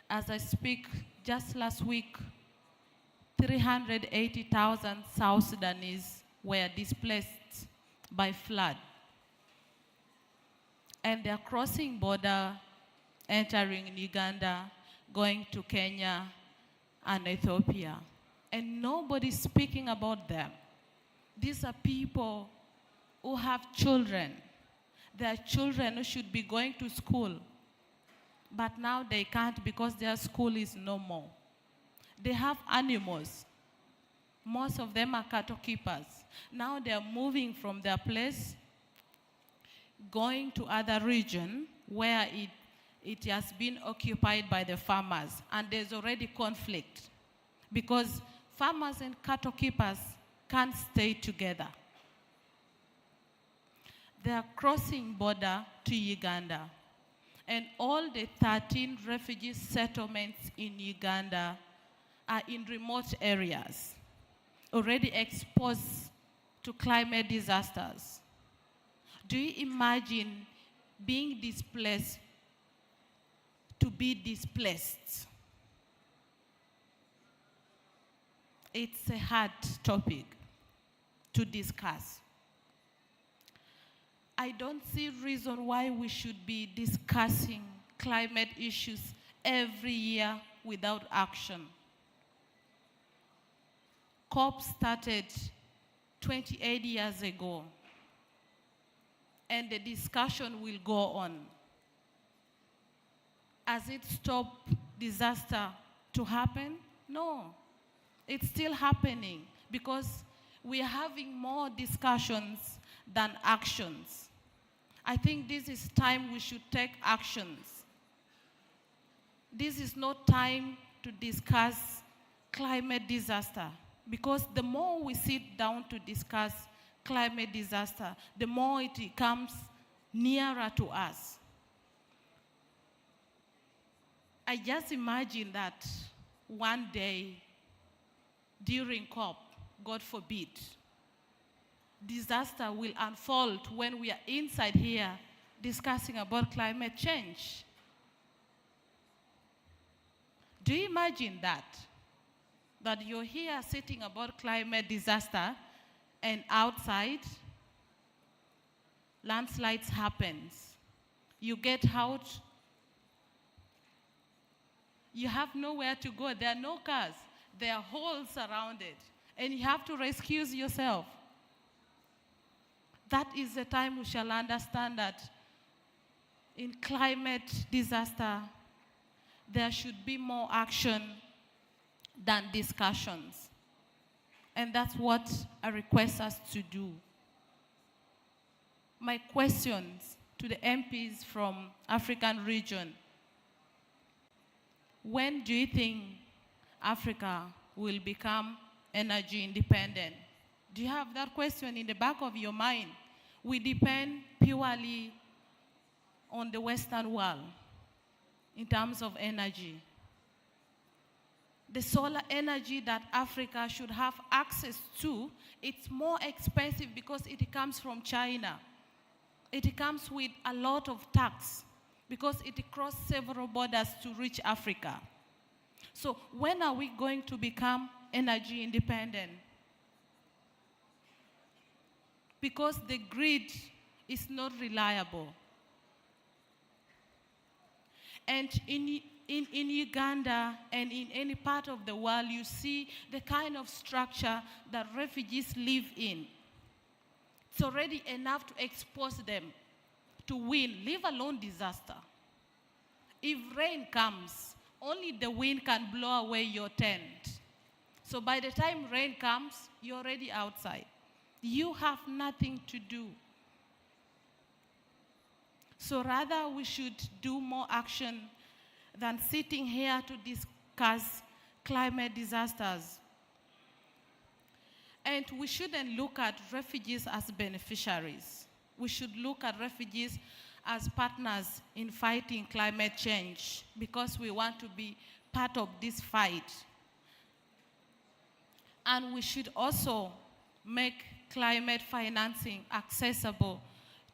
As I speak, just last week, 380,000 South Sudanese were displaced by flood. And they're crossing border, entering Uganda, going to Kenya and Ethiopia. And nobody's speaking about them. These are people who have children. Their children who should be going to school. But now they can't because their school is no more. They have animals. Most of them are cattle keepers. Now they're moving from their place, going to other region where it has been occupied by the farmers, and there's already conflict because farmers and cattle keepers can't stay together. They are crossing border to Uganda, and all the 13 refugee settlements in Uganda, are in remote areas, already exposed to climate disasters. Do you imagine being displaced to be displaced? It's a hard topic to discuss. I don't see reason why we should be discussing climate issues every year without action. COP started 28 years ago, and the discussion will go on. Has it stopped disaster to happen? No, it's still happening because we are having more discussions than actions. I think this is time we should take actions. This is not time to discuss climate disaster, because the more we sit down to discuss climate disaster, the more it comes nearer to us. I just imagine that one day during COP, God forbid, disaster will unfold when we are inside here discussing about climate change. Do you imagine that? That you're here sitting about climate disaster and outside landslides happens. You get out, you have nowhere to go. There are no cars. There are holes surrounded, and you have to rescue yourself. That is the time we shall understand that in climate disaster, there should be more action than discussions. And that's what I request us to do. My questions to the MPs from African region: when do you think Africa will become energy independent? Do you have that question in the back of your mind? We depend purely on the Western world in terms of energy. The solar energy that Africa should have access to, it's more expensive because it comes from China. It comes with a lot of tax because it crosses several borders to reach Africa. So when are we going to become energy independent? Because the grid is not reliable. And in Uganda and in any part of the world, you see the kind of structure that refugees live in. It's already enough to expose them to wind, leave alone disaster. If rain comes, only the wind can blow away your tent. So by the time rain comes, you're already outside. You have nothing to do. So rather, we should do more action than sitting here to discuss climate disasters. And we shouldn't look at refugees as beneficiaries. We should look at refugees as partners in fighting climate change, because we want to be part of this fight. And we should also make climate financing accessible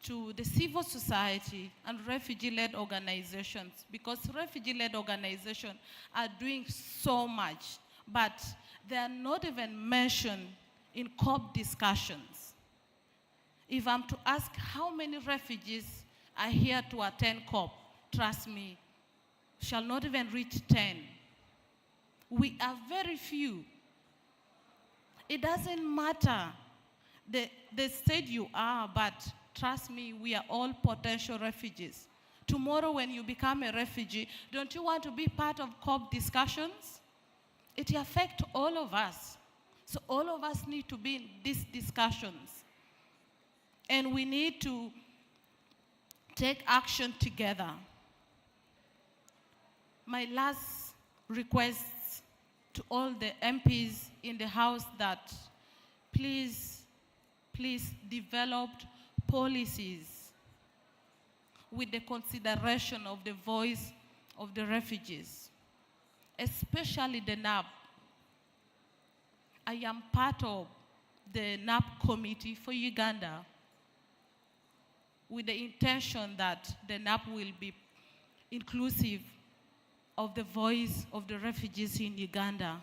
to the civil society and refugee-led organizations, because refugee-led organizations are doing so much, but they are not even mentioned in COP discussions. If I'm to ask how many refugees are here to attend COP, trust me, shall not even reach 10. We are very few. It doesn't matter the state you are, but trust me, we are all potential refugees. Tomorrow when you become a refugee, don't you want to be part of COP discussions? It affects all of us. So all of us need to be in these discussions. And we need to take action together. My last request to all the MPs in the House that please develop policies with the consideration of the voice of the refugees, especially the NAB, I am part of the NAP committee for Uganda with the intention that the NAP will be inclusive of the voice of the refugees in Uganda.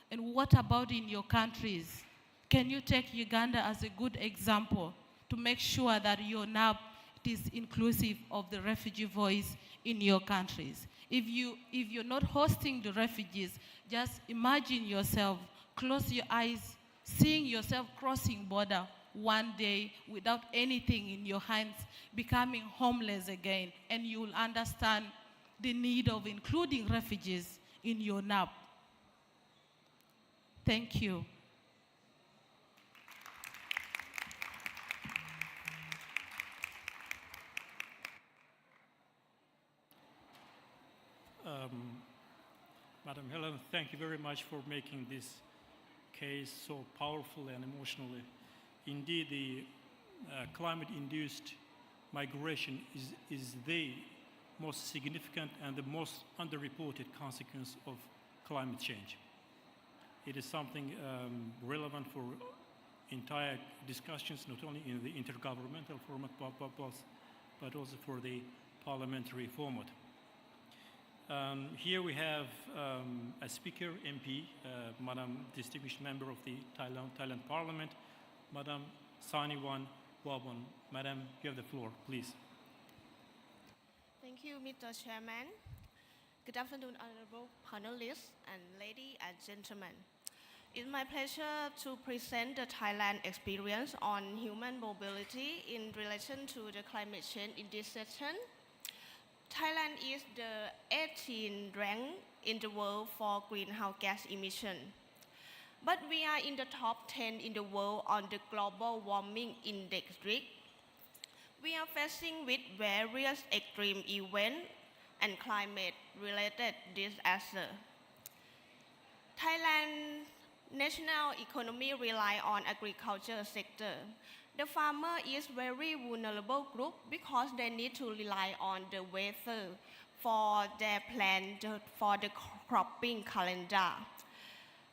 And what about in your countries? Can you take Uganda as a good example to make sure that your NAP is inclusive of the refugee voice in your countries? If you're not hosting the refugees, just imagine yourself, close your eyes, seeing yourself crossing border one day without anything in your hands, becoming homeless again, and you will understand the need of including refugees in your NAP. Thank you. Madam Helen, thank you very much for making this case so powerful and emotionally. Indeed, the climate-induced migration is the most significant and the most underreported consequence of climate change. It is something relevant for entire discussions, not only in the intergovernmental format, but also for the parliamentary format. Here we have a speaker, MP, Madam Distinguished Member of the Thailand Parliament, Madam Saniwan Wabon. Madam, you have the floor, please. Thank you, Mr. Chairman. Good afternoon, honorable panelists and ladies and gentlemen. It's my pleasure to present the Thailand experience on human mobility in relation to the climate change in this session. Thailand is the 18th rank in the world for greenhouse gas emission. But we are in the top 10 in the world on the global warming index list. We are facing with various extreme events and climate-related disasters. Thailand's national economy relies on agriculture sector. The farmer is very vulnerable group because they need to rely on the weather for their plan for the cropping calendar.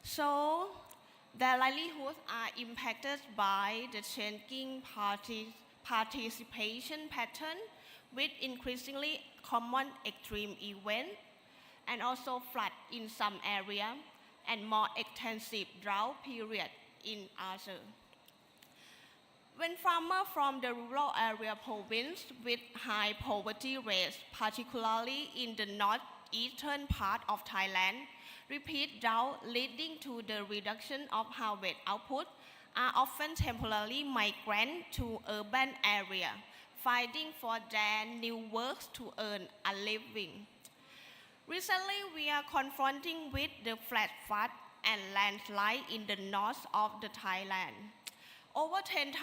So their livelihoods are impacted by the changing participation pattern with increasingly common extreme events and also flood in some areas and more extensive drought period in others. When farmers from the rural area province with high poverty rates, particularly in the northeastern part of Thailand, repeat drought leading to the reduction of harvest output, are often temporarily migrant to urban area, fighting for their new works to earn a living. Recently, we are confronting with the flash flood and landslide in the north of the Thailand. Over 10,000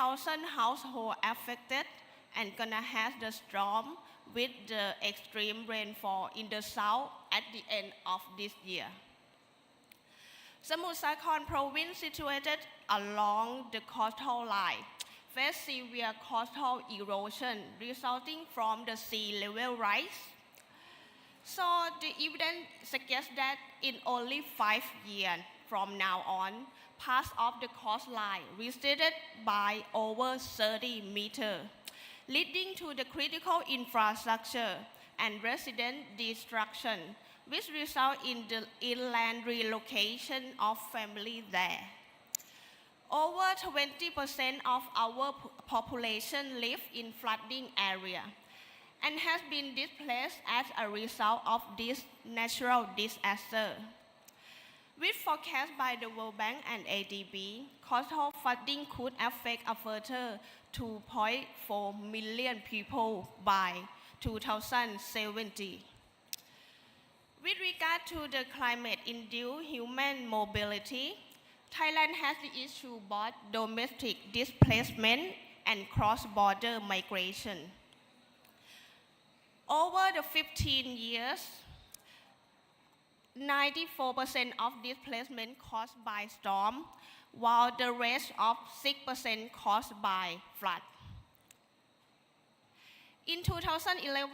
households affected and gonna have the storm with the extreme rainfall in the south at the end of this year. Samut Sakhon province situated along the coastal line face severe coastal erosion resulting from the sea level rise. So the evidence suggests that in only 5 years from now on, parts of the coastline receded by over 30 meters, leading to the critical infrastructure and resident destruction, which result in the inland relocation of families there. Over 20% of our population live in flooding area and has been displaced as a result of this natural disaster. With forecast by the World Bank and ADB, coastal flooding could affect a further 2.4 million people by 2070. With regard to the climate-induced human mobility, Thailand has issued both domestic displacement and cross-border migration. Over the 15 years, 94% of displacement caused by storm, while the rest of 6% caused by flood. In 2011,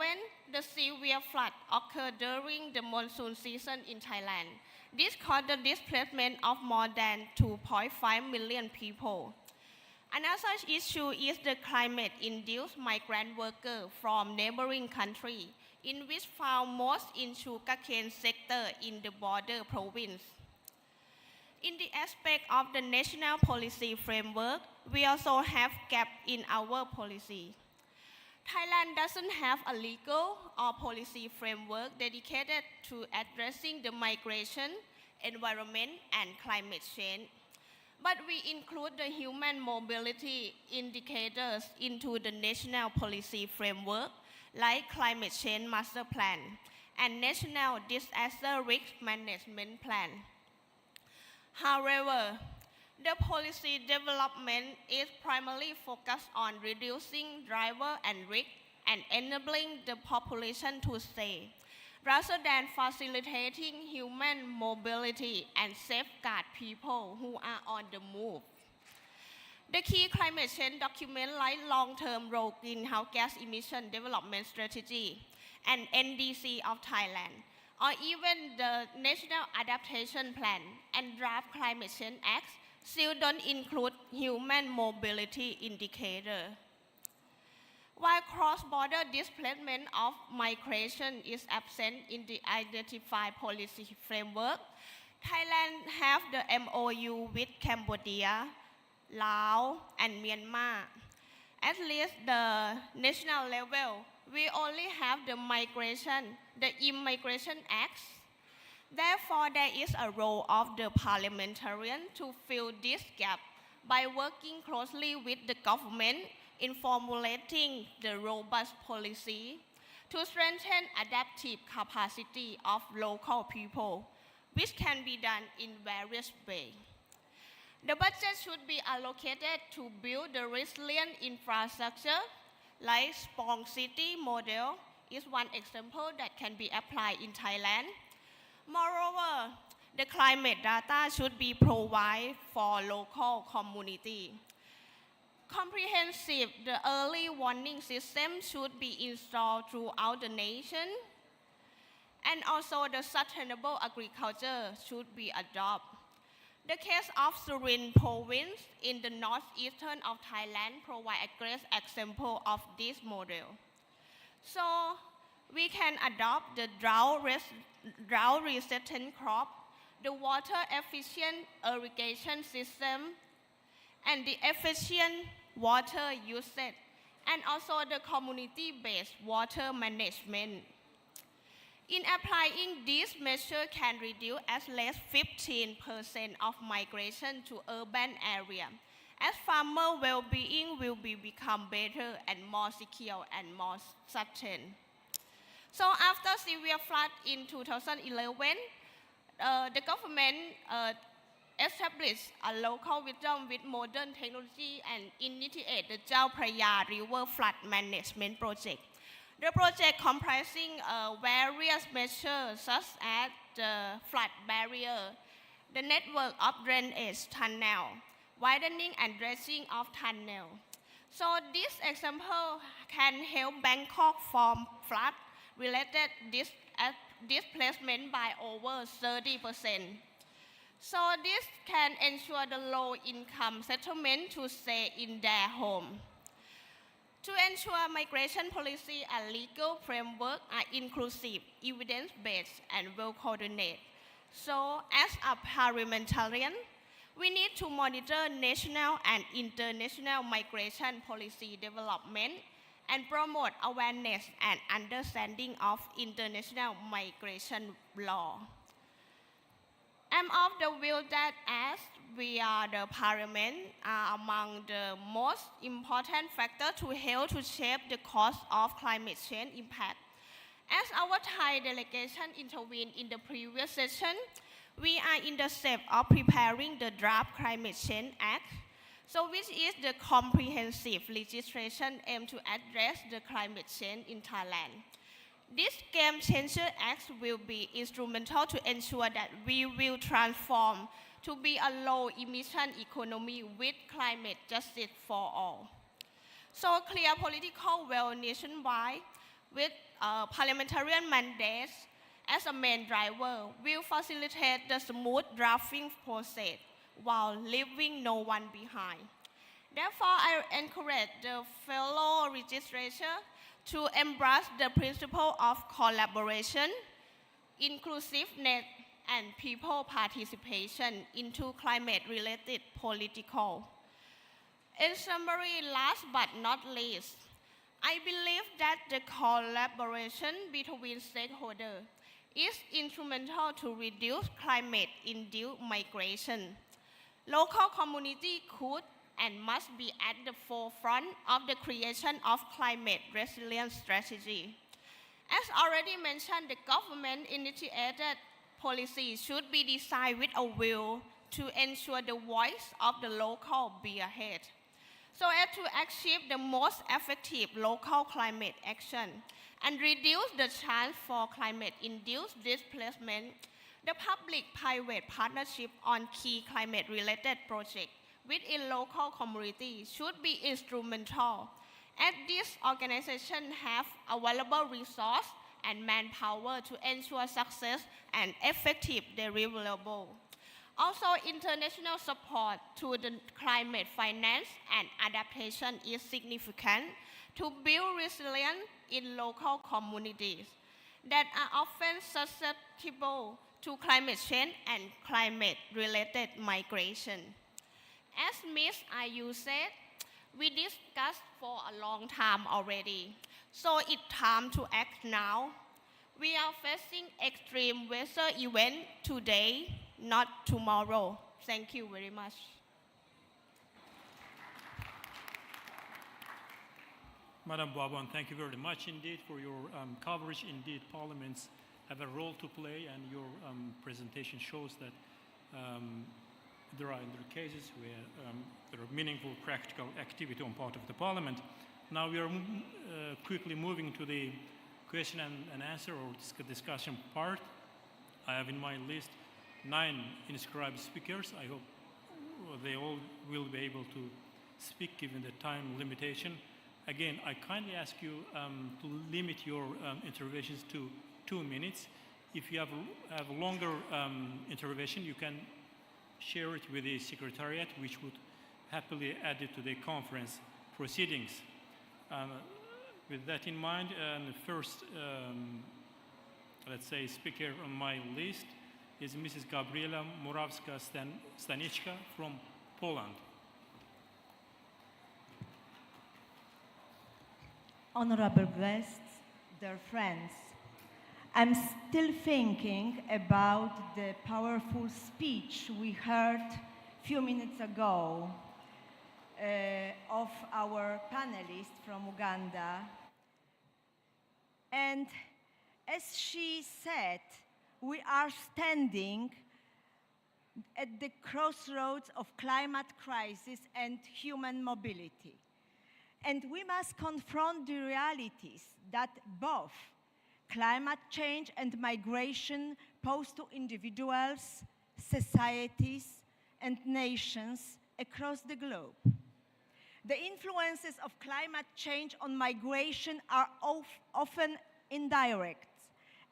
the severe flood occurred during the monsoon season in Thailand, This caused the displacement of more than 2.5 million people. Another issue is the climate-induced migrant workers from neighboring countries, in which found most in sugarcane sector in the border province. In the aspect of the national policy framework, we also have gap in our policy. Thailand doesn't have a legal or policy framework dedicated to addressing the migration, environment, and climate change. But we include the human mobility indicators into the national policy framework, like Climate Change Master Plan and National Disaster Risk Management Plan. However, the policy development is primarily focused on reducing driver and risk and enabling the population to stay, rather than facilitating human mobility and safeguard people who are on the move. The key climate change documents like long-term road greenhouse gas emission development strategy and NDC of Thailand, or even the National Adaptation Plan and Draft Climate Change Act still don't include human mobility indicator. While cross-border displacement of migration is absent in the identified policy framework, Thailand have the MOU with Cambodia, Laos, and Myanmar. At least the national level, we only have the Immigration Act. Therefore, there is a role of the parliamentarian to fill this gap by working closely with the government in formulating the robust policy to strengthen adaptive capacity of local people, which can be done in various ways. The budget should be allocated to build the resilient infrastructure, like Spong City model is one example that can be applied in Thailand. Moreover, the climate data should be provided for local community. Comprehensive, the early warning system should be installed throughout the nation. And also the sustainable agriculture should be adopted. The case of Surin province in the northeastern of Thailand provides a great example of this model. So we can adopt the drought-resistant crop, the water-efficient irrigation system, and the efficient water usage, and also the community-based water management. In applying these measures can reduce at least 15% of migration to urban areas, as farmer well-being will become better and more secure and more certain. So after severe flood in 2011, the government established a local wisdom with modern technology and initiated the Chao Phraya River Flood Management Project. The project comprising various measures such as the flood barrier, the network of drainage tunnel, widening and dredging of tunnel. So this example can help Bangkok from flood-related displacement by over 30%. So this can ensure the low-income settlement to stay in their home. To ensure migration policy and legal framework are inclusive, evidence-based, and well-coordinated. So as a parliamentarian, we need to monitor national and international migration policy development and promote awareness and understanding of international migration law. I'm of the view that as we are the parliament are among the most important factors to help to shape the course of climate change impact. As our Thai delegation intervened in the previous session, we are in the step of preparing the draft Climate Change Act, so which is the comprehensive legislation aimed to address the climate change in Thailand. This Game Changer Act will be instrumental to ensure that we will transform to be a low-emission economy with climate justice for all. So clear political will nationwide with parliamentarian mandates as a main driver will facilitate the smooth drafting process while leaving no one behind. Therefore, I encourage the fellow legislators to embrace the principle of collaboration, inclusiveness, and people participation into climate-related political. In summary, last but not least, I believe that the collaboration between stakeholders is instrumental to reduce climate-induced migration. Local communities could and must be at the forefront of the creation of climate resilience strategy. As already mentioned, the government-initiated policy should be designed with a will to ensure the voice of the local be ahead, so as to achieve the most effective local climate action and reduce the chance for climate-induced displacement. The public-private partnership on key climate-related projects within local communities should be instrumental, as these organizations have available resources and manpower to ensure success and effective deliverable. Also, international support to the climate finance and adaptation is significant to build resilience in local communities that are often susceptible to climate change and climate-related migration. As Ms. Ayu said, we discussed for a long time already, so it's time to act now. We are facing extreme weather events today, not tomorrow. Thank you very much. Madam Baban, thank you very much indeed for your coverage. Indeed, parliaments have a role to play, and your presentation shows that there are cases where there are meaningful practical activity on part of the parliament. Now we are quickly moving to the question and answer or discussion part. I have in my list 9 inscribed speakers. I hope they all will be able to speak given the time limitation. Again, I kindly ask you to limit your interventions to 2 minutes. If you have a longer intervention, you can share it with the Secretariat, which would happily add it to the conference proceedings. With that in mind, the first, let's say, speaker on my list is Mrs. Gabriela Morawska-Staniczka from Poland. Honorable guests, dear friends, I'm still thinking about the powerful speech we heard a few minutes ago of our panelist from Uganda. And as she said, we are standing at the crossroads of climate crisis and human mobility. And we must confront the realities that both climate change and migration pose to individuals, societies, and nations across the globe. The influences of climate change on migration are often indirect.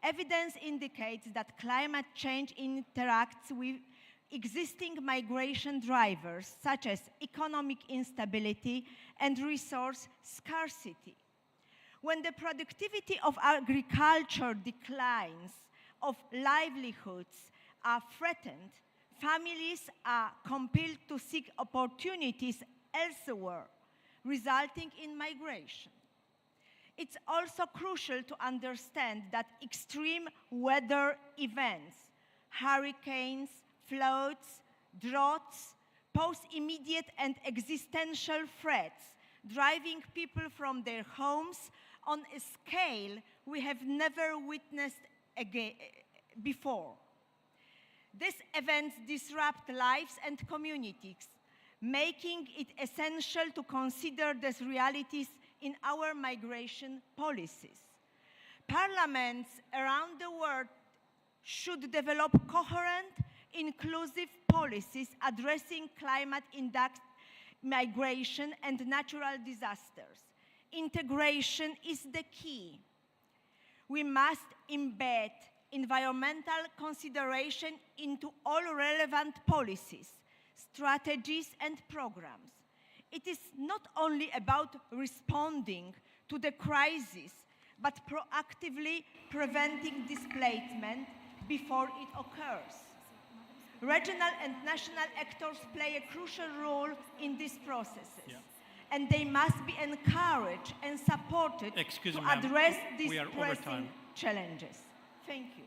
Evidence indicates that climate change interacts with existing migration drivers such as economic instability and resource scarcity. When the productivity of agriculture declines, of livelihoods are threatened, families are compelled to seek opportunities elsewhere, resulting in migration. It's also crucial to understand that extreme weather events, hurricanes, floods, droughts, pose immediate and existential threats, driving people from their homes on a scale we have never witnessed before. These events disrupt lives and communities, making it essential to consider these realities in our migration policies. Parliaments around the world should develop coherent, inclusive policies addressing climate-induced migration and natural disasters. Integration is the key. We must embed environmental consideration into all relevant policies, strategies, and programs. It is not only about responding to the crisis, but proactively preventing displacement before it occurs. Regional and national actors play a crucial role in these processes, and they must be encouraged and supported to address these pressing challenges. Thank you.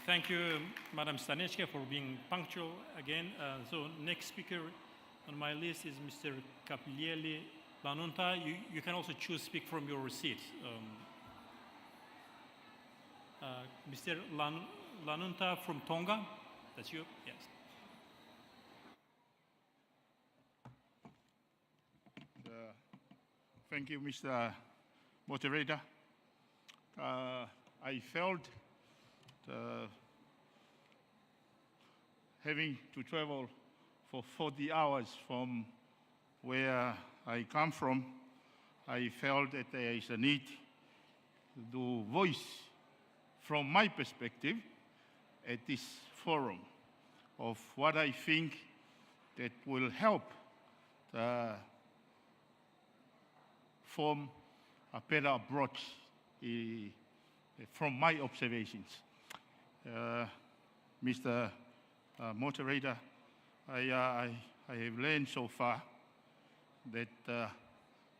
Thank you, Madam Stanechka, for being punctual again. So next speaker on my list is Mr. Kaplieli Lanunta. You can also choose speak from your seat. Mr. Lanunta from Tonga, that's you? Yes. Thank you, Mr. Moderator. I felt having to travel for 40 hours from where I come from, I felt that there is a need to voice from my perspective at this forum of what I think that will help form a better approach from my observations. Mr. Moderator, I have learned so far that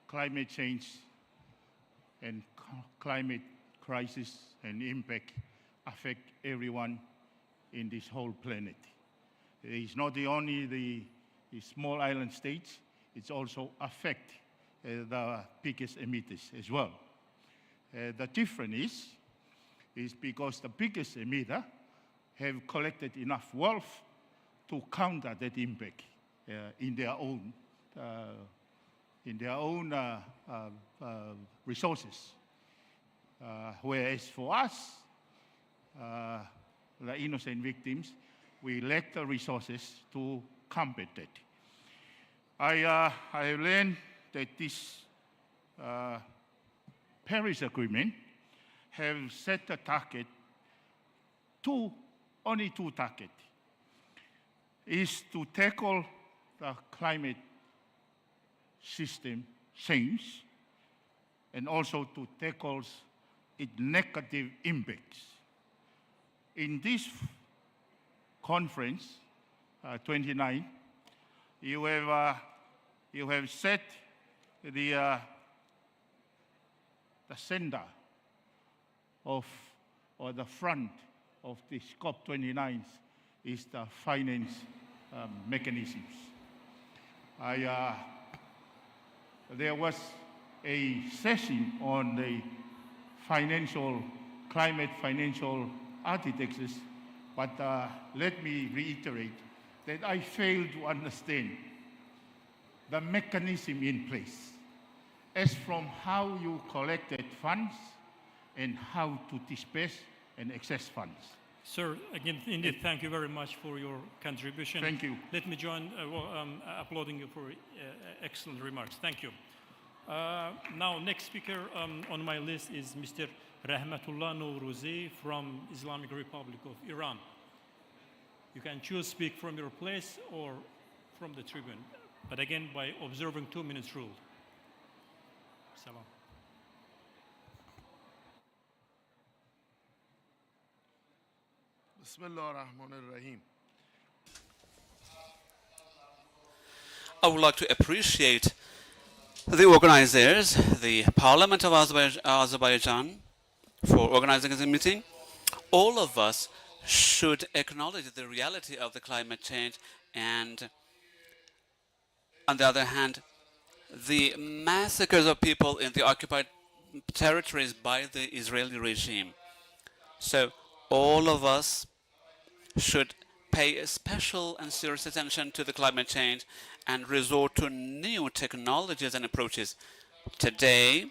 climate change and climate crisis and impact affect everyone in this whole planet. It's not only the small island states, it's also affect the biggest emitters as well. The difference is because the biggest emitter have collected enough wealth to counter that impact in their own resources. Whereas for us, the innocent victims, we lack the resources to combat that. I have learned that this Paris Agreement have set a target, only two targets, is to tackle the climate system change and also to tackle its negative impacts. In this conference, 29, you have set the center of, or the front of this COP29 is the finance mechanisms. There was a session on the climate financial architectures, but let me reiterate that I fail to understand the mechanism in place, as from how you collected funds and how to disperse and access funds. Sir, again, indeed, thank you very much for your contribution. Thank you. Let me join applauding you for excellent remarks. Thank you. Now, next speaker on my list is Mr. Rahmatullah Nourouzi from Islamic Republic of Iran. You can choose speak from your place or from the tribune, but again, by observing 2 minutes rule. Salam. I would like to appreciate the organizers, the Parliament of Azerbaijan, for organizing this meeting. All of us should acknowledge the reality of the climate change and, on the other hand, the massacres of people in the occupied territories by the Israeli regime. So all of us should pay a special and serious attention to the climate change and resort to new technologies and approaches. Today,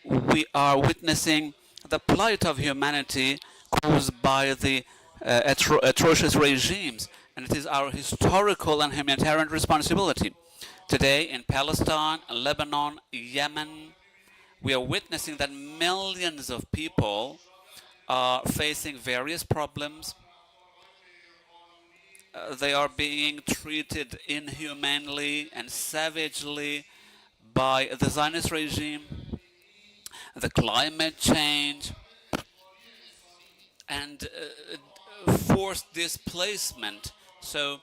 we are witnessing the plight of humanity caused by the atrocious regimes, and it is our historical and humanitarian responsibility. Today in Palestine, Lebanon, Yemen, we are witnessing that millions of people are facing various problems. They are being treated inhumanely and savagely by the Zionist regime, the climate change, and forced displacement. So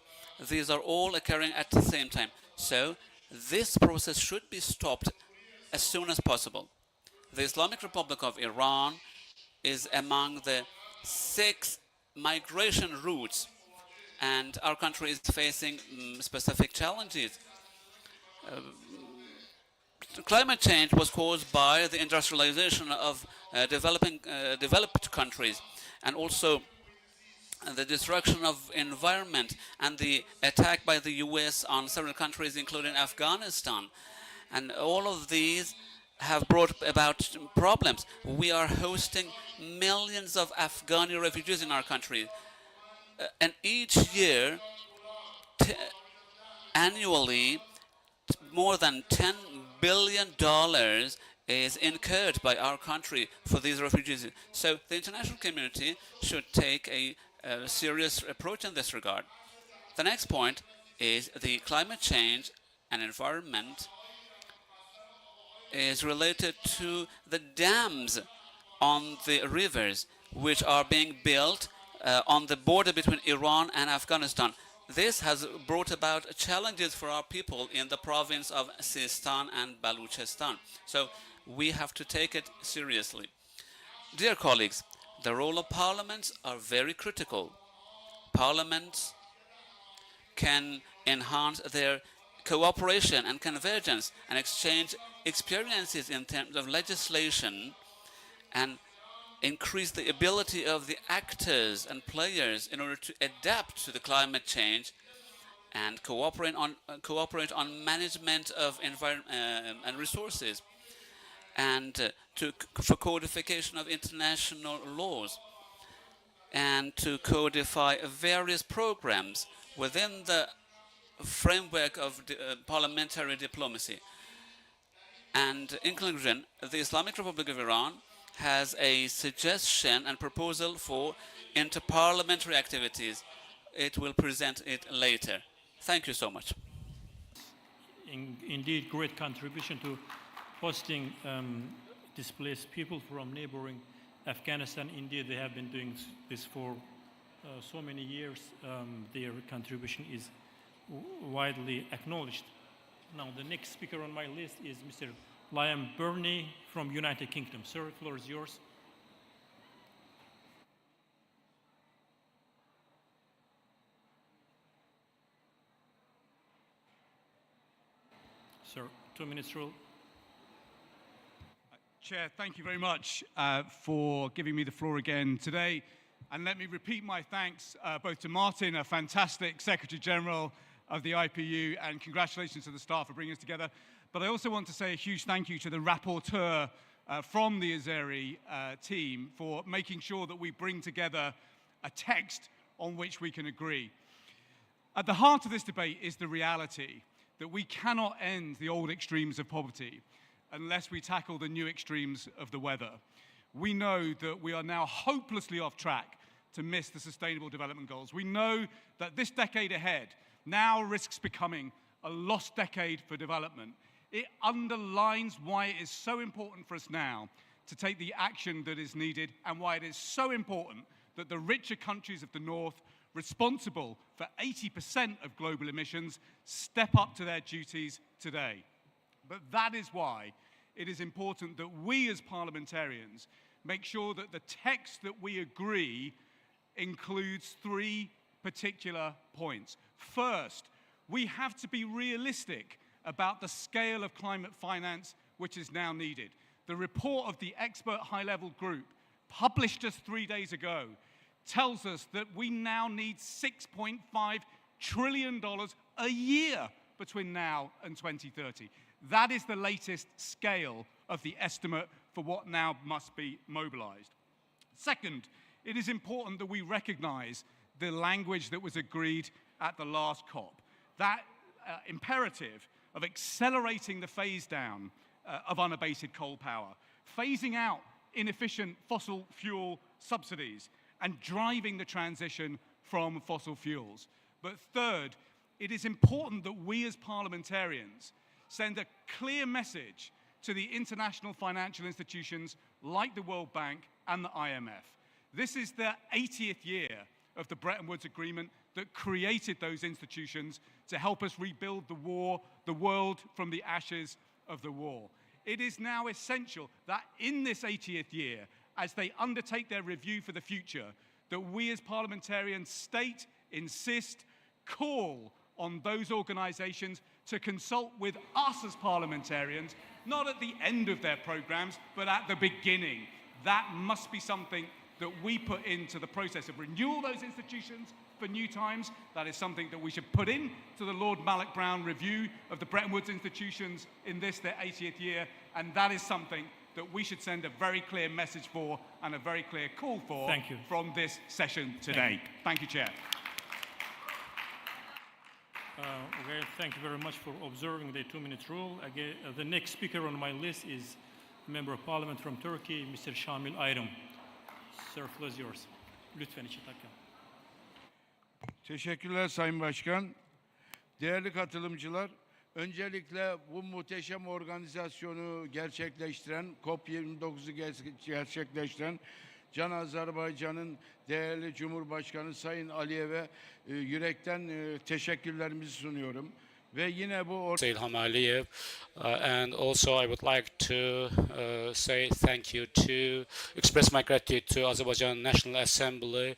these are all occurring at the same time. So this process should be stopped as soon as possible. The Islamic Republic of Iran is among the 6 migration routes, and our country is facing specific challenges. Climate change was caused by the industrialization of developed countries, and also the destruction of environment and the attack by the US on several countries, including Afghanistan. And all of these have brought about problems. We are hosting millions of Afghani refugees in our country. And each year, annually, more than $10 billion is incurred by our country for these refugees. So the international community should take a serious approach in this regard. The next point is the climate change and environment is related to the dams on the rivers which are being built on the border between Iran and Afghanistan. This has brought about challenges for our people in the province of Sistan and Baluchistan. So we have to take it seriously. Dear colleagues, the role of parliaments are very critical. Parliaments can enhance their cooperation and convergence and exchange experiences in terms of legislation and increase the ability of the actors and players in order to adapt to the climate change and cooperate on management of environment and resources, and for codification of international laws, and to codify various programs within the framework of parliamentary diplomacy. And in conclusion, the Islamic Republic of Iran has a suggestion and proposal for inter-parliamentary activities. It will present it later. Thank you so much. Indeed, great contribution to hosting displaced people from neighboring Afghanistan. Indeed, they have been doing this for so many years. Their contribution is widely acknowledged. Now, the next speaker on my list is Mr. Liam Burney from United Kingdom. Sir, the floor is yours. Sir, 2 minutes rule. Chair, thank you very much for giving me the floor again today. And let me repeat my thanks both to Martin, a fantastic Secretary General of the IPU, and congratulations to the staff for bringing us together. But I also want to say a huge thank you to the rapporteur from the Azeri team for making sure that we bring together a text on which we can agree. At the heart of this debate is the reality that we cannot end the old extremes of poverty unless we tackle the new extremes of the weather. We know that we are now hopelessly off track to miss the Sustainable Development Goals. We know that this decade ahead now risks becoming a lost decade for development. It underlines why it is so important for us now to take the action that is needed, and why it is so important that the richer countries of the North, responsible for 80% of global emissions, step up to their duties today. But that is why it is important that we as parliamentarians make sure that the text that we agree includes 3 particular points. First, we have to be realistic about the scale of climate finance which is now needed. The report of the expert high-level group, published just 3 days ago, tells us that we now need $6.5 trillion a year between now and 2030. That is the latest scale of the estimate for what now must be mobilized. Second, it is important that we recognize the language that was agreed at the last COP. That imperative of accelerating the phase down of unabated coal power, phasing out inefficient fossil fuel subsidies, and driving the transition from fossil fuels. But third, it is important that we as parliamentarians send a clear message to the international financial institutions like the World Bank and the IMF. This is the 80th year of the Bretton Woods Agreement that created those institutions to help us rebuild the world from the ashes of the war. It is now essential that in this 80th year, as they undertake their review for the future, that we as parliamentarians state, insist, call on those organizations to consult with us as parliamentarians, not at the end of their programs, but at the beginning. That must be something that we put into the process of renewal those institutions for new times. That is something that we should put in to the Lord Malloch Brown review of the Bretton Woods institutions in this, their 80th year, and that is something that we should send a very clear message for and a very clear call for from this session today. Thank you, Chair. Okay, thank you very much for observing the 2-minute rule. Again, the next speaker on my list is Member of Parliament from Turkey, Mr. Shamil Ayrım. Sir, floor is yours. Lütfen 2 dakika. Teşekkürler Sayın Başkan. Değerli katılımcılar, öncelikle bu muhteşem organizasyonu gerçekleştiren, COP29'u gerçekleştiren Can Azerbaycan'ın değerli Cumhurbaşkanı Sayın Aliyev'e yürekten teşekkürlerimizi sunuyorum. Ve yine bu İlham Aliyev, and also I would like to say thank you to express my gratitude to Azerbaijan National Assembly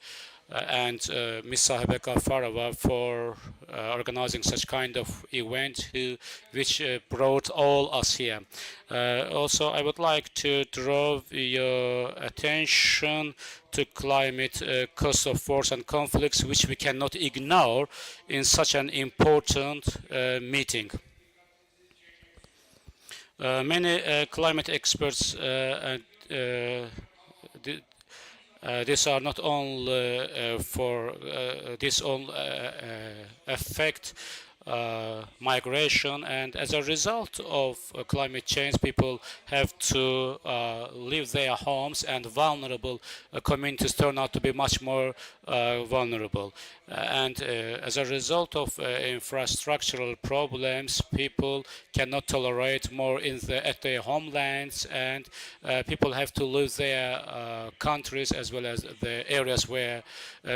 and Ms. Sahibe Gafarova for organizing such kind of event which brought all us here. Also, I would like to draw your attention to climate cost of wars and conflicts, which we cannot ignore in such an important meeting. Many climate experts these are not only for this all affect migration, and as a result of climate change, people have to leave their homes, and vulnerable communities turn out to be much more vulnerable. And as a result of infrastructural problems, people cannot tolerate more at their homelands, and people have to leave their countries as well as the areas where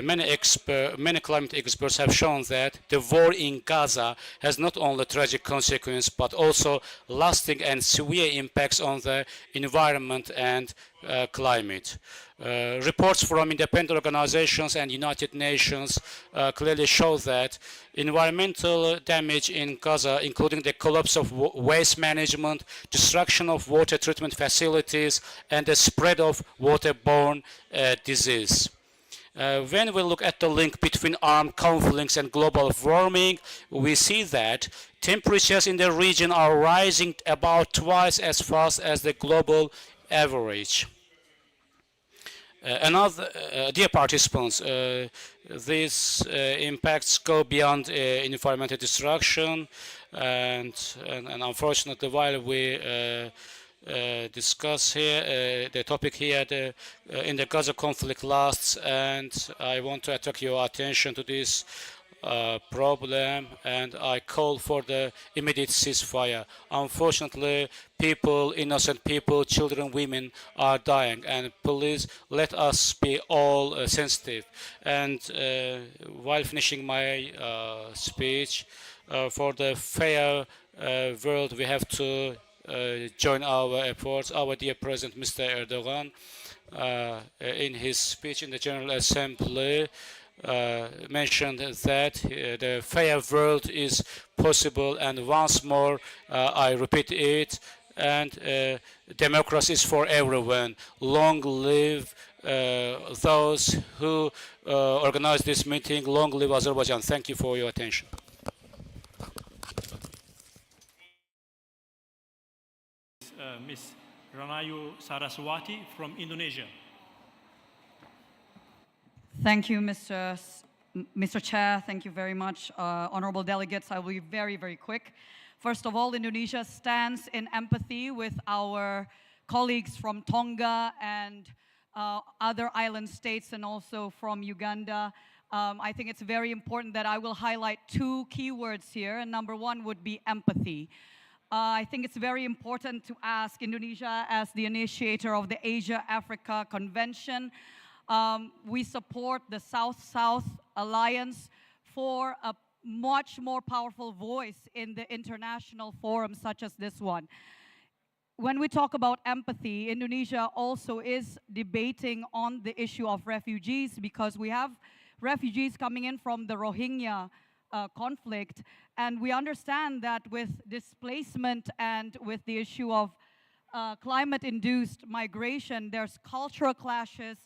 many climate experts have shown that the war in Gaza has not only tragic consequences but also lasting and severe impacts on the environment and climate. Reports from independent organizations and United Nations clearly show that environmental damage in Gaza, including the collapse of waste management, destruction of water treatment facilities, and the spread of waterborne disease. When we look at the link between armed conflicts and global warming, we see that temperatures in the region are rising about twice as fast as the global average. Dear participants, these impacts go beyond environmental destruction, and unfortunately, while we discuss here the topic here, in the Gaza conflict lasts, and I want to attract your attention to this problem, and I call for the immediate ceasefire. Unfortunately, innocent people, children, women are dying, and please let us be all sensitive. And while finishing my speech, for the fair world, we have to join our efforts. Our dear President, Mr. Erdogan, in his speech in the General Assembly, mentioned that the fair world is possible, and once more I repeat it, and democracy is for everyone. Long live those who organized this meeting. Long live Azerbaijan. Thank you for your attention. Ms. Ranayu Saraswati from Indonesia. Thank you, Mr. Chair. Thank you very much. Honorable delegates, I will be very, very quick. First of all, Indonesia stands in empathy with our colleagues from Tonga and other island states and also from Uganda. I think it's very important that I will highlight two keywords here, and number one would be empathy. I think it's very important to ask Indonesia as the initiator of the Asia-Africa Convention. We support the South-South Alliance for a much more powerful voice in the international forums such as this one. When we talk about empathy, Indonesia also is debating on the issue of refugees because we have refugees coming in from the Rohingya conflict, and we understand that with displacement and with the issue of climate-induced migration, there's cultural clashes,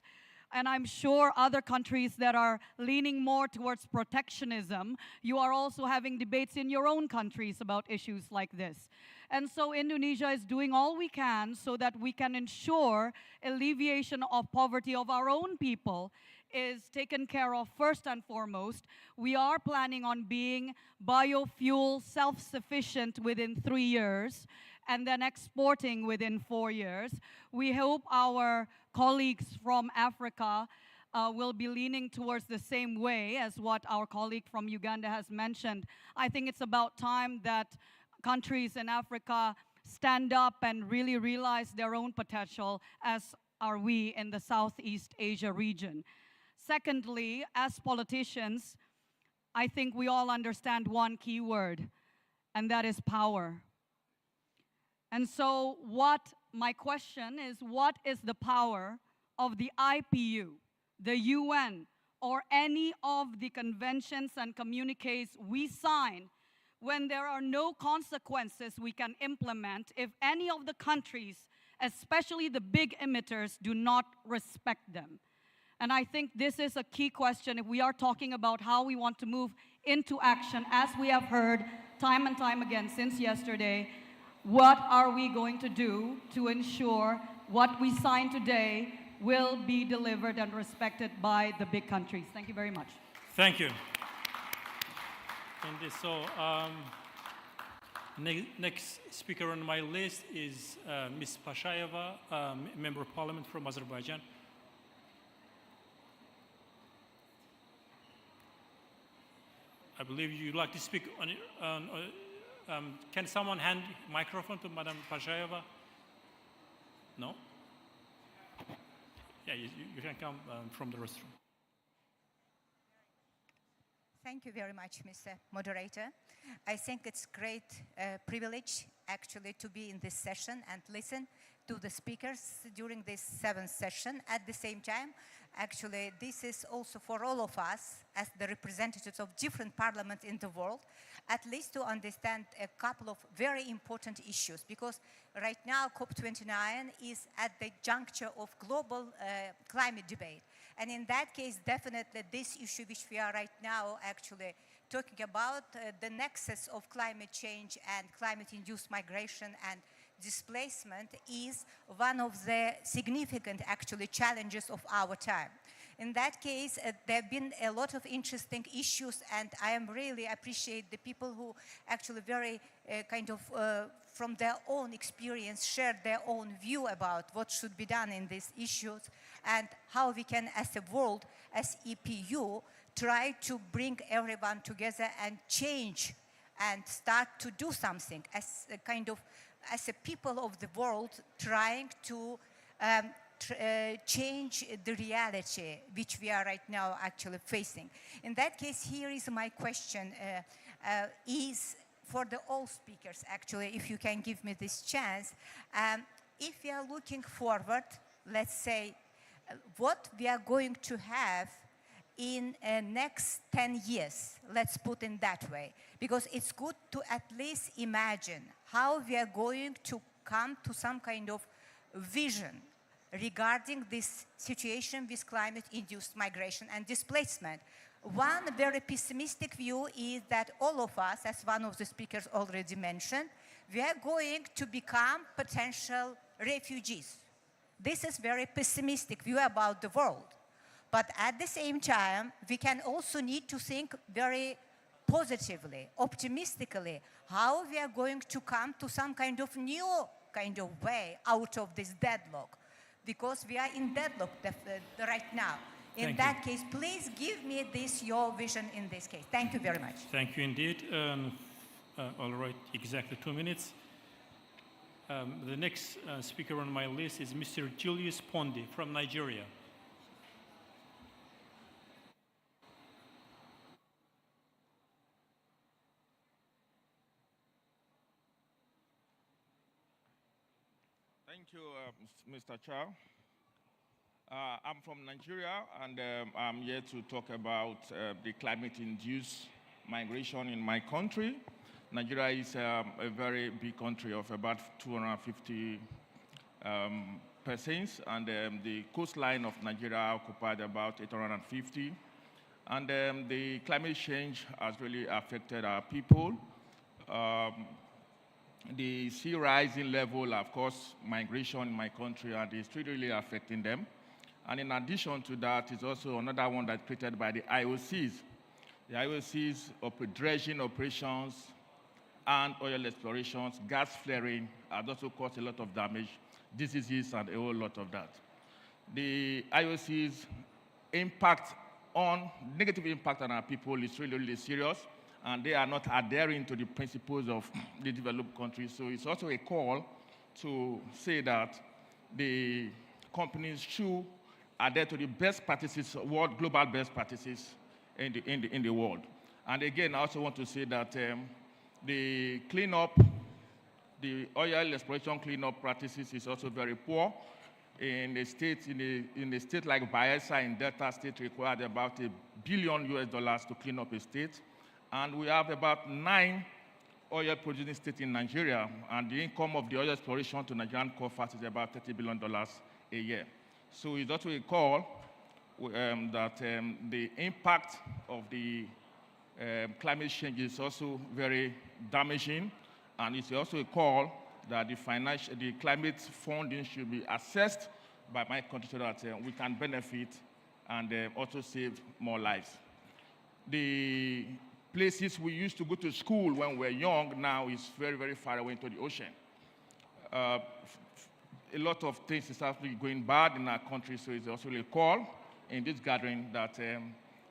and I'm sure other countries that are leaning more towards protectionism, you are also having debates in your own countries about issues like this. And so Indonesia is doing all we can so that we can ensure alleviation of poverty of our own people is taken care of first and foremost. We are planning on being biofuel self-sufficient within 3 years and then exporting within 4 years. We hope our colleagues from Africa will be leaning towards the same way as what our colleague from Uganda has mentioned. I think it's about time that countries in Africa stand up and really realize their own potential, as are we in the Southeast Asia region. Secondly, as politicians, I think we all understand one key word, and that is power. And so my question is, what is the power of the IPU, the UN, or any of the conventions and communiques we sign when there are no consequences we can implement if any of the countries, especially the big emitters, do not respect them? And I think this is a key question if we are talking about how we want to move into action, as we have heard time and time again since yesterday. What are we going to do to ensure what we sign today will be delivered and respected by the big countries? Thank you very much. Thank you. And so, next speaker on my list is Ms. Pashayeva, Member of Parliament from Azerbaijan. I believe you'd like to speak on can someone hand microphone to Madam Pashayeva? No? Yeah, you can come from the restroom. Thank you very much, Mr. Moderator. I think it's great privilege actually to be in this session and listen to the speakers during this 7th session. At the same time, actually, this is also for all of us as the representatives of different parliaments in the world, at least to understand a couple of very important issues, because right now COP29 is at the juncture of global climate debate. And in that case, definitely this issue which we are right now actually talking about, the nexus of climate change and climate-induced migration and displacement, is one of the significant actually challenges of our time. In that case, there have been a lot of interesting issues, and I really appreciate the people who actually very from their own experience shared their own view about what should be done in these issues and how we can, as a world, as IPU, try to bring everyone together and change and start to do something as a people of the world trying to change the reality which we are right now actually facing. In that case, here is my question, is for all speakers actually, if you can give me this chance. If we are looking forward, let's say, what we are going to have in next 10 years, let's put it that way, because it's good to at least imagine how we are going to come to some kind of vision regarding this situation with climate-induced migration and displacement. One very pessimistic view is that all of us, as one of the speakers already mentioned, we are going to become potential refugees. This is very pessimistic view about the world. But at the same time, we can also need to think very positively, optimistically, how we are going to come to some kind of new kind of way out of this deadlock, because we are in deadlock right now. In that case, please give me this, your vision in this case. Thank you very much. Thank you indeed. All right, exactly 2 minutes. The next speaker on my list is Mr. Julius Pondi from Nigeria. Thank you, Mr. Chair. I'm from Nigeria, and I'm here to talk about the climate-induced migration in my country. Nigeria is a very big country of about 250 persons, and the coastline of Nigeria occupied about 850. And the climate change has really affected our people. The sea rising level, of course, migration in my country, and it's really affecting them. And in addition to that, is also another one that's created by the IOCs. The IOCs dredging operations and oil explorations, gas flaring, has also caused a lot of damage, diseases, and a whole lot of that. The IOCs' negative impact on our people is really, really serious, and they are not adhering to the principles of the developed countries. So it's also a call to say that the companies should adhere to the best practices, global best practices in the world. And again, I also want to say that the cleanup, the oil exploration cleanup practices is also very poor. In a state like Bayelsa in Delta State required about $1 billion to clean up a state. And we have about 9 oil producing states in Nigeria, and the income of the oil exploration to Nigerian coffers is about $30 billion a year. So it's also a call that the impact of the climate change is also very damaging, and it's also a call that the climate funding should be assessed by my country so that we can benefit and also save more lives. The places we used to go to school when we were young now is very, very far away into the ocean. A lot of things is actually going bad in our country, so it's also a call in this gathering that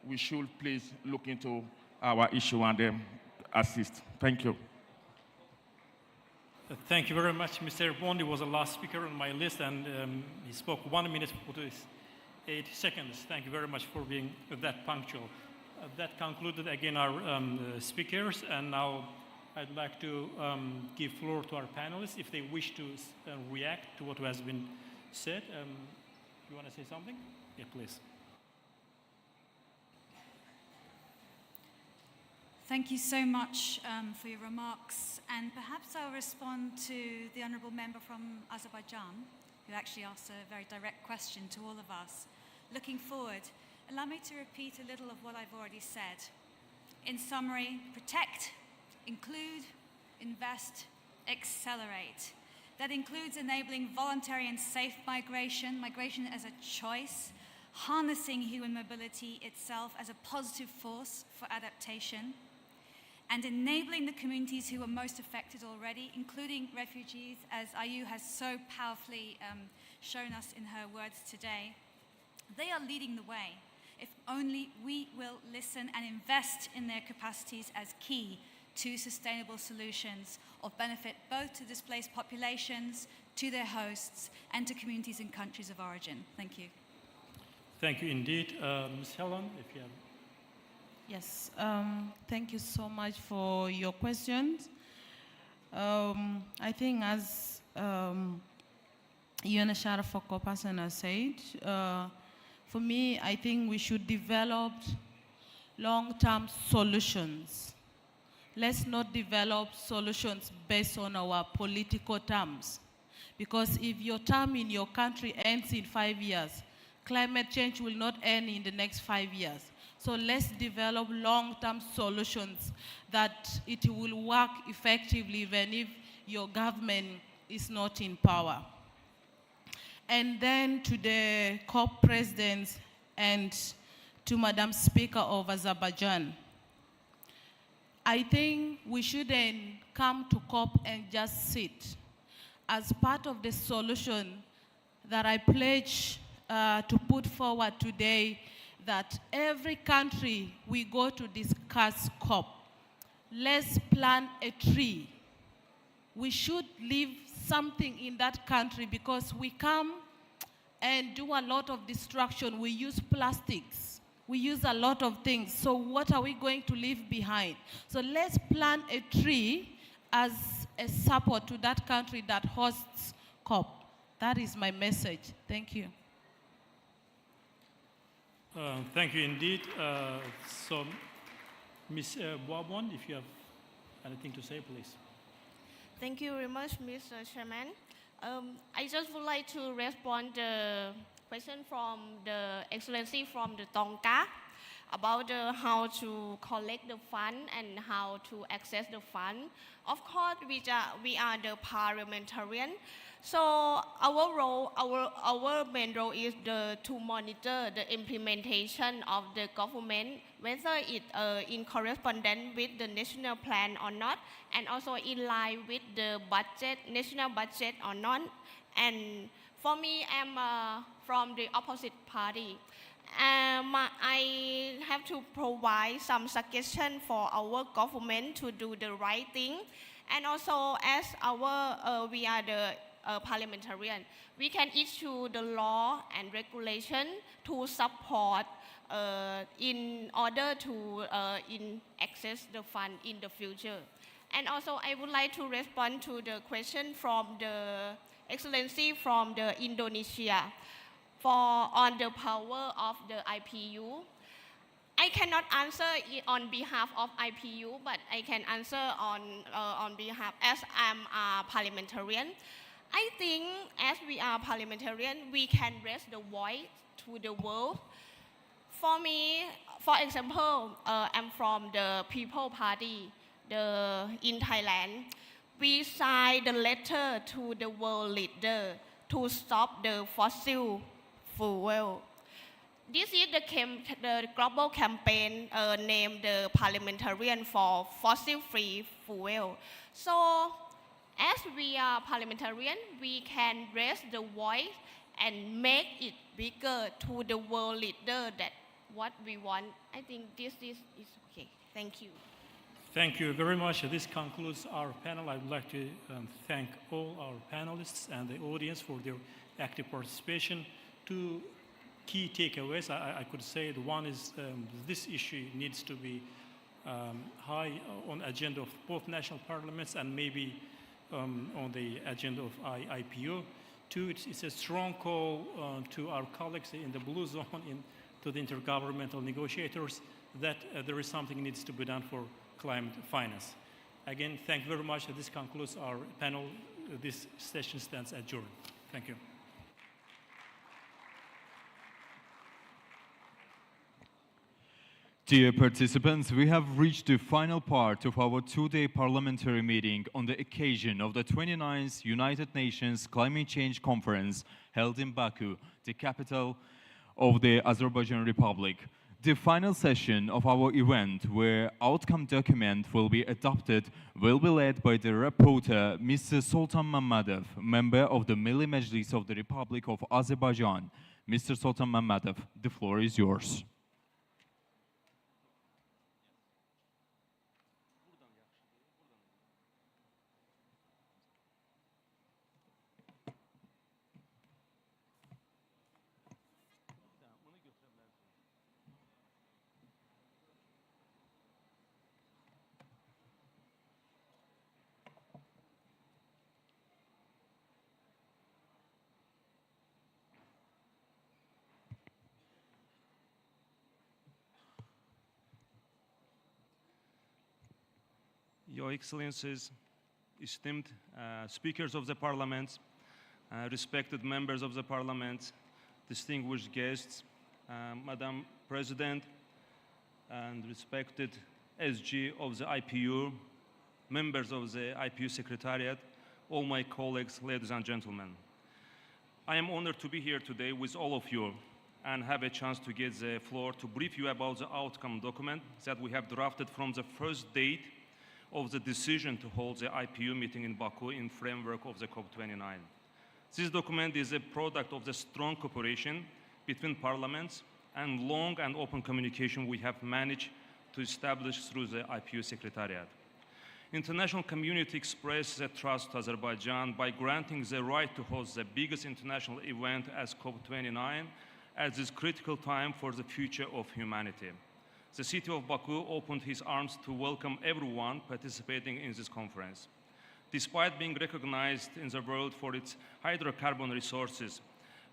we should please look into our issue and assist. Thank you. Thank you very much. Mr. Bondi was the last speaker on my list, and he spoke 1 minute 48 seconds. Thank you very much for being that punctual. That concluded again our speakers, and now I'd like to give floor to our panelists if they wish to react to what has been said. You want to say something? Yeah, please. Thank you so much for your remarks, and perhaps I'll respond to the honourable member from Azerbaijan, who actually asked a very direct question to all of us. Looking forward, allow me to repeat a little of what I've already said. In summary, protect, include, invest, accelerate. That includes enabling voluntary and safe migration, migration as a choice, harnessing human mobility itself as a positive force for adaptation, and enabling the communities who are most affected already, including refugees, as IPU has so powerfully shown us in her words today. They are leading the way, if only we will listen and invest in their capacities as key to sustainable solutions of benefit both to displaced populations, to their hosts, and to communities in countries of origin. Thank you. Thank you indeed. Ms. Helen, if you have... Yes, thank you so much for your questions. I think as Yona Sharafoko person has said, for me, I think we should develop long-term solutions. Let's not develop solutions based on our political terms. Because if your term in your country ends in 5 years, climate change will not end in the next 5 years. So let's develop long-term solutions that it will work effectively even if your government is not in power. And then to the COP presidents and to Madam Speaker of Azerbaijan, I think we shouldn't come to COP and just sit. As part of the solution that I pledge to put forward today, that every country we go to discuss COP, let's plant a tree. We should leave something in that country because we come and do a lot of destruction. We use plastics. We use a lot of things. So what are we going to leave behind? So let's plant a tree as a support to that country that hosts COP. That is my message. Thank you. Thank you indeed. So, Ms. Boabon, if you have anything to say, please. Thank you very much, Mr. Chairman. I just would like to respond the question from the Excellency from the Tonga about how to collect the fund and how to access the fund. Of course, we are the parliamentarian. So our role, our main role is to monitor the implementation of the government, whether it in correspondence with the national plan or not, and also in line with the budget, national budget or not. And for me, I'm from the opposite party. I have to provide some suggestion for our government to do the right thing. And also, as we are the parliamentarian, we can issue the law and regulation to support in order to access the fund in the future. And also, I would like to respond to the question from the Excellency from the Indonesia on the power of the IPU. I cannot answer on behalf of IPU, but I can answer on behalf as I'm a parliamentarian. I think as we are parliamentarian, we can raise the voice to the world. For me, for example, I'm from the People Party in Thailand. We signed the letter to the world leader to stop the fossil fuel. This is the global campaign named the Parliamentarian for Fossil-Free Fuel. So, as we are parliamentarian, we can raise the voice and make it bigger to the world leader that what we want. I think this is okay. Thank you. Thank you very much. This concludes our panel. I would like to thank all our panelists and the audience for their active participation. Two key takeaways, I could say. The one is this issue needs to be high on the agenda of both national parliaments and maybe on the agenda of IPU. Two, it's a strong call to our colleagues in the blue zone, to the intergovernmental negotiators, that there is something needs to be done for climate finance. Again, thank you very much. This concludes our panel. This session stands adjourned. Thank you. Dear participants, we have reached the final part of our two-day parliamentary meeting on the occasion of the 29th United Nations Climate Change Conference held in Baku, the capital of the Azerbaijan Republic. The final session of our event, where outcome document will be adopted, will be led by the rapporteur, Mr. Sultan Mammadov, member of the Milli Majlis of the Republic of Azerbaijan. Mr. Sultan Mammadov, the floor is yours. Your Excellencies, esteemed speakers of the Parliament, respected members of the Parliament, distinguished guests, Madam President, and respected SG of the IPU, members of the IPU Secretariat, all my colleagues, ladies and gentlemen. I am honored to be here today with all of you and have a chance to get the floor to brief you about the outcome document that we have drafted from the first date of the decision to hold the IPU meeting in Baku in framework of the COP29. This document is a product of the strong cooperation between parliaments and long and open communication we have managed to establish through the IPU Secretariat. International community expressed their trust to Azerbaijan by granting the right to host the biggest international event as COP29 at this critical time for the future of humanity. The city of Baku opened his arms to welcome everyone participating in this conference. Despite being recognized in the world for its hydrocarbon resources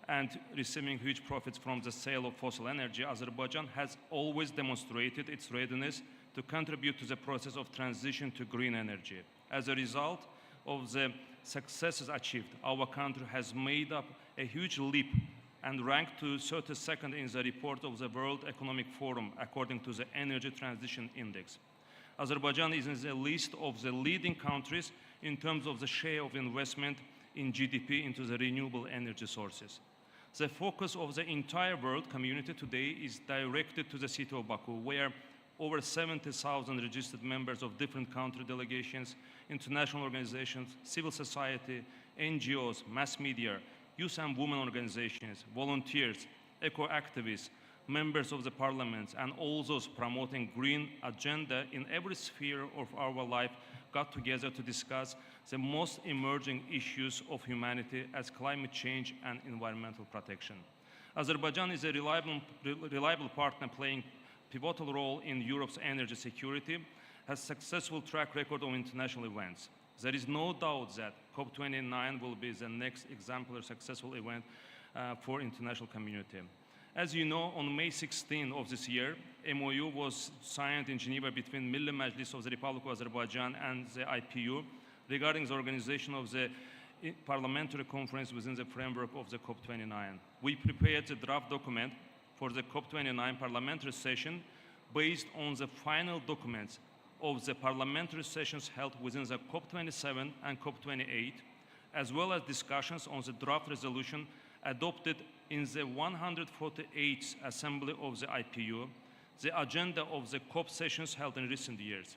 and receiving huge profits from the sale of fossil energy, Azerbaijan has always demonstrated its readiness to contribute to the process of transition to green energy. As a result of the successes achieved, our country has made up a huge leap and ranked to 32nd in the report of the World Economic Forum according to the Energy Transition Index. Azerbaijan is in the list of the leading countries in terms of the share of investment in GDP into the renewable energy sources. The focus of the entire world community today is directed to the city of Baku, where over 70,000 registered members of different country delegations, international organizations, civil society, NGOs, mass media, youth and women organizations, volunteers, eco-activists, members of the parliaments, and all those promoting green agenda in every sphere of our life got together to discuss the most emerging issues of humanity as climate change and environmental protection. Azerbaijan is a reliable partner playing pivotal role in Europe's energy security, has successful track record of international events. There is no doubt that COP29 will be the next exemplary successful event for international community. As you know, on May 16 of this year, MOU was signed in Geneva between Milli Majlis of the Republic of Azerbaijan and the IPU regarding the organization of the parliamentary conference within the framework of the COP29. We prepared the draft document for the COP29 parliamentary session based on the final documents of the parliamentary sessions held within the COP27 and COP28, as well as discussions on the draft resolution adopted in the 148th Assembly of the IPU, the agenda of the COP sessions held in recent years.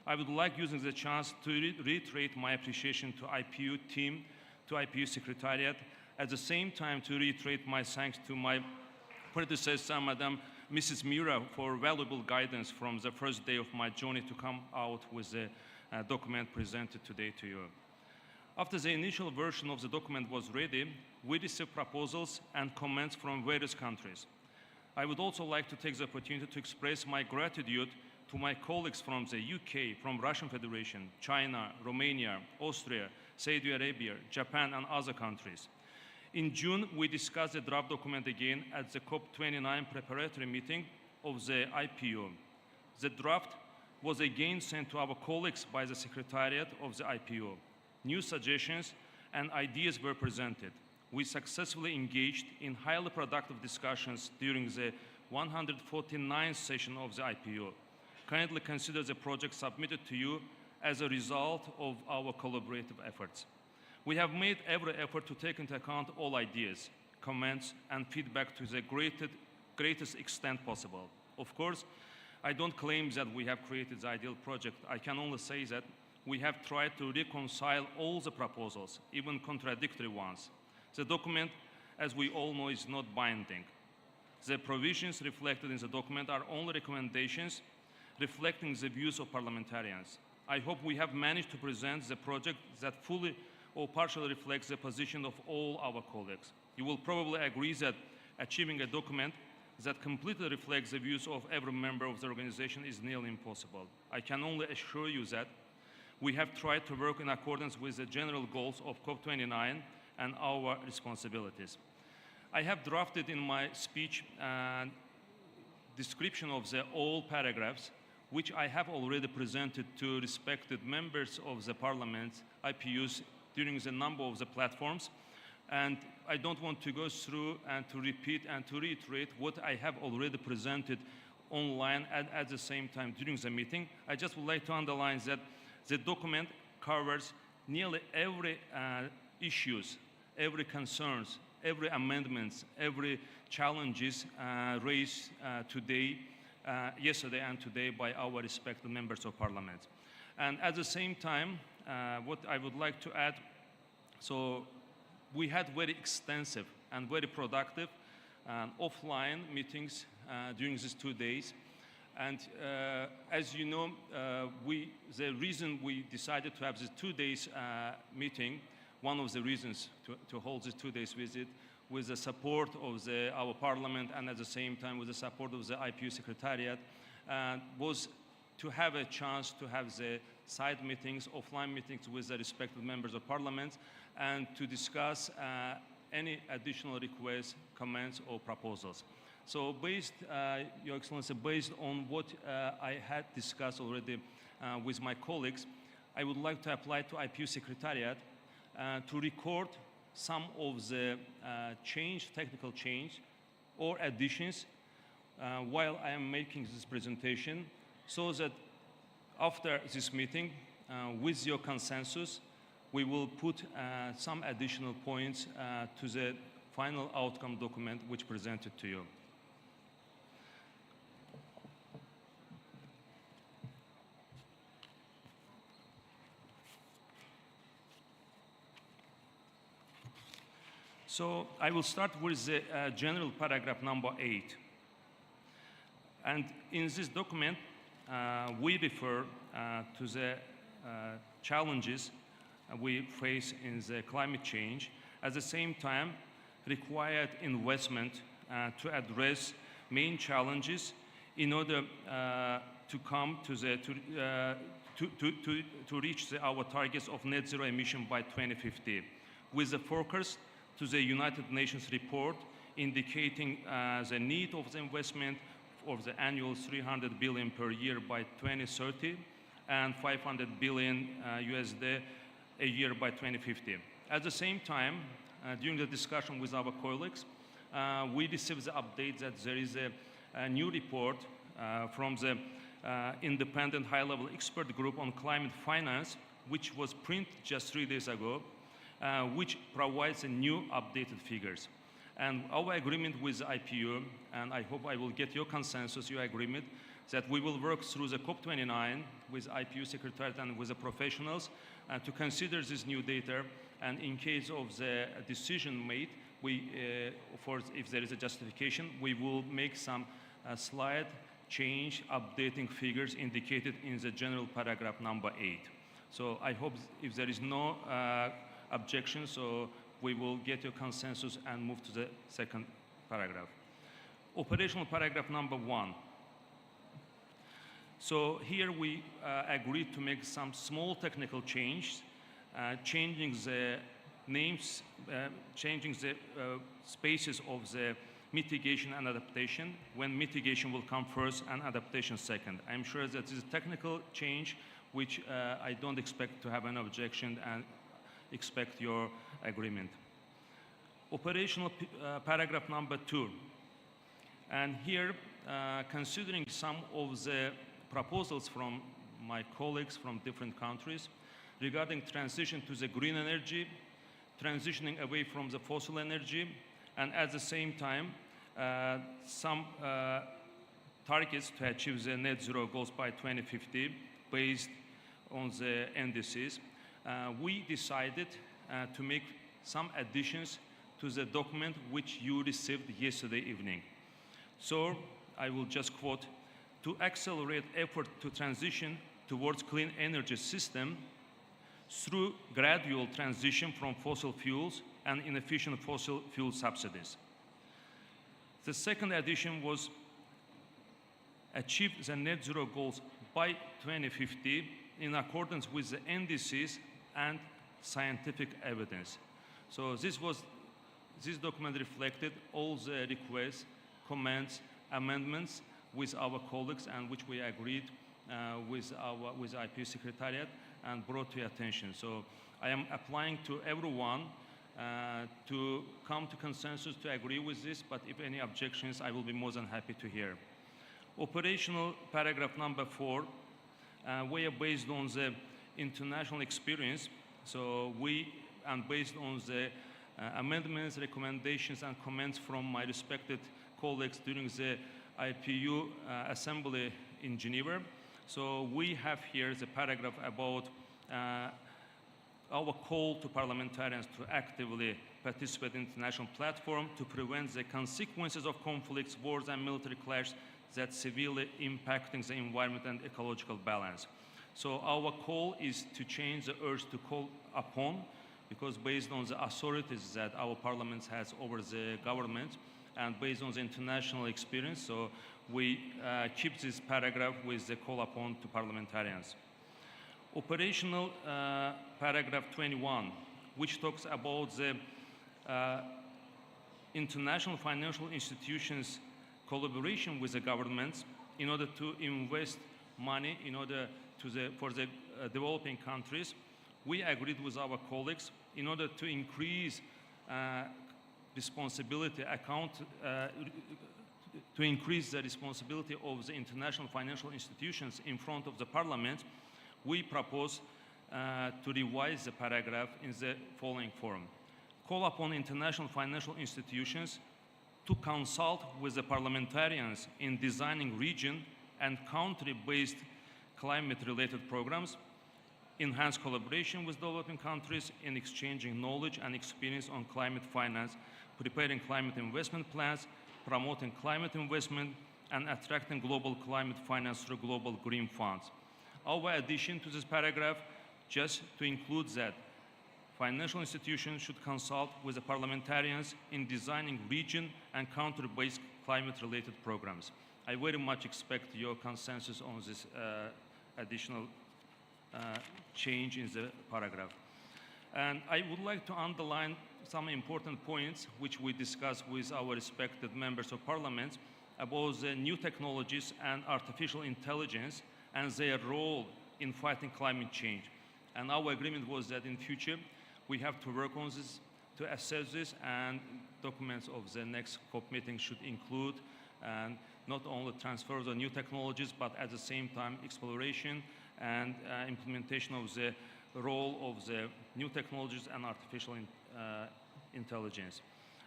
I would like using the chance to reiterate my appreciation to IPU team, to IPU Secretariat, at the same time to reiterate my thanks to my predecessor, Madam Mrs. Mira, for valuable guidance from the first day of my journey to come out with the document presented today to you. After the initial version of the document was ready, we received proposals and comments from various countries. I would also like to take the opportunity to express my gratitude to my colleagues from the UK, from Russian Federation, China, Romania, Austria, Saudi Arabia, Japan, and other countries. In June, we discussed the draft document again at the COP29 preparatory meeting of the IPU. The draft was again sent to our colleagues by the Secretariat of the IPU. New suggestions and ideas were presented. We successfully engaged in highly productive discussions during the 149th session of the IPU. Kindly consider the project submitted to you as a result of our collaborative efforts. We have made every effort to take into account all ideas, comments, and feedback to the greatest extent possible. Of course, I don't claim that we have created the ideal project. I can only say that we have tried to reconcile all the proposals, even contradictory ones. The document, as we all know, is not binding. The provisions reflected in the document are only recommendations reflecting the views of parliamentarians. I hope we have managed to present the project that fully or partially reflects the position of all our colleagues. You will probably agree that achieving a document that completely reflects the views of every member of the organization is nearly impossible. I can only assure you that we have tried to work in accordance with the general goals of COP29 and our responsibilities. I have drafted in my speech a description of the all paragraphs, which I have already presented to respected members of the Parliament, IPUs, during the number of the platforms. And I don't want to go through and to repeat and to reiterate what I have already presented online at the same time during the meeting. I just would like to underline that the document covers nearly every issues, every concerns, every amendments, every challenges raised yesterday and today by our respected members of parliament. And at the same time, what I would like to add, so we had very extensive and very productive offline meetings during these 2 days. And as you know, the reason we decided to have this 2 days meeting, one of the reasons to hold this 2 days visit, with the support of our parliament and at the same time with the support of the IPU Secretariat, was to have a chance to have the side meetings, offline meetings with the respective members of parliament, and to discuss any additional requests, comments, or proposals. So based, Your Excellency, based on what I had discussed already with my colleagues, I would like to apply to IPU Secretariat to record some of the technical change or additions while I am making this presentation, so that after this meeting, with your consensus, we will put some additional points to the final outcome document which presented to you. So I will start with the general paragraph number 8. And in this document, we refer to the challenges we face in the climate change, at the same time required investment to address main challenges in order to come to reach our targets of net zero emission by 2050, with the focus to the United Nations report indicating the need of the investment of the annual 300 billion per year by 2030 and 500 billion USD a year by 2050. At the same time, during the discussion with our colleagues, we received the update that there is a new report from the independent high-level expert group on climate finance, which was printed just 3 days ago, which provides new updated figures. And our agreement with the IPU, and I hope I will get your consensus, your agreement, that we will work through the COP29 with IPU Secretariat and with the professionals to consider this new data, and in case of the decision made, if there is a justification, we will make some slight change, updating figures indicated in the general paragraph number 8. So I hope if there is no objection, so we will get your consensus and move to the second paragraph. Operational paragraph number 1. So here we agreed to make some small technical change, changing the names, changing the spaces of the mitigation and adaptation, when mitigation will come first and adaptation second. I'm sure that this is a technical change which I don't expect to have an objection and expect your agreement. Operational paragraph number 2. And here, considering some of the proposals from my colleagues from different countries regarding transition to the green energy, transitioning away from the fossil energy, and at the same time, some targets to achieve the net zero goals by 2050 based on the indices, we decided to make some additions to the document which you received yesterday evening. So I will just quote, to accelerate effort to transition towards clean energy system through gradual transition from fossil fuels and inefficient fossil fuel subsidies. The second addition was achieve the net zero goals by 2050 in accordance with the indices and scientific evidence. So this document reflected all the requests, comments, amendments with our colleagues, and which we agreed with IPU Secretariat and brought to your attention. So I am applying to everyone to come to consensus to agree with this, but if any objections, I will be more than happy to hear. Operational paragraph number 4, we are based on the international experience. So and based on the amendments, recommendations, and comments from my respected colleagues during the IPU assembly in Geneva, So we have here the paragraph about our call to parliamentarians to actively participate in the international platform to prevent the consequences of conflicts, wars, and military clashes that severely impacting the environment and ecological balance. So our call is to change the urge to call upon, because based on the authorities that our parliament has over the government and based on the international experience, so we keep this paragraph with the call upon to parliamentarians. Operational paragraph 21, which talks about the international financial institutions collaboration with the governments in order to invest money in order to for the developing countries. We agreed with our colleagues in order to increase responsibility to increase the responsibility of the international financial institutions in front of the parliament. We propose to revise the paragraph in the following form. Call upon international financial institutions to consult with the parliamentarians in designing region and country-based climate-related programs, enhance collaboration with developing countries in exchanging knowledge and experience on climate finance, preparing climate investment plans, promoting climate investment, and attracting global climate finance through global green funds. Our addition to this paragraph just to include that financial institutions should consult with the parliamentarians in designing region and country-based climate-related programs. I very much expect your consensus on this additional change in the paragraph. And I would like to underline some important points which we discussed with our respected members of parliament about the new technologies and artificial intelligence and their role in fighting climate change. And our agreement was that in future we have to work on this, to assess this, and documents of the next COP meeting should include and not only transfer of the new technologies, but at the same time exploration and implementation of the role of the new technologies and artificial intelligence.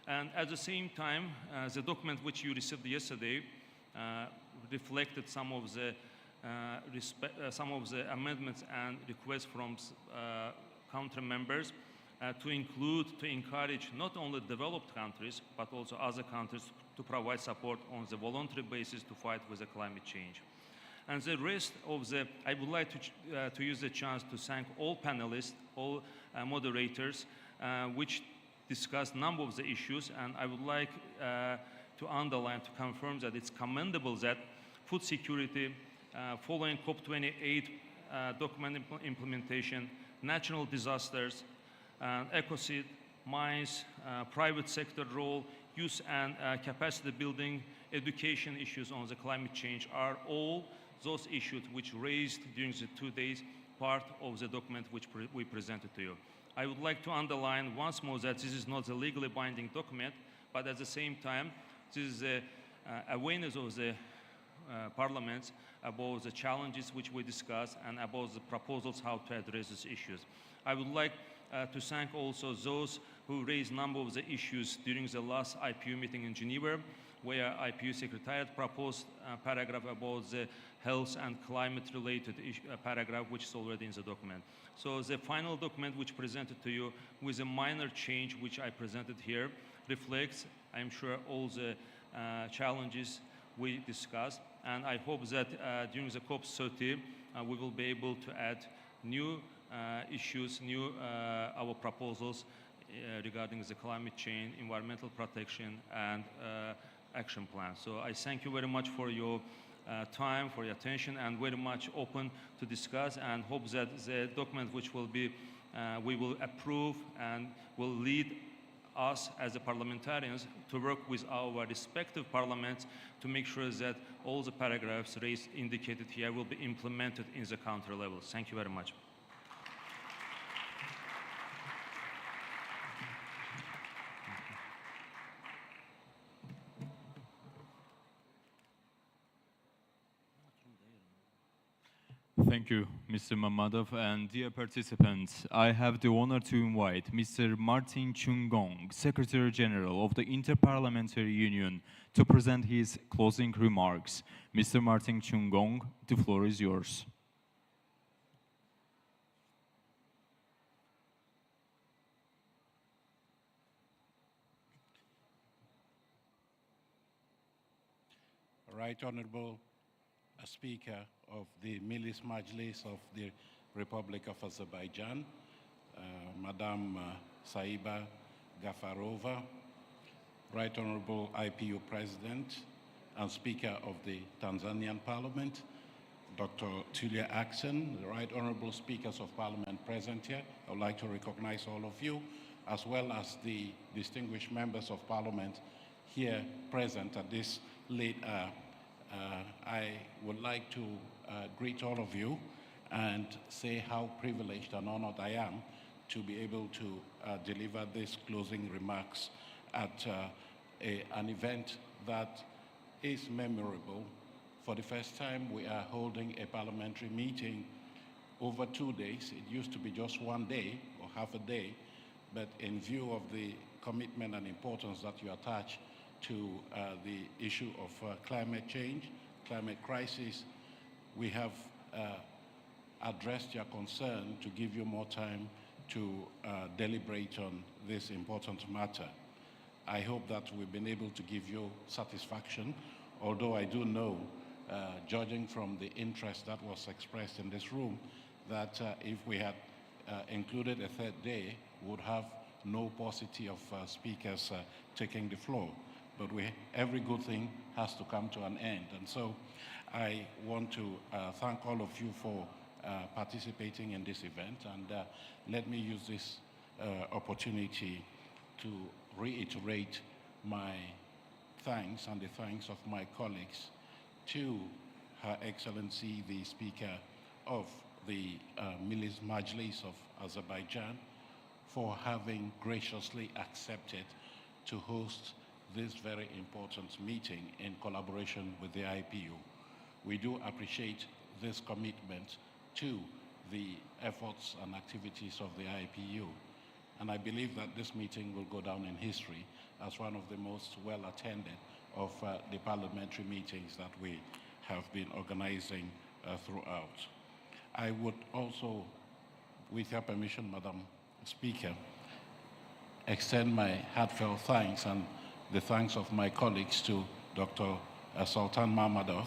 And at the same time, the document which you received yesterday reflected some of the amendments and requests from country members to encourage not only developed countries, but also other countries to provide support on the voluntary basis to fight with the climate change. And the rest of I would like to use the chance to thank all panelists, all moderators, which discussed a number of the issues, and I would like to underline, to confirm that it's commendable that food security, following COP28 document implementation, natural disasters, ecocide, mines, private sector role, youth and capacity building, education issues on the climate change are all those issues which raised during the 2 days part of the document which we presented to you. I would like to underline once more that this is not a legally binding document, but at the same time, this is the awareness of the parliaments about the challenges which we discussed and about the proposals how to address these issues. I would like to thank also those who raised a number of the issues during the last IPU meeting in Geneva, where IPU Secretariat proposed a paragraph about the health and climate-related paragraph, which is already in the document. So the final document which presented to you with a minor change, which I presented here, reflects, I'm sure, all the challenges we discussed. And I hope that during the COP30, we will be able to add new issues, our proposals regarding the climate change, environmental protection, and action plan. So I thank you very much for your time, for your attention, and very much open to discuss, and hope that the document which will be, we will approve and will lead us as the parliamentarians to work with our respective parliaments to make sure that all the paragraphs raised indicated here will be implemented in the country level. Thank you very much. Thank you, Mr. Mamadov. And dear participants, I have the honor to invite Mr. Martin Chungong, Secretary General of the Inter-Parliamentary Union, to present his closing remarks. Mr. Martin Chungong, the floor is yours. Right Honorable Speaker of the Milli Majlis of the Republic of Azerbaijan, Madam Saiba Gafarova, Right Honorable IPU President and Speaker of the Tanzanian Parliament, Dr. Tulia Axon, the Right Honorable Speakers of Parliament present here. I would like to recognize all of you, as well as the distinguished members of Parliament here present at this late hour. I would like to greet all of you and say how privileged and honored I am to be able to deliver these closing remarks at an event that is memorable. For the first time, we are holding a parliamentary meeting over 2 days. It used to be just 1 day or half a day, but in view of the commitment and importance that you attach to the issue of climate change, climate crisis, we have addressed your concern to give you more time to deliberate on this important matter. I hope that we've been able to give you satisfaction, although I do know, judging from the interest that was expressed in this room, that if we had included a third day, we would have no paucity of speakers taking the floor. But every good thing has to come to an end. And so I want to thank all of you for participating in this event. And let me use this opportunity to reiterate my thanks and the thanks of my colleagues to Her Excellency, the Speaker of the Milli Majlis of Azerbaijan, for having graciously accepted to host this very important meeting in collaboration with the IPU. We do appreciate this commitment to the efforts and activities of the IPU. And I believe that this meeting will go down in history as one of the most well-attended of the parliamentary meetings that we have been organizing throughout. I would also, with your permission, Madam Speaker, extend my heartfelt thanks and the thanks of my colleagues to Dr. Sultan Mamadov.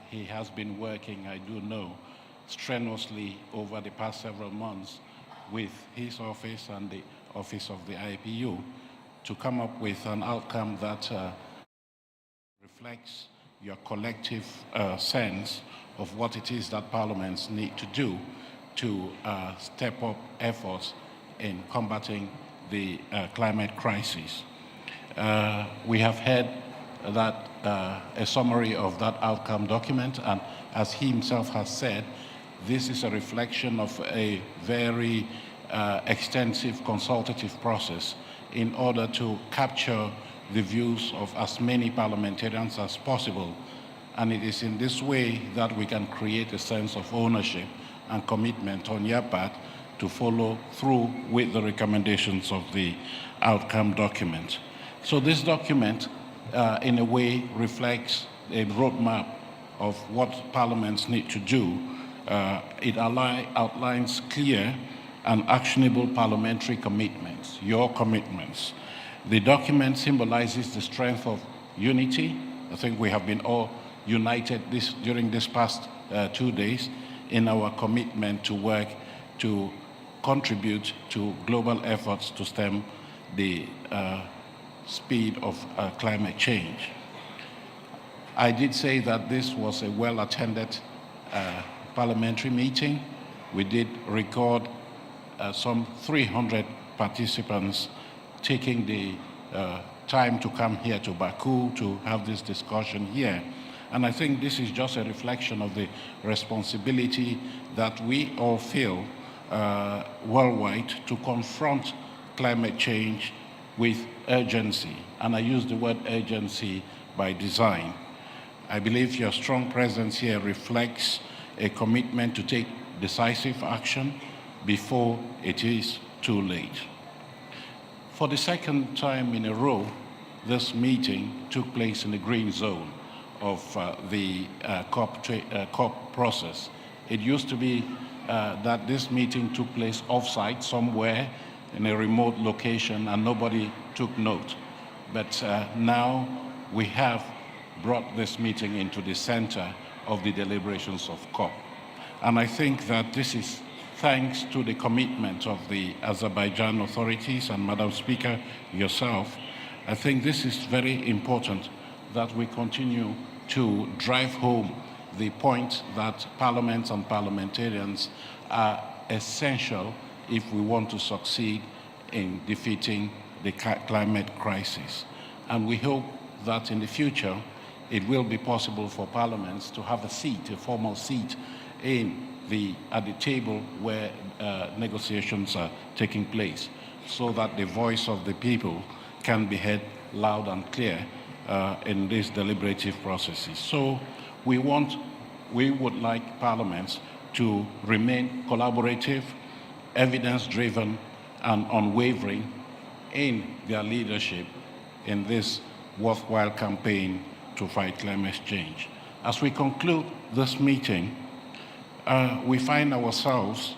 He has been working, I do know, strenuously over the past several months with his office and the office of the IPU to come up with an outcome that reflects your collective sense of what it is that parliaments need to do to step up efforts in combating the climate crisis. We have heard that a summary of that outcome document, and as he himself has said, this is a reflection of a very extensive consultative process in order to capture the views of as many parliamentarians as possible. And it is in this way that we can create a sense of ownership and commitment on your part to follow through with the recommendations of the outcome document. So this document, in a way, reflects a roadmap of what parliaments need to do. It outlines clear and actionable parliamentary commitments, your commitments. The document symbolizes the strength of unity. I think we have been all united during this past 2 days in our commitment to work to contribute to global efforts to stem the speed of climate change. I did say that this was a well-attended parliamentary meeting. We did record some 300 participants taking the time to come here to Baku to have this discussion here. And I think this is just a reflection of the responsibility that we all feel worldwide to confront climate change with urgency. And I use the word urgency by design. I believe your strong presence here reflects a commitment to take decisive action before it is too late. For the second time in a row, this meeting took place in the green zone of the COP process. It used to be that this meeting took place off-site somewhere in a remote location and nobody took note. But now we have brought this meeting into the center of the deliberations of COP. And I think that this is thanks to the commitment of the Azerbaijan authorities and Madam Speaker, yourself. I think this is very important that we continue to drive home the point that parliaments and parliamentarians are essential if we want to succeed in defeating the climate crisis. And we hope that in the future, it will be possible for parliaments to have a seat, a formal seat at the table where negotiations are taking place, so that the voice of the people can be heard loud and clear in these deliberative processes. So we would like parliaments to remain collaborative, evidence-driven, and unwavering in their leadership in this worthwhile campaign to fight climate change. As we conclude this meeting, we find ourselves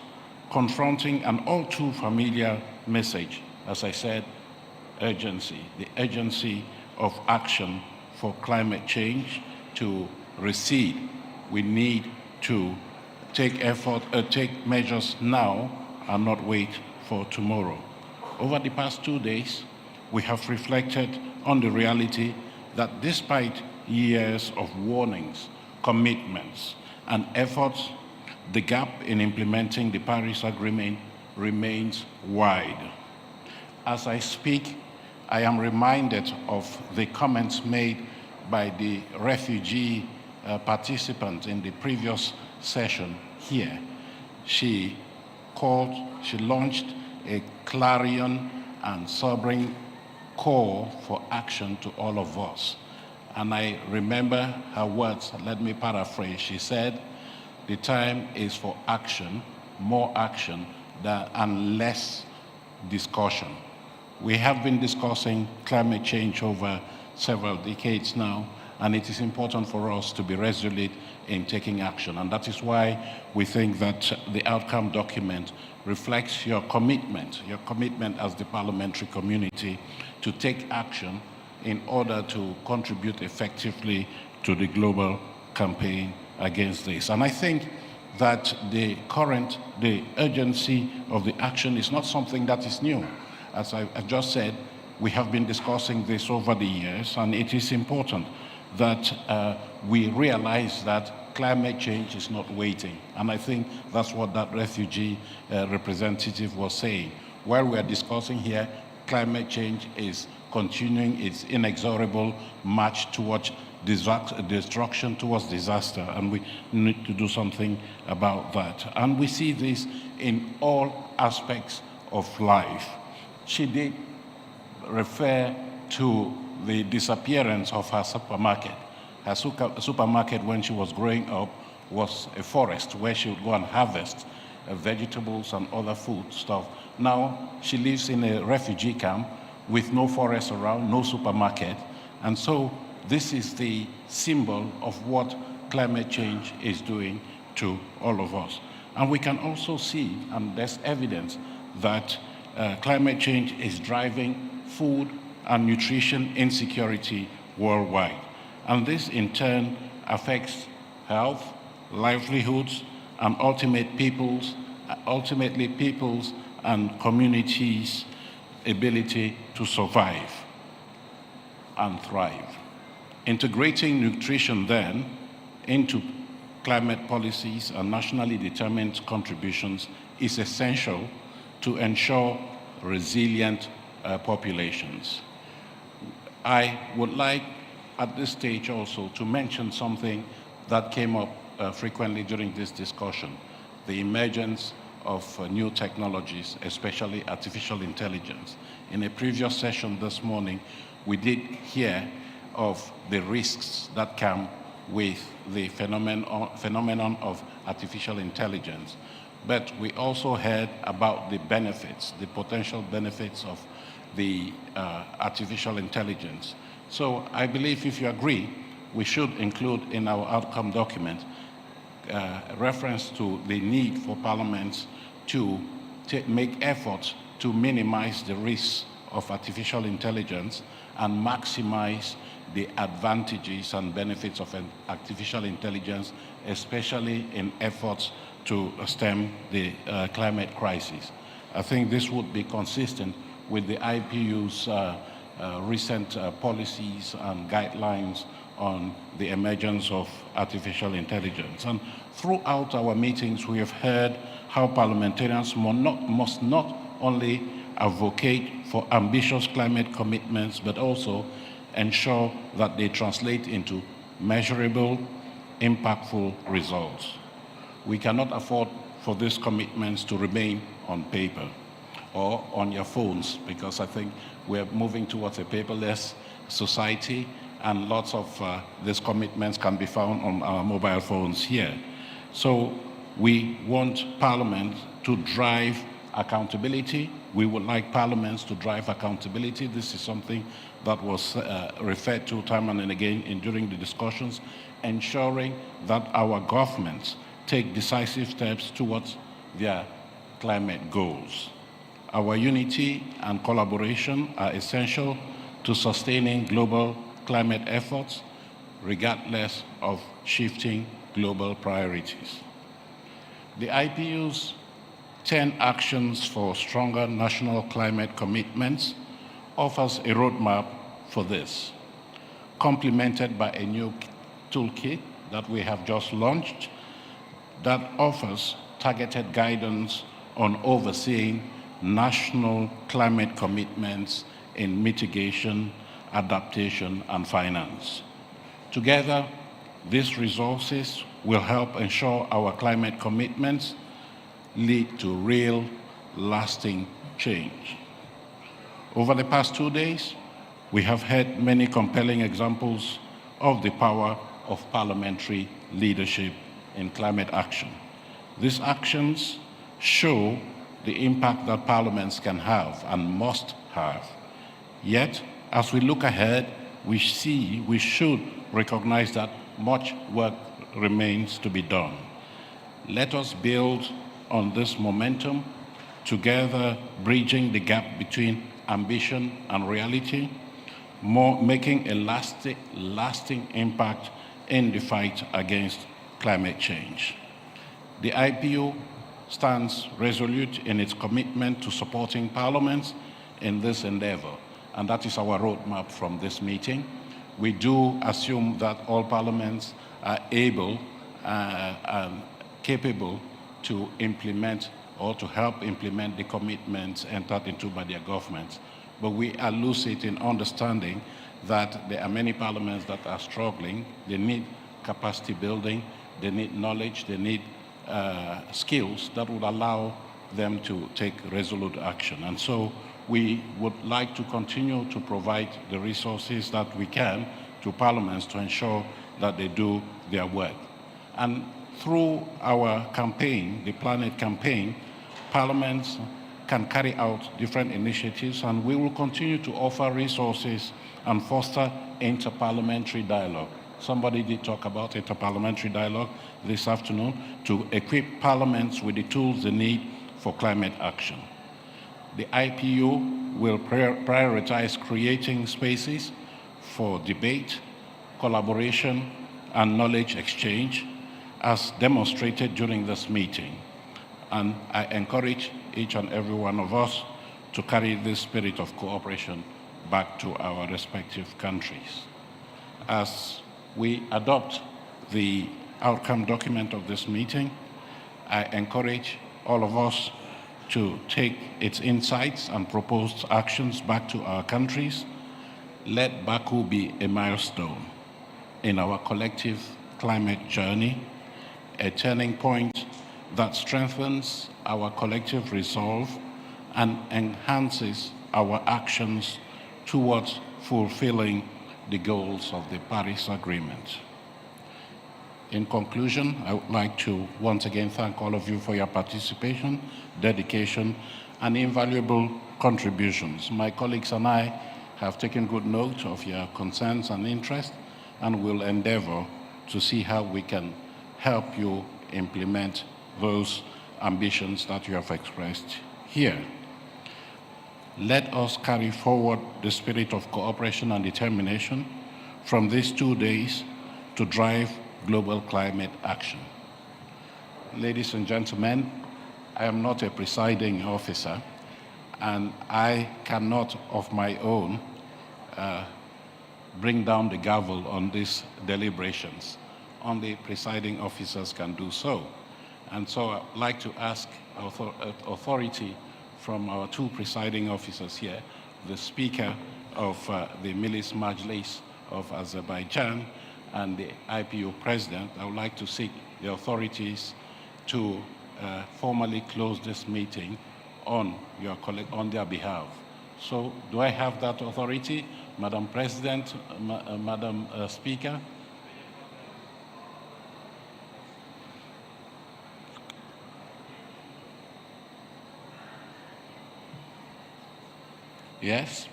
confronting an all too familiar message. As I said, urgency, the urgency of action for climate change to recede. We need to take measures now and not wait for tomorrow. Over the past 2 days, we have reflected on the reality that despite years of warnings, commitments, and efforts, the gap in implementing the Paris Agreement remains wide. As I speak, I am reminded of the comments made by the refugee participant in the previous session here. She launched a clarion and sobering call for action to all of us. And I remember her words, let me paraphrase. She said, the time is for action, more action, and less discussion. We have been discussing climate change over several decades now, and it is important for us to be resolute in taking action. And that is why we think that the outcome document reflects your commitment as the parliamentary community to take action in order to contribute effectively to the global campaign against this. And I think that the urgency of the action is not something that is new. As I just said, we have been discussing this over the years, and it is important that we realize that climate change is not waiting. And I think that's what that refugee representative was saying. While we are discussing here, climate change is continuing its inexorable march towards destruction, towards disaster, and we need to do something about that. And we see this in all aspects of life. She did refer to the disappearance of her supermarket. Her supermarket, when she was growing up, was a forest where she would go and harvest vegetables and other food stuff. Now she lives in a refugee camp with no forest around, no supermarket. And so this is the symbol of what climate change is doing to all of us. And we can also see, and there's evidence, that climate change is driving food and nutrition insecurity worldwide. And this in turn affects health, livelihoods, and ultimately people's and communities' ability to survive and thrive. Integrating nutrition then into climate policies and nationally determined contributions is essential to ensure resilient populations. I would like at this stage also to mention something that came up frequently during this discussion, the emergence of new technologies, especially artificial intelligence. In a previous session this morning, we did hear of the risks that can with the phenomenon of artificial intelligence, but we also heard about the benefits, the potential benefits of the artificial intelligence. So I believe, if you agree, we should include in our outcome document reference to the need for parliaments to make efforts to minimize the risks of artificial intelligence and maximize the advantages and benefits of artificial intelligence, especially in efforts to stem the climate crisis. I think this would be consistent with the IPU's recent policies and guidelines on the emergence of artificial intelligence. And throughout our meetings, we have heard how parliamentarians must not only advocate for ambitious climate commitments, but also ensure that they translate into measurable, impactful results. We cannot afford for these commitments to remain on paper or on your phones, because I think we're moving towards a paperless society, and lots of these commitments can be found on our mobile phones here. So we want Parliament to drive accountability. We would like parliaments to drive accountability. This is something that was referred to time and again during the discussions, ensuring that our governments take decisive steps towards their climate goals. Our unity and collaboration are essential to sustaining global climate efforts, regardless of shifting global priorities. The IPU's 10 actions for stronger national climate commitments offers a roadmap for this, complemented by a new toolkit that we have just launched that offers targeted guidance on overseeing national climate commitments in mitigation, adaptation, and finance. Together, these resources will help ensure our climate commitments lead to real, lasting change. Over the past 2 days, we have heard many compelling examples of the power of parliamentary leadership in climate action. These actions show the impact that parliaments can have and must have. Yet, as we look ahead, we should recognize that much work remains to be done. Let us build on this momentum, together bridging the gap between ambition and reality, making a lasting impact in the fight against climate change. The IPU stands resolute in its commitment to supporting parliaments in this endeavor, and that is our roadmap from this meeting. We do assume that all parliaments are able and capable to implement or to help implement the commitments entered into by their governments. But we are lucid in understanding that there are many parliaments that are struggling. They need capacity building, they need knowledge, they need skills that would allow them to take resolute action. And so we would like to continue to provide the resources that we can to parliaments to ensure that they do their work. And through our campaign, the Planet campaign, parliaments can carry out different initiatives, and we will continue to offer resources and foster inter-parliamentary dialogue. Somebody did talk about inter-parliamentary dialogue this afternoon, to equip parliaments with the tools they need for climate action. The IPU will prioritize creating spaces for debate, collaboration, and knowledge exchange, as demonstrated during this meeting. And I encourage each and every one of us to carry this spirit of cooperation back to our respective countries. As we adopt the outcome document of this meeting, I encourage all of us to take its insights and proposed actions back to our countries. Let Baku be a milestone in our collective climate journey, a turning point that strengthens our collective resolve and enhances our actions towards fulfilling the goals of the Paris Agreement. In conclusion, I would like to once again thank all of you for your participation, dedication, and invaluable contributions. My colleagues and I have taken good note of your concerns and interests, and will endeavor to see how we can help you implement those ambitions that you have expressed here. Let us carry forward the spirit of cooperation and determination from these 2 days to drive global climate action. Ladies and gentlemen, I am not a presiding officer, and I cannot of my own bring down the gavel on these deliberations. Only presiding officers can do so. And so I'd like to ask authority from our 2 presiding officers here, the Speaker of the Milli Majlis of Azerbaijan and the IPU President. I would like to seek the authorities to formally close this meeting on their behalf. So do I have that authority, Madam President, Madam Speaker? Yes,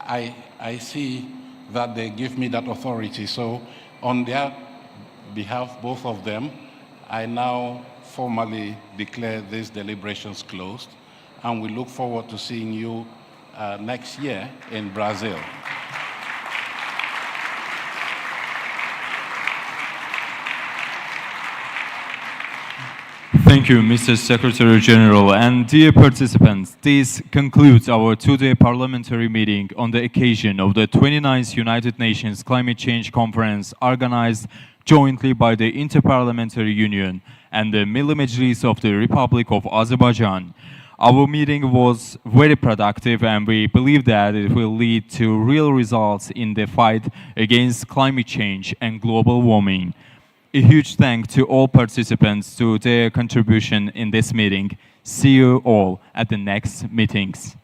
I see that they give me that authority. So on their behalf, both of them, I now formally declare these deliberations closed, and we look forward to seeing you next year in Brazil. Thank you, Mr. Secretary General. And dear participants, this concludes our 2-day parliamentary meeting on the occasion of the 29th United Nations Climate Change Conference organized jointly by the Inter-Parliamentary Union and the Milli Majlis of the Republic of Azerbaijan. Our meeting was very productive, and we believe that it will lead to real results in the fight against climate change and global warming. A huge thank to all participants to their contribution in this meeting. See you all at the next meetings.